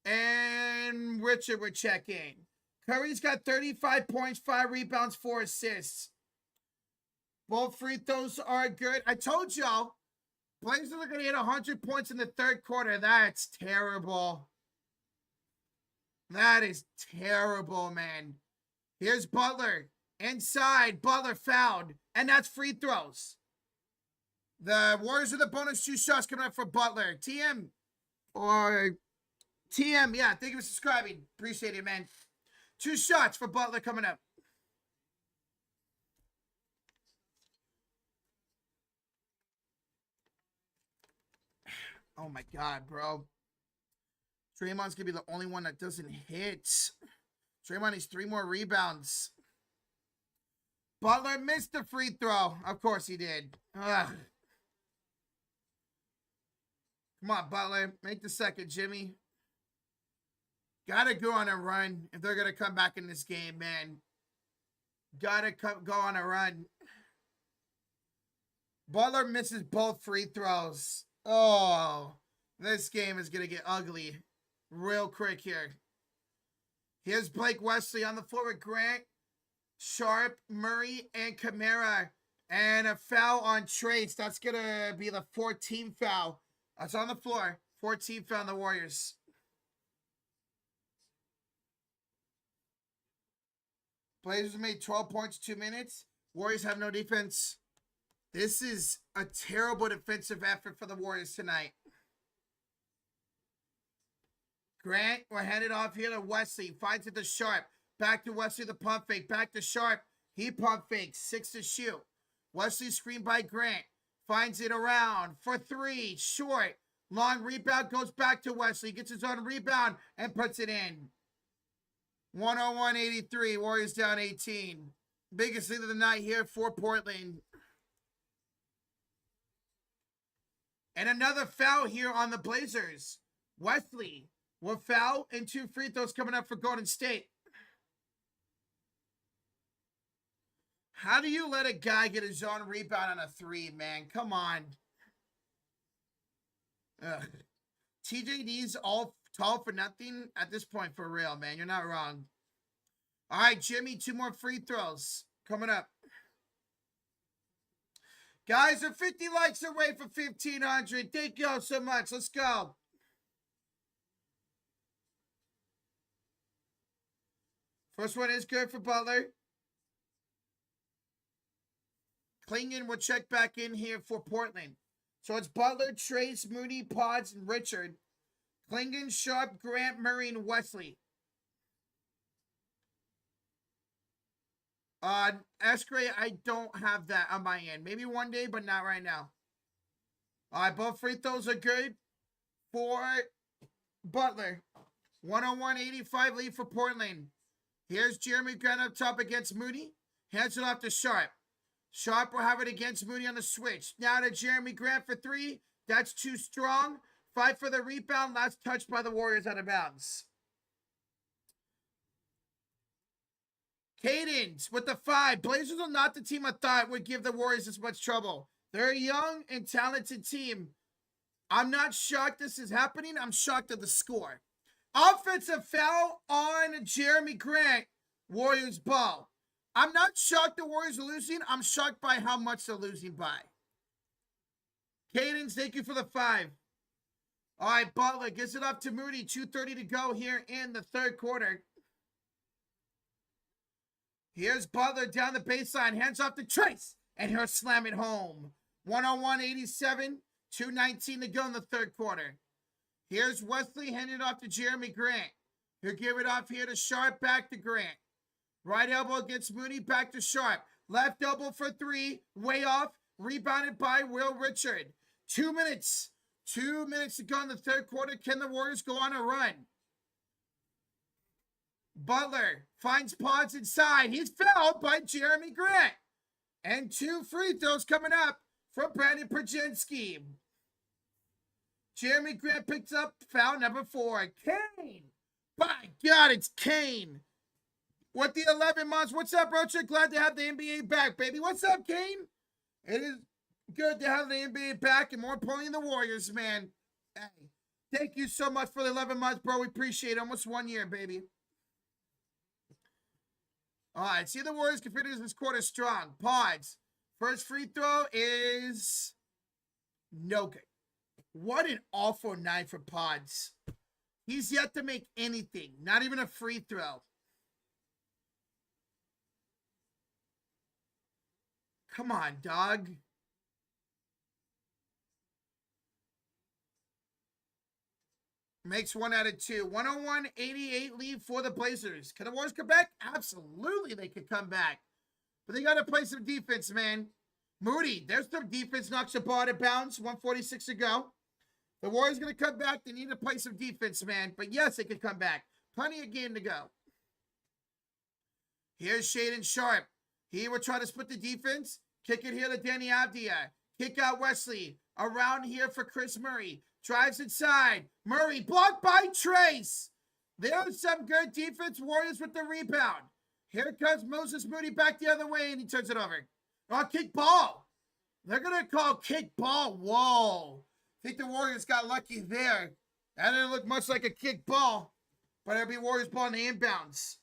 And Richard would check in. Curry's got 35 points, 5 rebounds, 4 assists. Both free throws are good. I told y'all, Blazers are going to hit 100 points in the third quarter. That's terrible. That is terrible, man. Here's Butler. Inside. Butler fouled. And that's free throws. The Warriors with the bonus 2 shots coming up for Butler. TM or TM, yeah, thank you for subscribing. Appreciate it, man. 2 shots for Butler coming up. Oh my God, bro. Draymond's gonna be the only one that doesn't hit. Draymond needs 3 more rebounds. Butler missed the free throw. Of course he did. Ugh. Come on, Butler. Make the second, Jimmy. Gotta go on a run if they're gonna come back in this game, man. Gotta go on a run. Butler misses both free throws. Oh, this game is gonna get ugly real quick here. Here's Blake Wesley on the floor with Grant, Sharp, Murray, and Kamara. And a foul on Trace. That's going to be the 14th foul. That's on the floor. 14th foul on the Warriors. Blazers made 12 points, 2 minutes. Warriors have no defense. This is a terrible defensive effort for the Warriors tonight. Grant will hand it off here to Wesley. Finds it to Sharp. Back to Wesley, the pump fake. Back to Sharp. He pump fakes. 6 to shoot. Wesley screened by Grant. Finds it around for 3. Short. Long rebound. Goes back to Wesley. Gets his own rebound and puts it in. 101-83. Warriors down 18. Biggest lead of the night here for Portland. And another foul here on the Blazers. Wesley will foul and 2 free throws coming up for Golden State. How do you let a guy get his own rebound on a 3, man? Come on. Ugh. TJD's all tall for nothing at this point, for real, man. You're not wrong. All right, Jimmy, 2 more free throws coming up. Guys, we're 50 likes away from 1,500. Thank you all so much. Let's go. First one is good for Butler. Klingon will check back in here for Portland. So it's Butler, Trace, Moody, Pods, and Richard. Klingon, Sharp, Grant, Murray, and Wesley. Escray, I don't have that on my end. Maybe one day, but not right now. All right, both free throws are good for Butler. 101-85 lead for Portland. Here's Jeremy Grant up top against Moody. Hands it off to Sharp. Sharp will have it against Moody on the switch. Now to Jeremy Grant for 3. That's too strong. Fight for the rebound. Last touch by the Warriors out of bounds. Cadence with the 5. Blazers are not the team I thought would give the Warriors this much trouble. They're a young and talented team. I'm not shocked this is happening. I'm shocked at the score. Offensive foul on Jeremy Grant. Warriors ball. I'm not shocked the Warriors are losing. I'm shocked by how much they're losing by. Cadence, thank you for the 5. All right, Butler gets it up to Moody. 2:30 to go here in the 3rd quarter. Here's Butler down the baseline. Hands off to Trace. And he'll slam it home. 101-87. 2:19 to go in the 3rd quarter. Here's Wesley handing it off to Jeremy Grant. He'll give it off here to Sharp, back to Grant. Right elbow against Moody, back to Sharp. Left elbow for 3, way off. Rebounded by Will Richard. 2 minutes. 2 minutes to go in the 3rd quarter. Can the Warriors go on a run? Butler finds Pods inside. He's fouled by Jeremy Grant. And 2 free throws coming up from Brandon Przynski. Jeremy Grant picks up foul number 4. Kane. By God, it's Kane. With the 11 months. What's up, Rocha? Glad to have the NBA back, baby. What's up, Kane? It is good to have the NBA back, and more importantly, the Warriors, man. Hey, thank you so much for the 11 months, bro. We appreciate it. Almost 1 year, baby. All right, see the Warriors can finish this quarter strong. Pods. First free throw is no good. What an awful night for Pods. He's yet to make anything, not even a free throw. Come on, dog. Makes 1 out of 2. 101-88 lead for the Blazers. Can the Warriors come back? Absolutely, they could come back. But they got to play some defense, man. Moody, there's some defense, knocks the ball out of bounds. 146 to go. The Warriors going to come back. They need to play some defense, man. But yes, they could come back. Plenty of game to go. Here's Shaedon Sharpe. He will try to split the defense. Kick it here to Danny Avdia. Kick out Wesley. Around here for Chris Murray. Drives inside. Murray blocked by Trace. There's some good defense. Warriors with the rebound. Here comes Moses Moody back the other way, and he turns it over. Oh, kick ball. They're going to call kick ball. Whoa. I think the Warriors got lucky there. That didn't look much like a kick ball, but it'll be Warriors ball in the inbounds.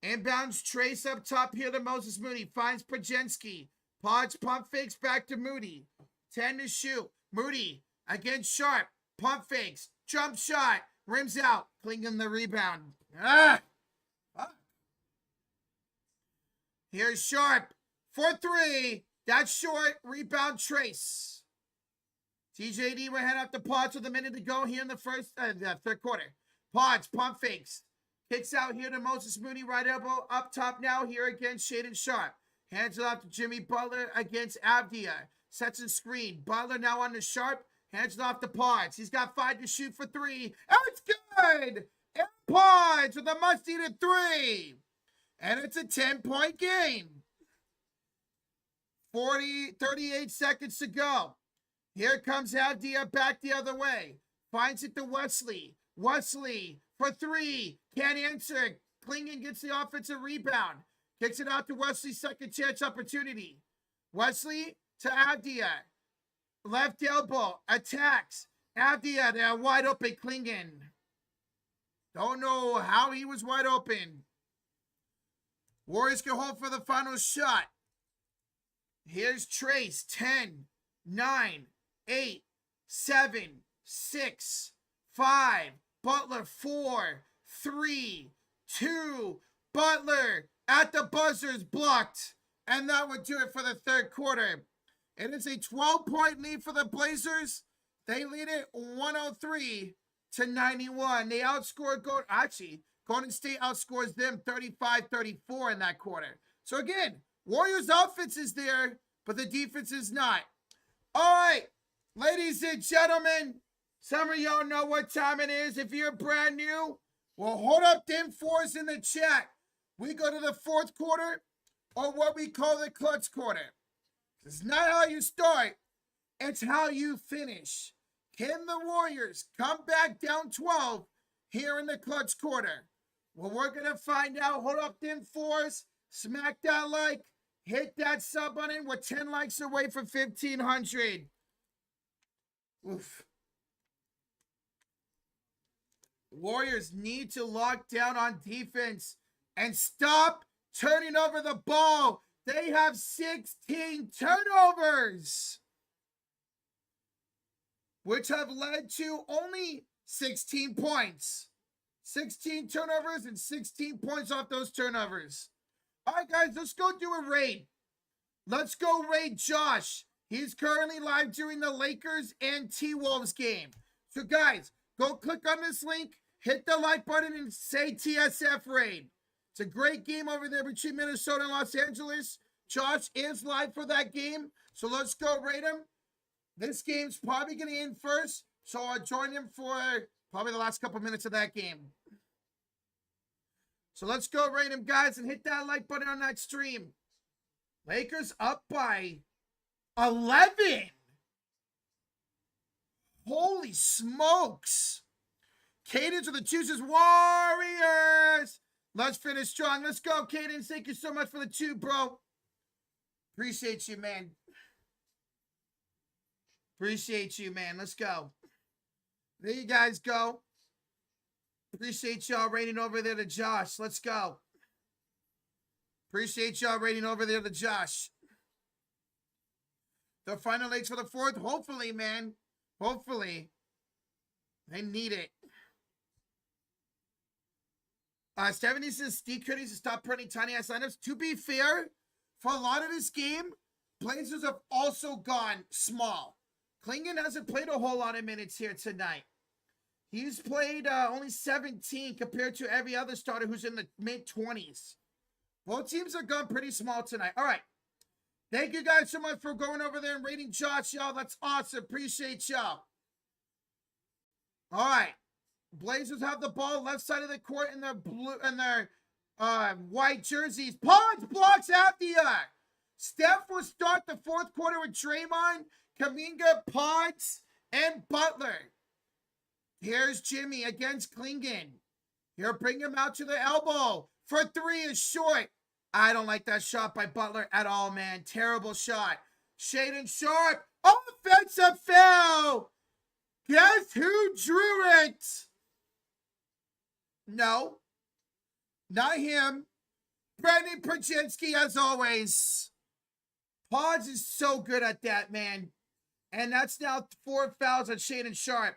Inbounds, Trace up top here to Moses Moody. Finds Pajensky. Podge pump fakes back to Moody. 10 to shoot. Moody against Sharpe. Pump fakes. Jump shot. Rims out. Clinging the rebound. Here's Sharpe for 3. That's short. Rebound Trace. TJD will head up to Podge with a minute to go here in the third quarter. Podge pump fakes. Kicks out here to Moses Moody. Right elbow up top now here against Shaedon Sharpe. Hands it off to Jimmy Butler against Avdia. Sets a screen. Butler now on the Sharpe. Hands it off to Podge. He's got 5 to shoot for 3. It's good! And Podge with a must-needed 3. And it's a 10-point game. 38 seconds to go. Here comes Avdia back the other way. Finds it to Wesley. Wesley for 3. Can't answer. Clinging gets the offensive rebound. Kicks it out to Wesley. Second chance opportunity. Wesley to Avdia. Left elbow. Attacks. Avdia there wide open. Clinging. Don't know how he was wide open. Warriors can hold for the final shot. Here's Trace. 10, 9, 8, 7, 6, 5. Butler 4, 3, 2. Butler at the buzzers blocked. And that would do it for the third quarter. It is a 12-point lead for the Blazers. They lead it 103 to 91. They outscored Golden State outscores them 35-34 in that quarter. So again, Warriors offense is there, but the defense is not. All right, ladies and gentlemen, some of y'all know what time it is. If you're brand new, well, hold up them 4s in the chat. We go to the fourth quarter, or what we call the clutch quarter. It's not how you start, it's how you finish. Can the Warriors come back down 12 here in the clutch quarter? Well, we're going to find out. Hold up them 4s. Smack that like. Hit that sub button. We're 10 likes away from 1,500. Oof. Warriors need to lock down on defense and stop turning over the ball. They have 16 turnovers, which have led to only 16 points. 16 turnovers and 16 points off those turnovers. All right, guys, let's go do a raid. Let's go raid Josh. He's currently live during the Lakers and T-Wolves game. So, guys, go click on this link, hit the like button, and say TSF raid. It's a great game over there between Minnesota and Los Angeles. Josh is live for that game, so let's go raid him. This game's probably going to end first, so I'll join him for probably the last couple minutes of that game. So let's go raid him, guys, and hit that like button on that stream. Lakers up by 11. Holy smokes. Cadence with the chooses Warriors. Let's finish strong. Let's go, Cadence. Thank you so much for the 2, bro. Appreciate you, man. Appreciate you, man. Let's go. There you guys go. Appreciate y'all rating over there to Josh. Let's go. Appreciate y'all rating over there to Josh. The final 8 for the fourth. Hopefully, man. Hopefully. They need it. Stephanie says Steve Curry needs to stop printing tiny ass lineups. To be fair, for a lot of this game, Blazers have also gone small. Klingon hasn't played a whole lot of minutes here tonight. He's played only 17 compared to every other starter who's in the mid-20s. Both teams are gone pretty small tonight. All right. Thank you guys so much for going over there and rating Josh, y'all. That's awesome. Appreciate y'all. All right. Blazers have the ball left side of the court in their blue and their white jerseys. Pods blocks out the Steph will start the fourth quarter with Draymond, Kuminga, Pods, and Butler. Here's Jimmy against Klingon. He'll bring him out to the elbow. For three is short. I don't like that shot by Butler at all, man. Terrible shot. Shaedon Sharpe. Offensive foul. Guess who drew it? No. Not him. Brendan Pajinski, as always. Pods is so good at that, man. And that's now 4 fouls on Shaedon Sharpe.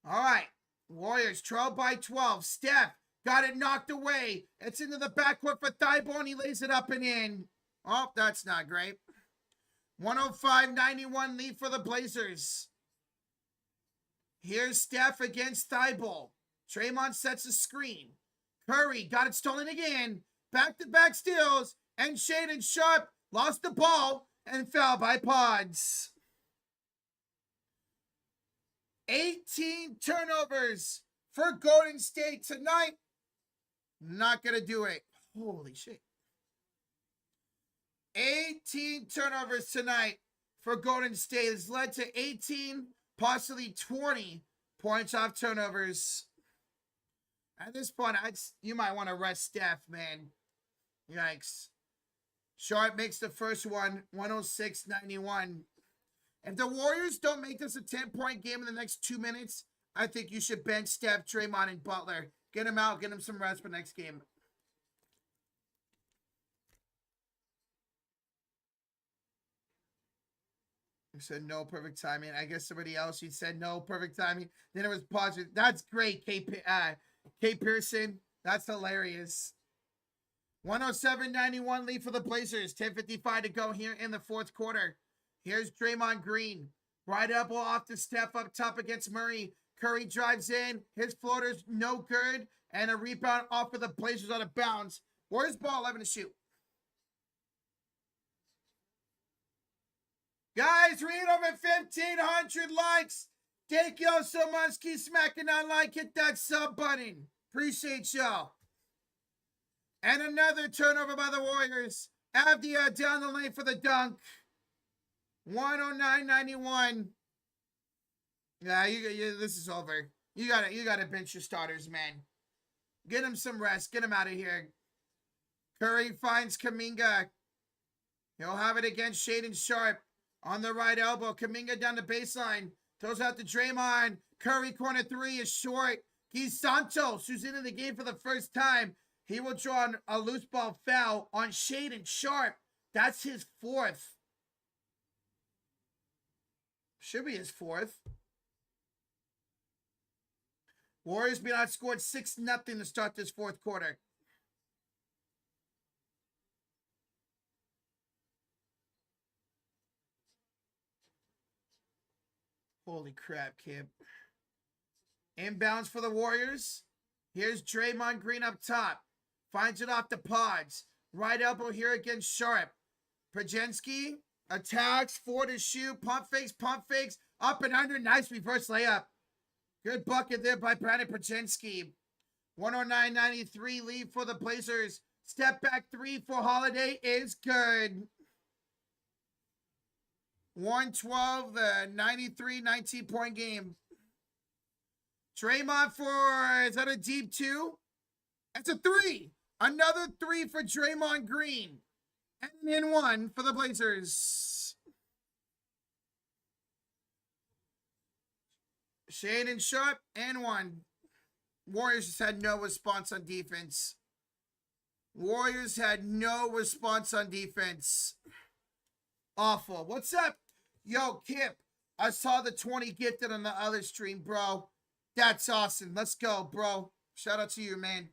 All right. Warriors trail by 12. Steph got it knocked away. It's into the backcourt for Thibault, and he lays it up and in. Oh, that's not great. 105-91 lead for the Blazers. Here's Steph against Thibault. Draymond sets a screen. Curry got it stolen again. Back-to-back steals. And Shaedon Sharpe lost the ball and fell by Pods. 18 turnovers for Golden State tonight. Not going to do it. Holy shit. 18 turnovers tonight for Golden State has led to 18, possibly 20 points off turnovers. At this point, you might want to rest Steph, man. Yikes. Sharpe makes the first one, 106-91. If the Warriors don't make this a 10-point game in the next 2 minutes, I think you should bench Steph, Draymond, and Butler. Get him out, get him some rest for next game. You said no perfect timing. I guess somebody else, you said no perfect timing. Then it was positive. That's great, Kate Pearson. That's hilarious. 107-91 lead for the Blazers. 10:55 to go here in the fourth quarter. Here's Draymond Green. Right elbow off to Steph up top against Murray. Curry drives in. His floater's no good. And a rebound off of the Blazers out of bounds. Warriors ball 11 to shoot. Guys, read over 1,500 likes. Thank y'all so much. Keep smacking that like. Hit that sub button. Appreciate y'all. And another turnover by the Warriors. Avdia down the lane for the dunk. 109-91. Yeah, this is over. You gotta bench your starters, man. Get him some rest. Get him out of here. Curry finds Kuminga. He'll have it against Shaedon Sharpe. On the right elbow, Kuminga down the baseline. Throws out to Draymond. Curry corner three is short. He's Santos, who's into the game for the first time. He will draw a loose ball foul on Shaedon Sharpe. That's his fourth. Should be his fourth. Warriors been outscored 6-0 to start this fourth quarter. Holy crap, kid. Inbounds for the Warriors. Here's Draymond Green up top. Finds it off the Pods. Right elbow here against Sharpe. Pajinski attacks. 4 to shoot. Pump fakes. Up and under. Nice reverse layup. Good bucket there by Brandon Pajinski. 109-93 lead for the Blazers. Step back three for Holiday is good. 112, the 93-19 point game. Draymond for, is that a deep two? That's a three. Another three for Draymond Green. And in one for the Blazers. Shaedon Sharpe and one. Warriors just had no response on defense. Warriors had no response on defense. Awful. What's up? Yo, Kip. I saw the 20 gifted on the other stream, bro. That's awesome. Let's go, bro. Shout out to you, man.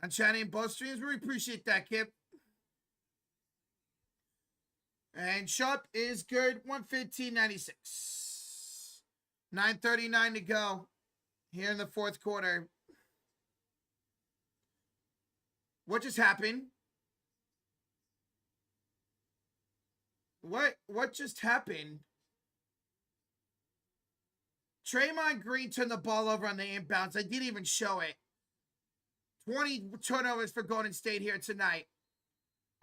I'm chatting both streams. We appreciate that, Kip. And Sharp is good. 115.96. 9:39 to go here in the fourth quarter. What just happened? What just happened? Draymond Green turned the ball over on the inbounds. I didn't even show it. 20 turnovers for Golden State here tonight.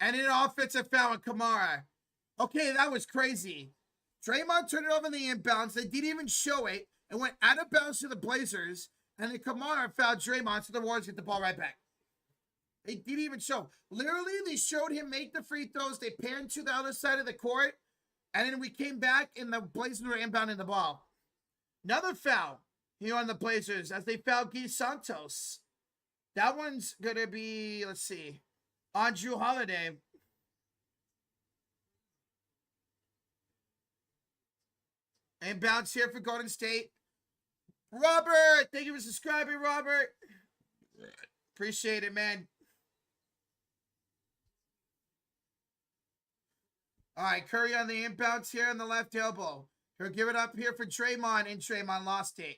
And an offensive foul on Kamara. Okay, that was crazy. Draymond turned it over in the inbounds. They didn't even show it. And went out of bounds to the Blazers. And then Kamara fouled Draymond, so the Warriors get the ball right back. They didn't even show. Literally, they showed him make the free throws. They panned to the other side of the court. And then we came back, and the Blazers were inbounding the ball. Another foul here on the Blazers as they foul Guy Santos. That one's going to be, let's see, on Drew Holiday. Inbounds here for Golden State. Robert, thank you for subscribing, Robert. Appreciate it, man. All right, Curry on the inbounds here on the left elbow. He'll give it up here for Draymond, and Draymond lost it.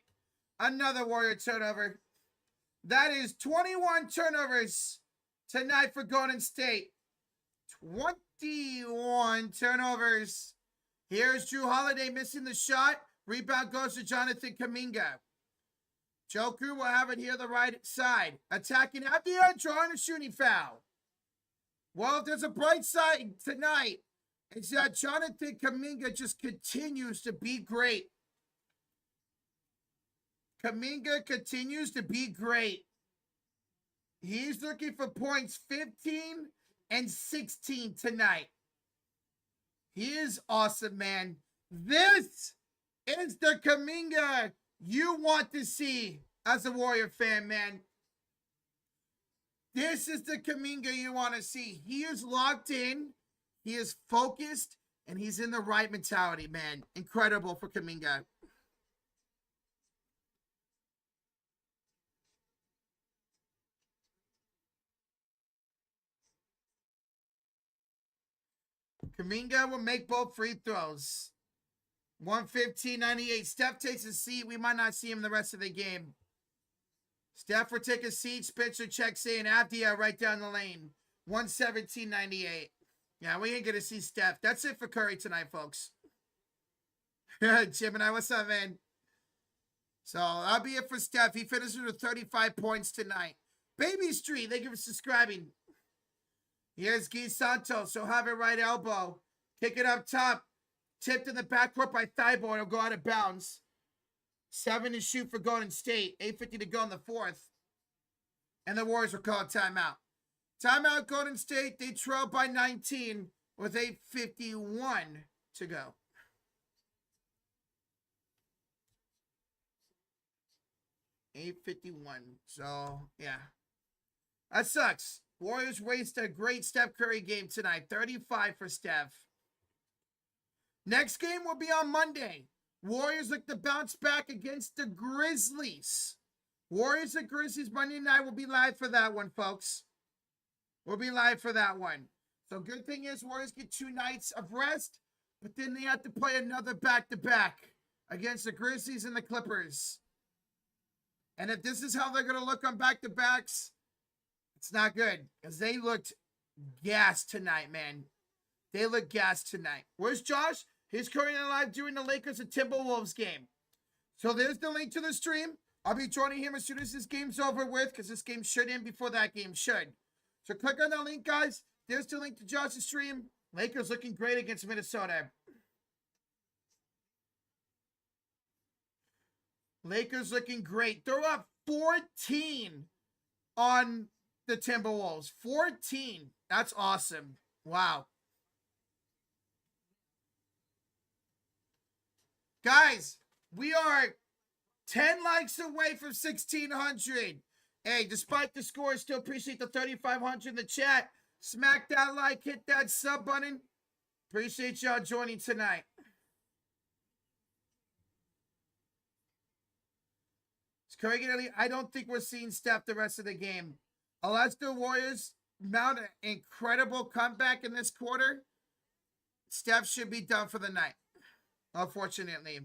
Another Warrior turnover. That is 21 turnovers tonight for Golden State. 21 turnovers. Here's Drew Holiday missing the shot. Rebound goes to Jonathan Kuminga. Joker will have it here the right side. Attacking at the end, drawing a shooting foul. Well, if there's a bright side tonight, it's that Jonathan Kuminga just continues to be great. Kuminga continues to be great. He's looking for points 15 and 16 tonight. He is awesome, man. This is the Kuminga you want to see as a Warrior fan, man. This is the Kuminga you want to see. He is locked in. He is focused, and he's in the right mentality, man. Incredible for Kuminga. Kuminga will make both free throws. 115.98. Steph takes a seat. We might not see him the rest of the game. Steph will take a seat. Spencer checks in. Avdia right down the lane. 117.98. Yeah, we ain't going to see Steph. That's it for Curry tonight, folks. Gemini, what's up, man? So, that'll be it for Steph. He finishes with 35 points tonight. Baby Street, thank you for subscribing. Here's Guy Santos. He'll have it right elbow. Kick it up top. Tipped in the backcourt by Thibault. It'll go out of bounds. 7 to shoot for Golden State. 8:50 to go in the fourth. And the Warriors will call a timeout. Timeout, Golden State. They trail by 19 with 8:51 to go. $8:51. So, yeah. That sucks. Warriors waste a great Steph Curry game tonight. 35 for Steph. Next game will be on Monday. Warriors look to bounce back against the Grizzlies. Warriors and Grizzlies Monday night. Will be live for that one, folks. We'll be live for that one. So good thing is Warriors get 2 nights of rest, but then they have to play another back-to-back against the Grizzlies and the Clippers. And if this is how they're going to look on back-to-backs, it's not good, because they looked gassed tonight, man. They look gassed tonight. Where's Josh? He's currently live during the Lakers and Timberwolves game. So there's the link to the stream. I'll be joining him as soon as this game's over with, because this game should end before that game should. So click on the link, guys. There's the link to Josh's stream. Lakers looking great against Minnesota. Lakers looking great. They're up 14 on the Timberwolves. 14. That's awesome. Wow. Guys, we are 10 likes away from 1,600. Hey, despite the score, still appreciate the 3,500 in the chat. Smack that like, hit that sub button. Appreciate y'all joining tonight. I don't think we're seeing Steph the rest of the game. Unless the Warriors mount an incredible comeback in this quarter, Steph should be done for the night, unfortunately.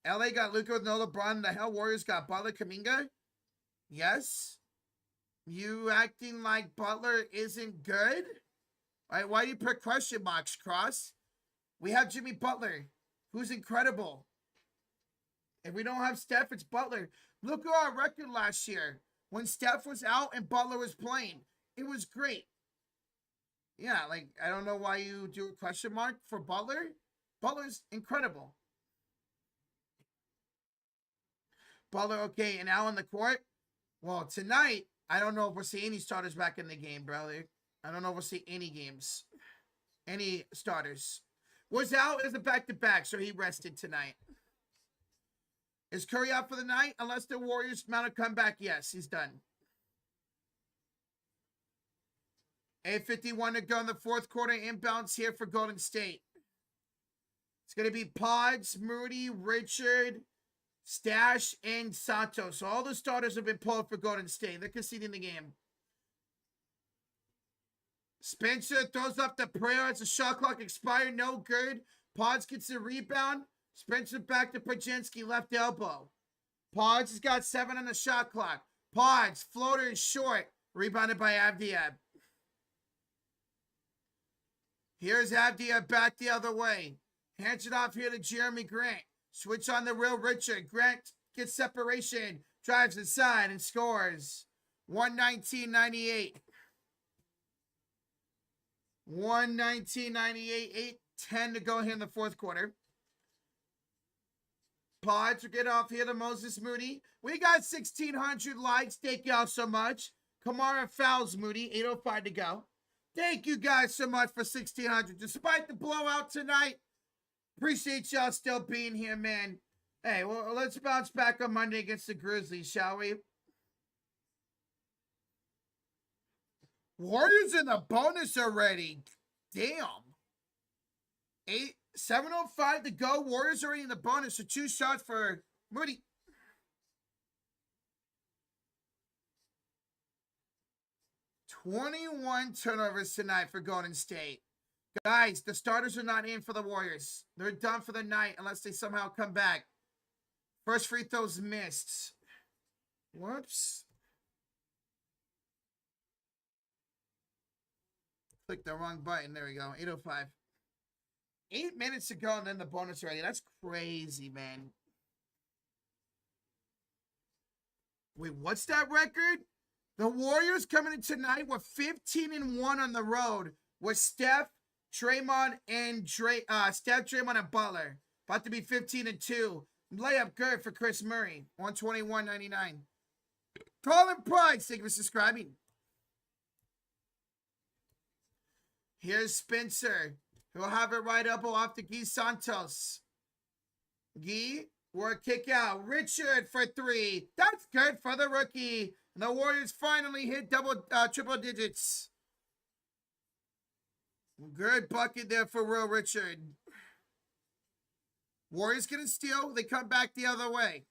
LA got Luka with no LeBron. The hell Warriors got Butler, Kuminga? Yes. You acting like Butler isn't good? Why do you put question marks, Cross? We have Jimmy Butler, who's incredible. If we don't have Steph, it's Butler. Look at our record last year. When Steph was out and Butler was playing, it was great. Yeah, like, I don't know why you do a question mark for Butler. Butler's incredible. Butler, okay, and now on the court? Well, tonight, I don't know if we'll see any starters back in the game, brother. I don't know if we'll see any games. Any starters. Was out as a back-to-back, so he rested tonight. Is Curry out for the night? Unless the Warriors mount a comeback, yes, he's done. 8:51 to go in the fourth quarter. Inbounds here for Golden State. It's going to be Pods, Moody, Richard, Stash, and Santos. So all the starters have been pulled for Golden State. They're conceding the game. Spencer throws up the prayer. It's a shot clock expired. No good. Pods gets the rebound. Spencer back to Pajenski, left elbow. Pods has got 7 on the shot clock. Pods, floater is short. Rebounded by Avdiab. Here's Avdiab back the other way. Hands it off here to Jeremy Grant. Switch on the real Richard. Grant gets separation. Drives inside and scores. 119-98. 119-98. 8-10 to go here in the fourth quarter. Pods will get off here to Moses Moody. We got 1,600 likes. Thank y'all so much. Kamara fouls Moody. 8:05 to go. Thank you guys so much for 1,600. Despite the blowout tonight, appreciate y'all still being here, man. Hey, well, let's bounce back on Monday against the Grizzlies, shall we? Warriors in the bonus already. Damn. 7:05 to go. Warriors already in the bonus. So 2 shots for Moody. $21 turnovers tonight for Golden State. Guys, the starters are not in for the Warriors. They're done for the night unless they somehow come back. First free throws missed. Whoops. Click the wrong button. There we go. 8:05. 8 minutes to go and then the bonus already. That's crazy, man. Wait, what's that record? The Warriors coming in tonight with 15-1 on the road with Steph, Draymond, and Draymond, and Butler. About to be 15-2. Layup good for Chris Murray. 121.99. Colin Price, thank you for subscribing. Here's Spencer. He'll have it right elbow off to Guy Santos. Guy, work kick out. Richard for 3. That's good for the rookie. And the Warriors finally hit triple digits. Good bucket there for Will Richard. Warriors gonna steal. They come back the other way.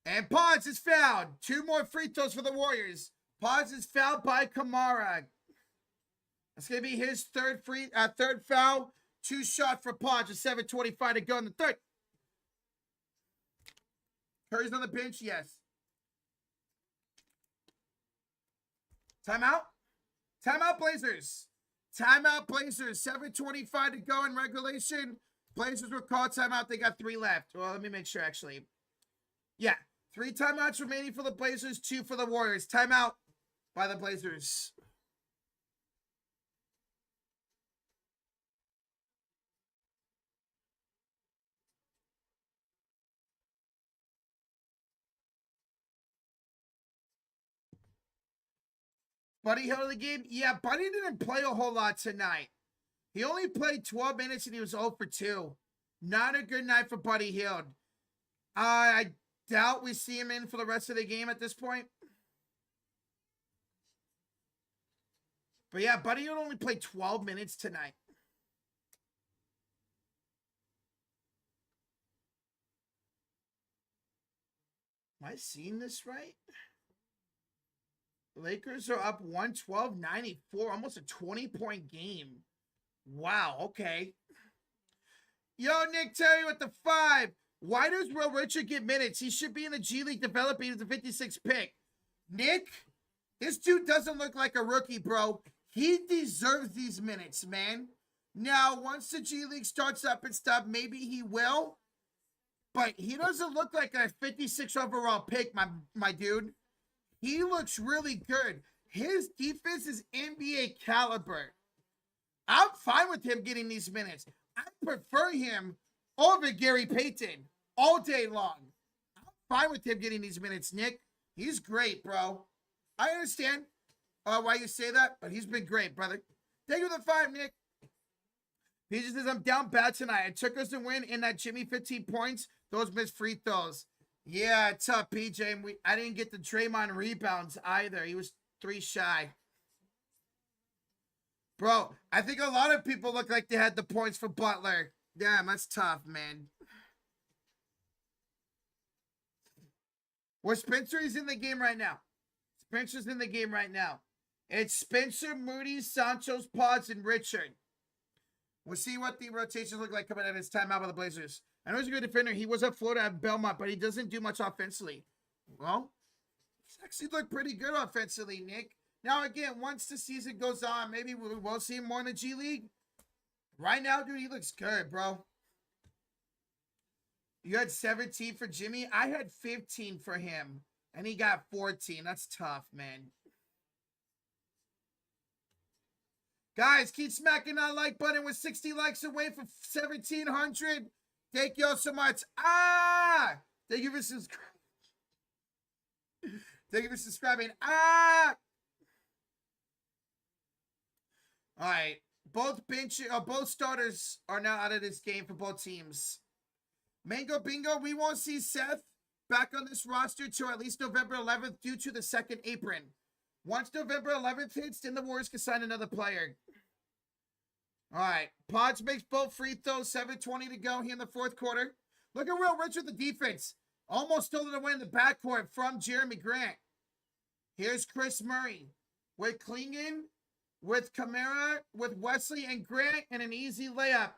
And Pods is fouled. 2 more free throws for the Warriors. Pods is fouled by Kamara. That's gonna be his third foul. 2 shot for Pods with 7:25 to go in the third. Curry's on the bench, yes. Timeout. Timeout, Blazers. Timeout, Blazers. 7:25 to go in regulation. Blazers were called timeout. They got 3 left. Well, let me make sure, actually. Yeah. 3 timeouts remaining for the Blazers, 2 for the Warriors. Timeout by the Blazers. Buddy Hield of the game? Yeah, Buddy didn't play a whole lot tonight. He only played 12 minutes and he was 0 for 2. Not a good night for Buddy Hield. I doubt we see him in for the rest of the game at this point. But yeah, Buddy Hield only played 12 minutes tonight. Am I seeing this right? Lakers are up 112-94, almost a 20-point game. Wow, okay. Yo, Nick Terry with the 5. Why does Will Richard get minutes? He should be in the G League developing as a 56 pick. Nick, this dude doesn't look like a rookie, bro. He deserves these minutes, man. Now, once the G League starts up and stuff, maybe he will. But he doesn't look like a 56 overall pick, my dude. He looks really good. His defense is NBA caliber. I'm fine with him getting these minutes. I prefer him over Gary Payton all day long. I'm fine with him getting these minutes, Nick. He's great, bro. I understand why you say that, but he's been great, brother. Thank you for the 5, Nick. PJ says, I'm down bad tonight. It took us to win in that Jimmy 15 points. Those missed free throws. Yeah, tough, PJ. I didn't get the Draymond rebounds either. He was 3 shy. Bro, I think a lot of people look like they had the points for Butler. Damn, that's tough, man. Well, Spencer is in the game right now. Spencer's in the game right now. It's Spencer, Moody, Santos, Pods, and Richard. We'll see what the rotations look like coming out of his time out with the Blazers. I know he's a good defender. He was at Florida at Belmont, but he doesn't do much offensively. Well, he's actually looked pretty good offensively, Nick. Now, again, once the season goes on, maybe we'll see him more in the G League. Right now, dude, he looks good, bro. You had 17 for Jimmy. I had 15 for him, and he got 14. That's tough, man. Guys, keep smacking that like button. With 60 likes away from 1,700. Thank y'all so much. Thank you for subscribing. Thank you for subscribing. All right. Both starters are now out of this game for both teams. Mango Bingo, we won't see Seth back on this roster till at least November 11th due to the second apron. Once November 11th hits, then the Warriors can sign another player. All right. Pods makes both free throws. 7:20 to go here in the fourth quarter. Look at Will Richard, the defense. Almost stole it away in the backcourt from Jeremy Grant. Here's Chris Murray with Klingon, with Kamara, with Wesley and Grant, and an easy layup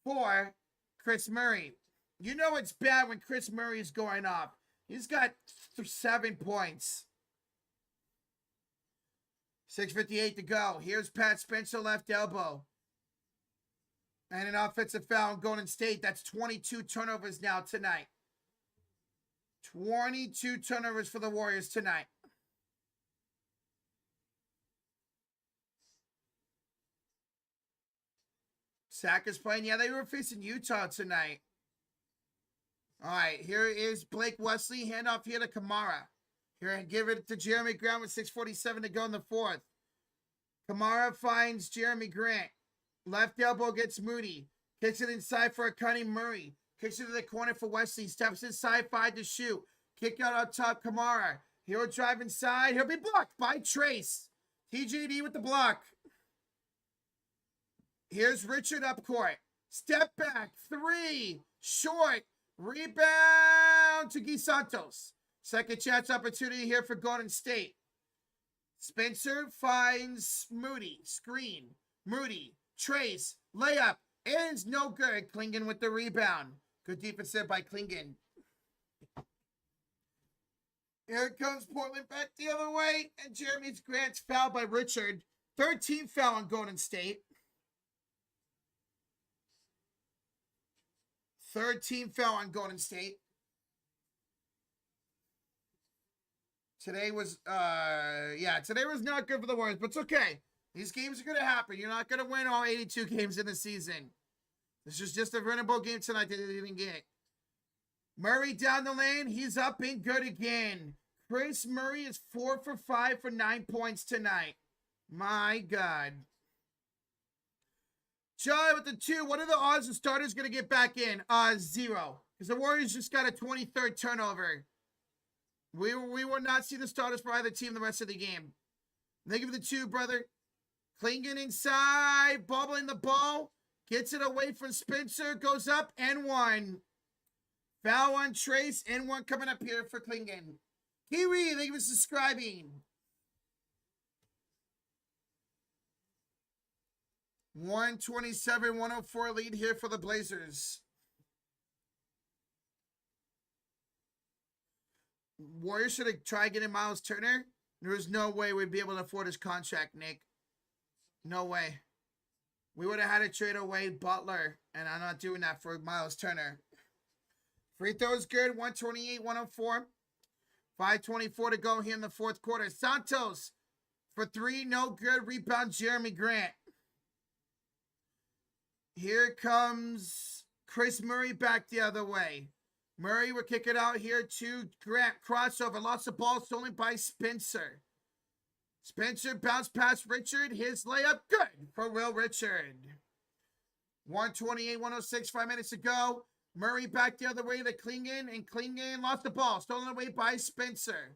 for Chris Murray. You know it's bad when Chris Murray is going off. He's got 7 points. 6:58 to go. Here's Pat Spencer, left elbow. And an offensive foul in Golden State. That's 22 turnovers now tonight. 22 turnovers for the Warriors tonight. Sack is playing. Yeah, they were facing Utah tonight. All right, here is Blake Wesley. Handoff here to Kamara. Here, and give it to Jeremy Grant with 6:47 to go in the fourth. Kamara finds Jeremy Grant. Left elbow gets Moody. Kicks it inside for a cutting Murray. Kicks it to the corner for Wesley. Steps inside 5 to shoot. Kick out on top, Kamara. He'll drive inside. He'll be blocked by Trace. TJD with the block. Here's Richard up court. Step back. 3. Short. Rebound to Guy Santos. Second chance opportunity here for Golden State. Spencer finds Moody. Screen. Moody. Trace. Layup. Ends no good. Klingon with the rebound. Good defense there by Klingon. Here comes Portland back the other way. And Jeremy Grant's fouled by Richard. 13th foul on Golden State. 13th foul on Golden State. Today was not good for the Warriors, but it's okay. These games are going to happen. You're not going to win all 82 games in the season. This is just a winnable game tonight that they didn't get. Murray down the lane. He's up and good again. Chris Murray is 4 for 5 for 9 points tonight. My God. Joy with the 2. What are the odds the starter's going to get back in? 0. Because the Warriors just got a 23rd turnover. We will not see the starters for either team the rest of the game. They give the 2, brother. Klingon inside. Bobbling the ball. Gets it away from Spencer. Goes up. and 1. Foul on Trace. and 1 coming up here for Klingon. Kiwi, thank you for subscribing. 127-104 lead here for the Blazers. Warriors should have tried getting Miles Turner. There was no way we'd be able to afford his contract, Nick. No way. We would have had to trade away Butler, and I'm not doing that for Miles Turner. Free throw is good, 128-104. 5:24 to go here in the fourth quarter. Santos for three, no good. Rebound, Jeremy Grant. Here comes Chris Murray back the other way. Murray will kick it out here to Grant. Crossover, lost the ball, stolen by Spencer. Spencer bounced past Richard. His layup, good for Will Richard. 128-106, 5 minutes to go. Murray back the other way to Klingon, and Klingon lost the ball. Stolen away by Spencer.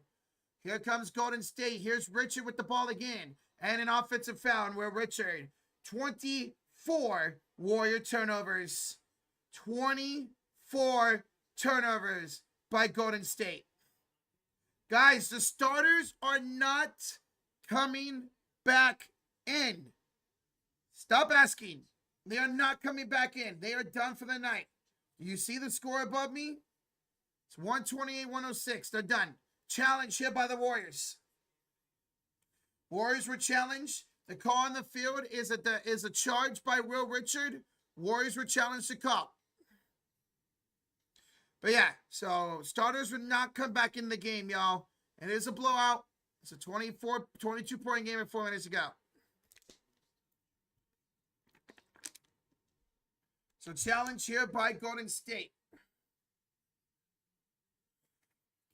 Here comes Golden State. Here's Richard with the ball again. And an offensive foul where Richard. 24 Warrior turnovers. 24 turnovers by Golden State. Guys, the starters are not coming back in. Stop asking. They are not coming back in. They are done for the night. You see the score above me? It's 128-106. They're done. Challenge here by the Warriors. Warriors were challenged. The call on the field is a charge by Will Richard. Warriors were challenged to call. But yeah, so starters would not come back in the game, y'all. And it is a blowout. It's a 22-point game at 4 minutes to go. So challenge here by Golden State.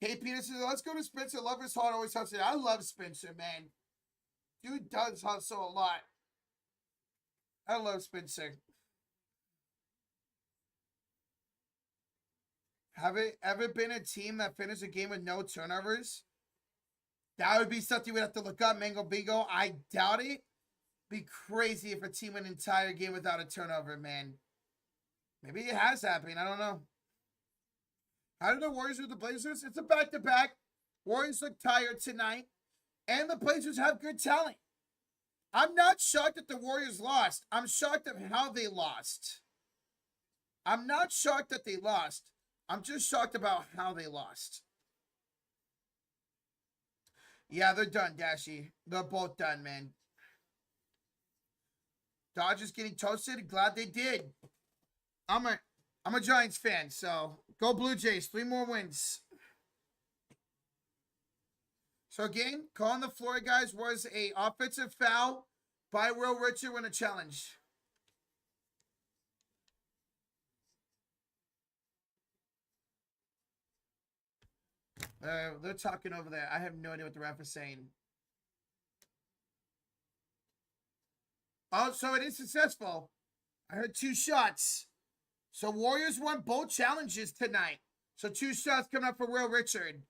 Kate Peterson, let's go to Spencer. Lover's heart always hustling. I love Spencer, man. Dude does hustle a lot. I love Spencer. Have it ever been a team that finished a game with no turnovers? That would be something we'd have to look up, Mango Bingo. I doubt it. Be crazy if a team went an entire game without a turnover, man. Maybe it has happened. I don't know. How did the Warriors do the Blazers? It's a back-to-back. Warriors look tired tonight. And the Blazers have good talent. I'm not shocked that the Warriors lost. I'm shocked at how they lost. I'm not shocked that they lost. I'm just shocked about how they lost. Yeah, they're done, Dashy. They're both done, man. Dodgers getting toasted. Glad they did. I'm a Giants fan, so go Blue Jays. 3 more wins. So again, call on the floor, guys, was a offensive foul by Will Richard when a challenge. They're talking over there. I have no idea what the ref is saying. Oh, so it is successful. I heard 2 shots. So Warriors won both challenges tonight. So 2 shots coming up for Will Richard.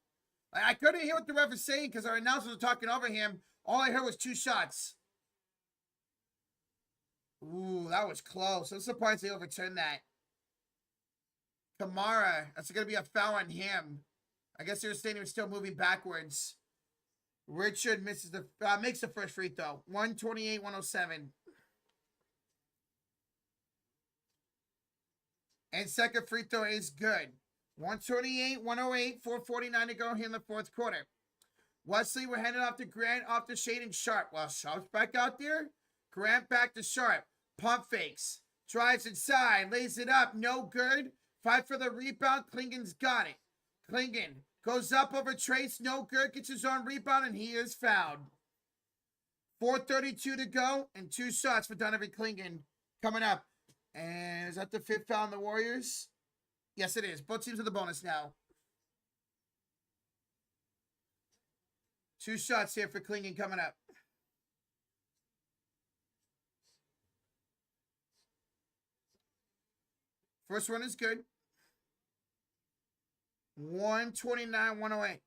I couldn't hear what the ref was saying because our announcers were talking over him. All I heard was 2 shots. Ooh, that was close. I'm surprised they overturned that. Kamara, that's going to be a foul on him. I guess they were saying he was still moving backwards. Richard misses makes the first free throw. 128-107. And second free throw is good. 128-108, 4:49 to go here in the fourth quarter. Wesley, we're handing off to Grant, off to Shade and Sharp. Well, Sharp's back out there. Grant back to Sharp. Pump fakes. Drives inside. Lays it up. No good. Fight for the rebound. Klingon's got it. Klingon goes up over Trace. No good. Gets his own rebound, and he is fouled. 4:32 to go, and 2 shots for Donovan Klingon coming up. And is that the 5th foul on the Warriors? Yes, it is. Both teams with the bonus now. 2 shots here for Klingon coming up. First one is good. 129-108.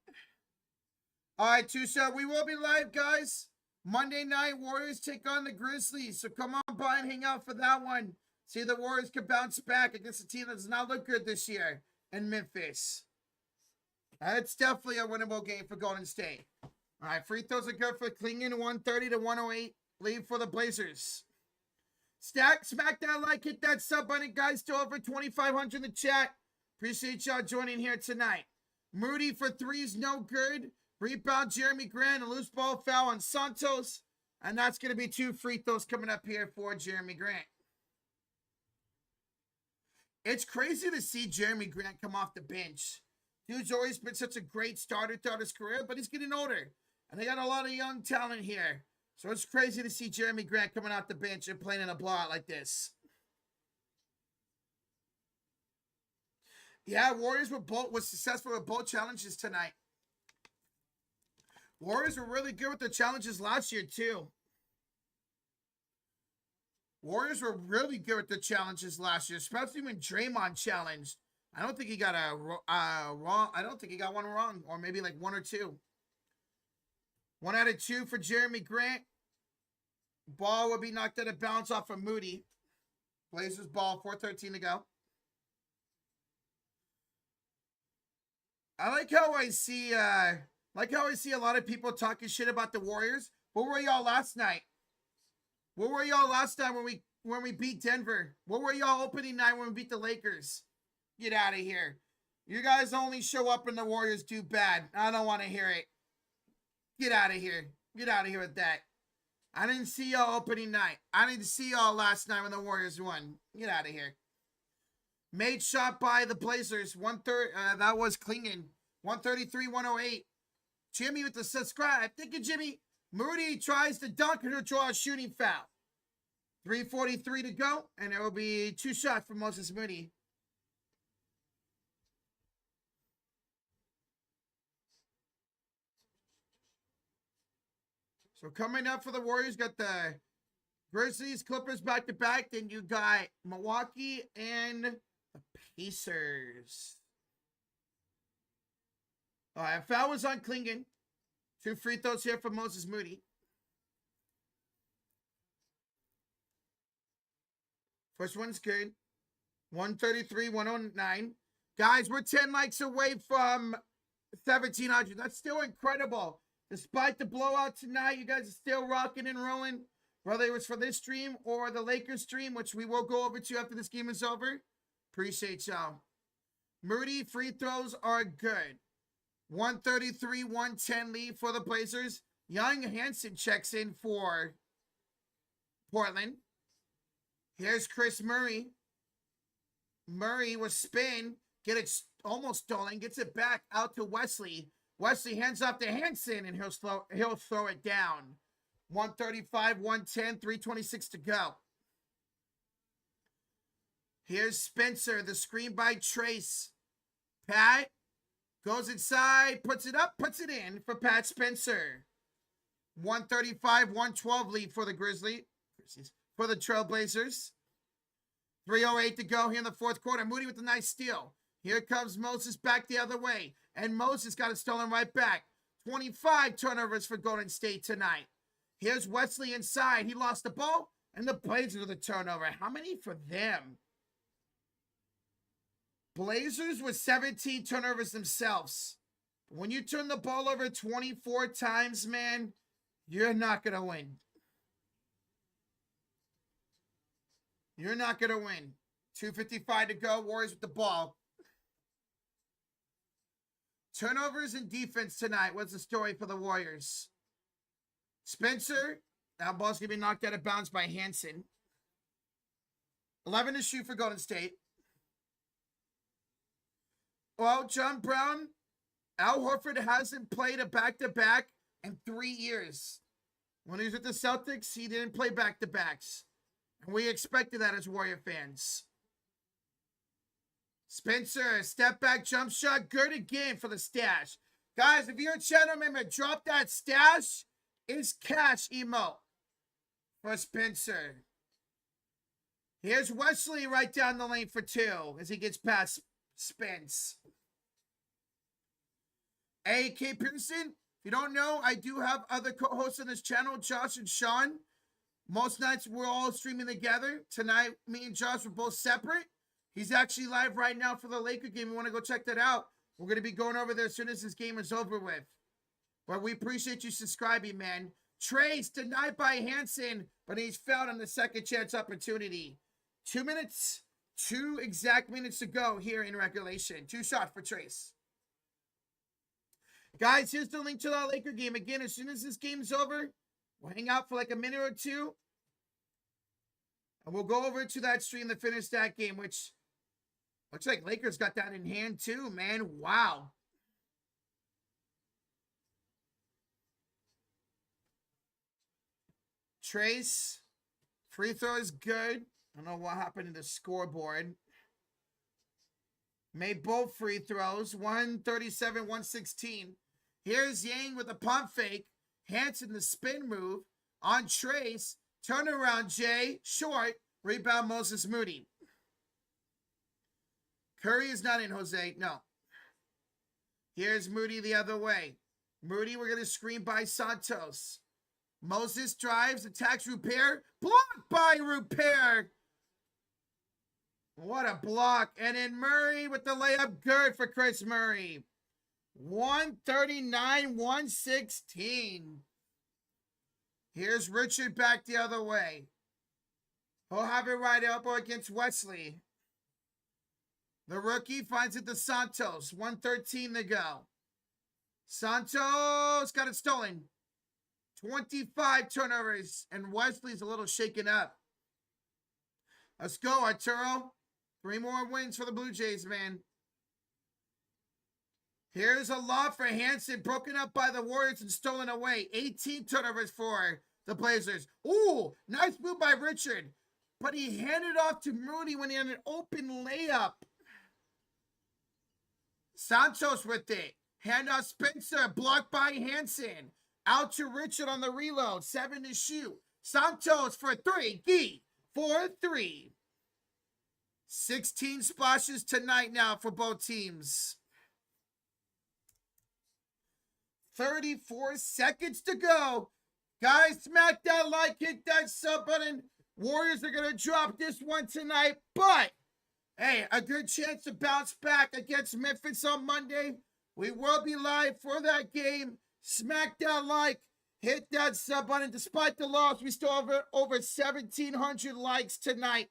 All right, 2 shot. We will be live, guys. Monday night, Warriors take on the Grizzlies. So come on by and hang out for that one. See if the Warriors can bounce back against a team that does not look good this year in Memphis. It's definitely a winnable game for Golden State. All right, free throws are good for Klingon. 130-108. Lead for the Blazers. Smack that like, hit that sub button, guys. Still over 2,500 in the chat. Appreciate y'all joining here tonight. Moody for threes, no good. Rebound, Jeremy Grant. A loose ball foul on Santos. And that's going to be 2 free throws coming up here for Jeremy Grant. It's crazy to see Jeremy Grant come off the bench. Dude's always been such a great starter throughout his career, but he's getting older. And they got a lot of young talent here. So it's crazy to see Jeremy Grant coming off the bench and playing in a blowout like this. Yeah, Warriors was successful with both challenges tonight. Warriors were really good with their challenges last year, too. Warriors were really good with the challenges last year, especially when Draymond challenged. I don't think he got wrong. I don't think he got one wrong, or maybe like 1 or 2. 1 out of 2 for Jeremy Grant. Ball will be knocked out of bounds off of Moody. Blazers ball, 4:13 to go. I like how I see a lot of people talking shit about the Warriors. What were y'all last night? What were y'all last time when we beat Denver? What were y'all opening night when we beat the Lakers? Get out of here. You guys only show up when the Warriors do bad. I don't want to hear it. Get out of here. Get out of here with that. I didn't see y'all opening night. I didn't see y'all last night when the Warriors won. Get out of here. Made shot by the Blazers. 130. That was Klingon. 133-108. Jimmy with the subscribe. Thank you, Jimmy. Moody tries to dunk and draw a shooting foul. 3:43 to go, and there will be 2 shots for Moses Moody. So coming up for the Warriors, got the Grizzlies, Clippers back-to-back. Then you got Milwaukee and the Pacers. All right, foul was on Klingon. 2 free throws here for Moses Moody. First one's good. 133-109. Guys, we're 10 likes away from 1,700. That's still incredible. Despite the blowout tonight, you guys are still rocking and rolling. Whether it was for this stream or the Lakers stream, which we will go over to after this game is over. Appreciate y'all. Moody, free throws are good. 133-110 lead for the Blazers. Young Hansen checks in for Portland. Here's Chris Murray. Murray was spin. Get it almost stolen. Gets it back out to Wesley. Wesley hands off to Hansen, and he'll throw it down. 135-110, 3:26 to go. Here's Spencer, the screen by Trace. Pat goes inside, puts it up, puts it in for Pat Spencer. 135-112 lead for the for the Trailblazers. 3:08 to go here in the 4th quarter. Moody with a nice steal. Here comes Moses back the other way. And Moses got it stolen right back. 25 turnovers for Golden State tonight. Here's Wesley inside. He lost the ball, and the Blazers with the turnover. How many for them? Blazers with 17 turnovers themselves. When you turn the ball over 24 times, man, you're not going to win. You're not going to win. 2:55 to go. Warriors with the ball. Turnovers and defense tonight. What's the story for the Warriors? Spencer. That ball's going to be knocked out of bounds by Hansen. 11 to shoot for Golden State. Well, John Brown, Al Horford hasn't played a back-to-back in 3 years. When he was with the Celtics, he didn't play back-to-backs. And we expected that as Warrior fans. Spencer, step back jump shot. Good again for the stash. Guys, if you're a channel member, drop that stash. It's cash emote for Spencer. Here's Wesley right down the lane for 2 as he gets past Spence. A.K. Pearson, if you don't know, I do have other co-hosts on this channel, Josh and Sean. Most nights we're all streaming together. Tonight, me and Josh were both separate. He's actually live right now for the Laker game. You want to go check that out? We're going to be going over there as soon as this game is over with. But we appreciate you subscribing, man. Trace denied by Hansen, but he's fouled on the second chance opportunity. 2 minutes, 2 exact minutes to go here in regulation. 2 shots for Trace. Guys, here's the link to the Laker game. Again, as soon as this game's over, we'll hang out for like a minute or two. And we'll go over to that stream to finish that game, which looks like Lakers got that in hand too, man. Wow. Trace, free throw is good. I don't know what happened to the scoreboard. Made both free throws, 137, 116. Here's Yang with a pump fake. Hansen the spin move on Trace. Turnaround Jay, short. Rebound Moses Moody. Curry is not in, Jose. No. Here's Moody the other way. Moody, we're going to screen by Santos. Moses drives, attacks Rupert. Blocked by Rupert. What a block. And then Murray with the layup. Good for Chris Murray. 139, 116. Here's Richard back the other way. He'll have it right elbow against Wesley. The rookie finds it to Santos. 113 to go. Santos got it stolen. 25 turnovers, and Wesley's a little shaken up. Let's go, Arturo. 3 more wins for the Blue Jays, man. Here's a lob for Hansen, broken up by the Warriors and stolen away. 18 turnovers for the Blazers. Ooh, nice move by Richard. But he handed off to Moody when he had an open layup. Santos with it. Hand off Spencer, blocked by Hansen. Out to Richard on the reload. 7 to shoot. Santos for 3. Gee for 3. 16 splashes tonight now for both teams. 34 seconds to go. Guys, smack that like, hit that sub button. Warriors are going to drop this one tonight. But, hey, a good chance to bounce back against Memphis on Monday. We will be live for that game. Smack that like, hit that sub button. Despite the loss, we still have over 1,700 likes tonight.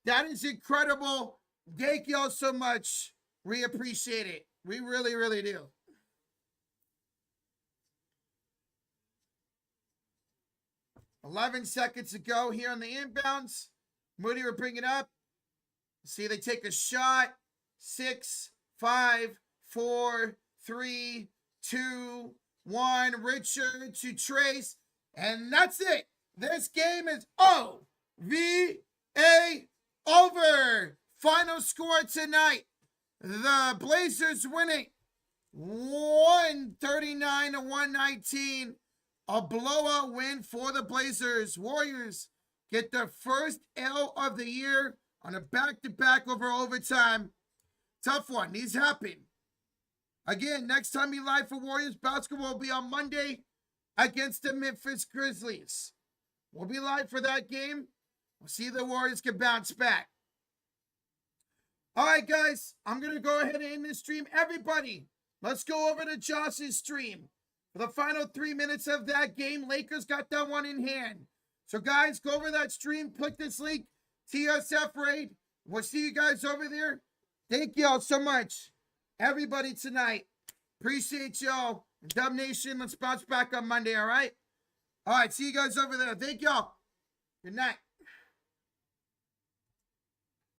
That is incredible. Thank y'all so much. We appreciate it. We really, really do. $11 seconds to go here on the inbounds. Moody will bring it up. See, they take a shot. 6, 5, 4, 3, 2, 1. Richard to Trace. And that's it. This game is OVA over. Final score tonight. The Blazers winning 139 to 119. A blowout win for the Blazers. Warriors get their first L of the year on a back-to-back over overtime. Tough one. These happen. Again, next time we live for Warriors basketball will be on Monday against the Memphis Grizzlies. We'll be live for that game. We'll see if the Warriors can bounce back. All right, guys. I'm going to go ahead and end this stream. Everybody, let's go over to Josh's stream. For the final 3 minutes of that game, Lakers got that one in hand. So, guys, go over that stream. Click this link. TSF Raid. We'll see you guys over there. Thank y'all so much. Everybody tonight. Appreciate y'all. Dub Nation, let's bounce back on Monday, all right? All right, see you guys over there. Thank y'all. Good night.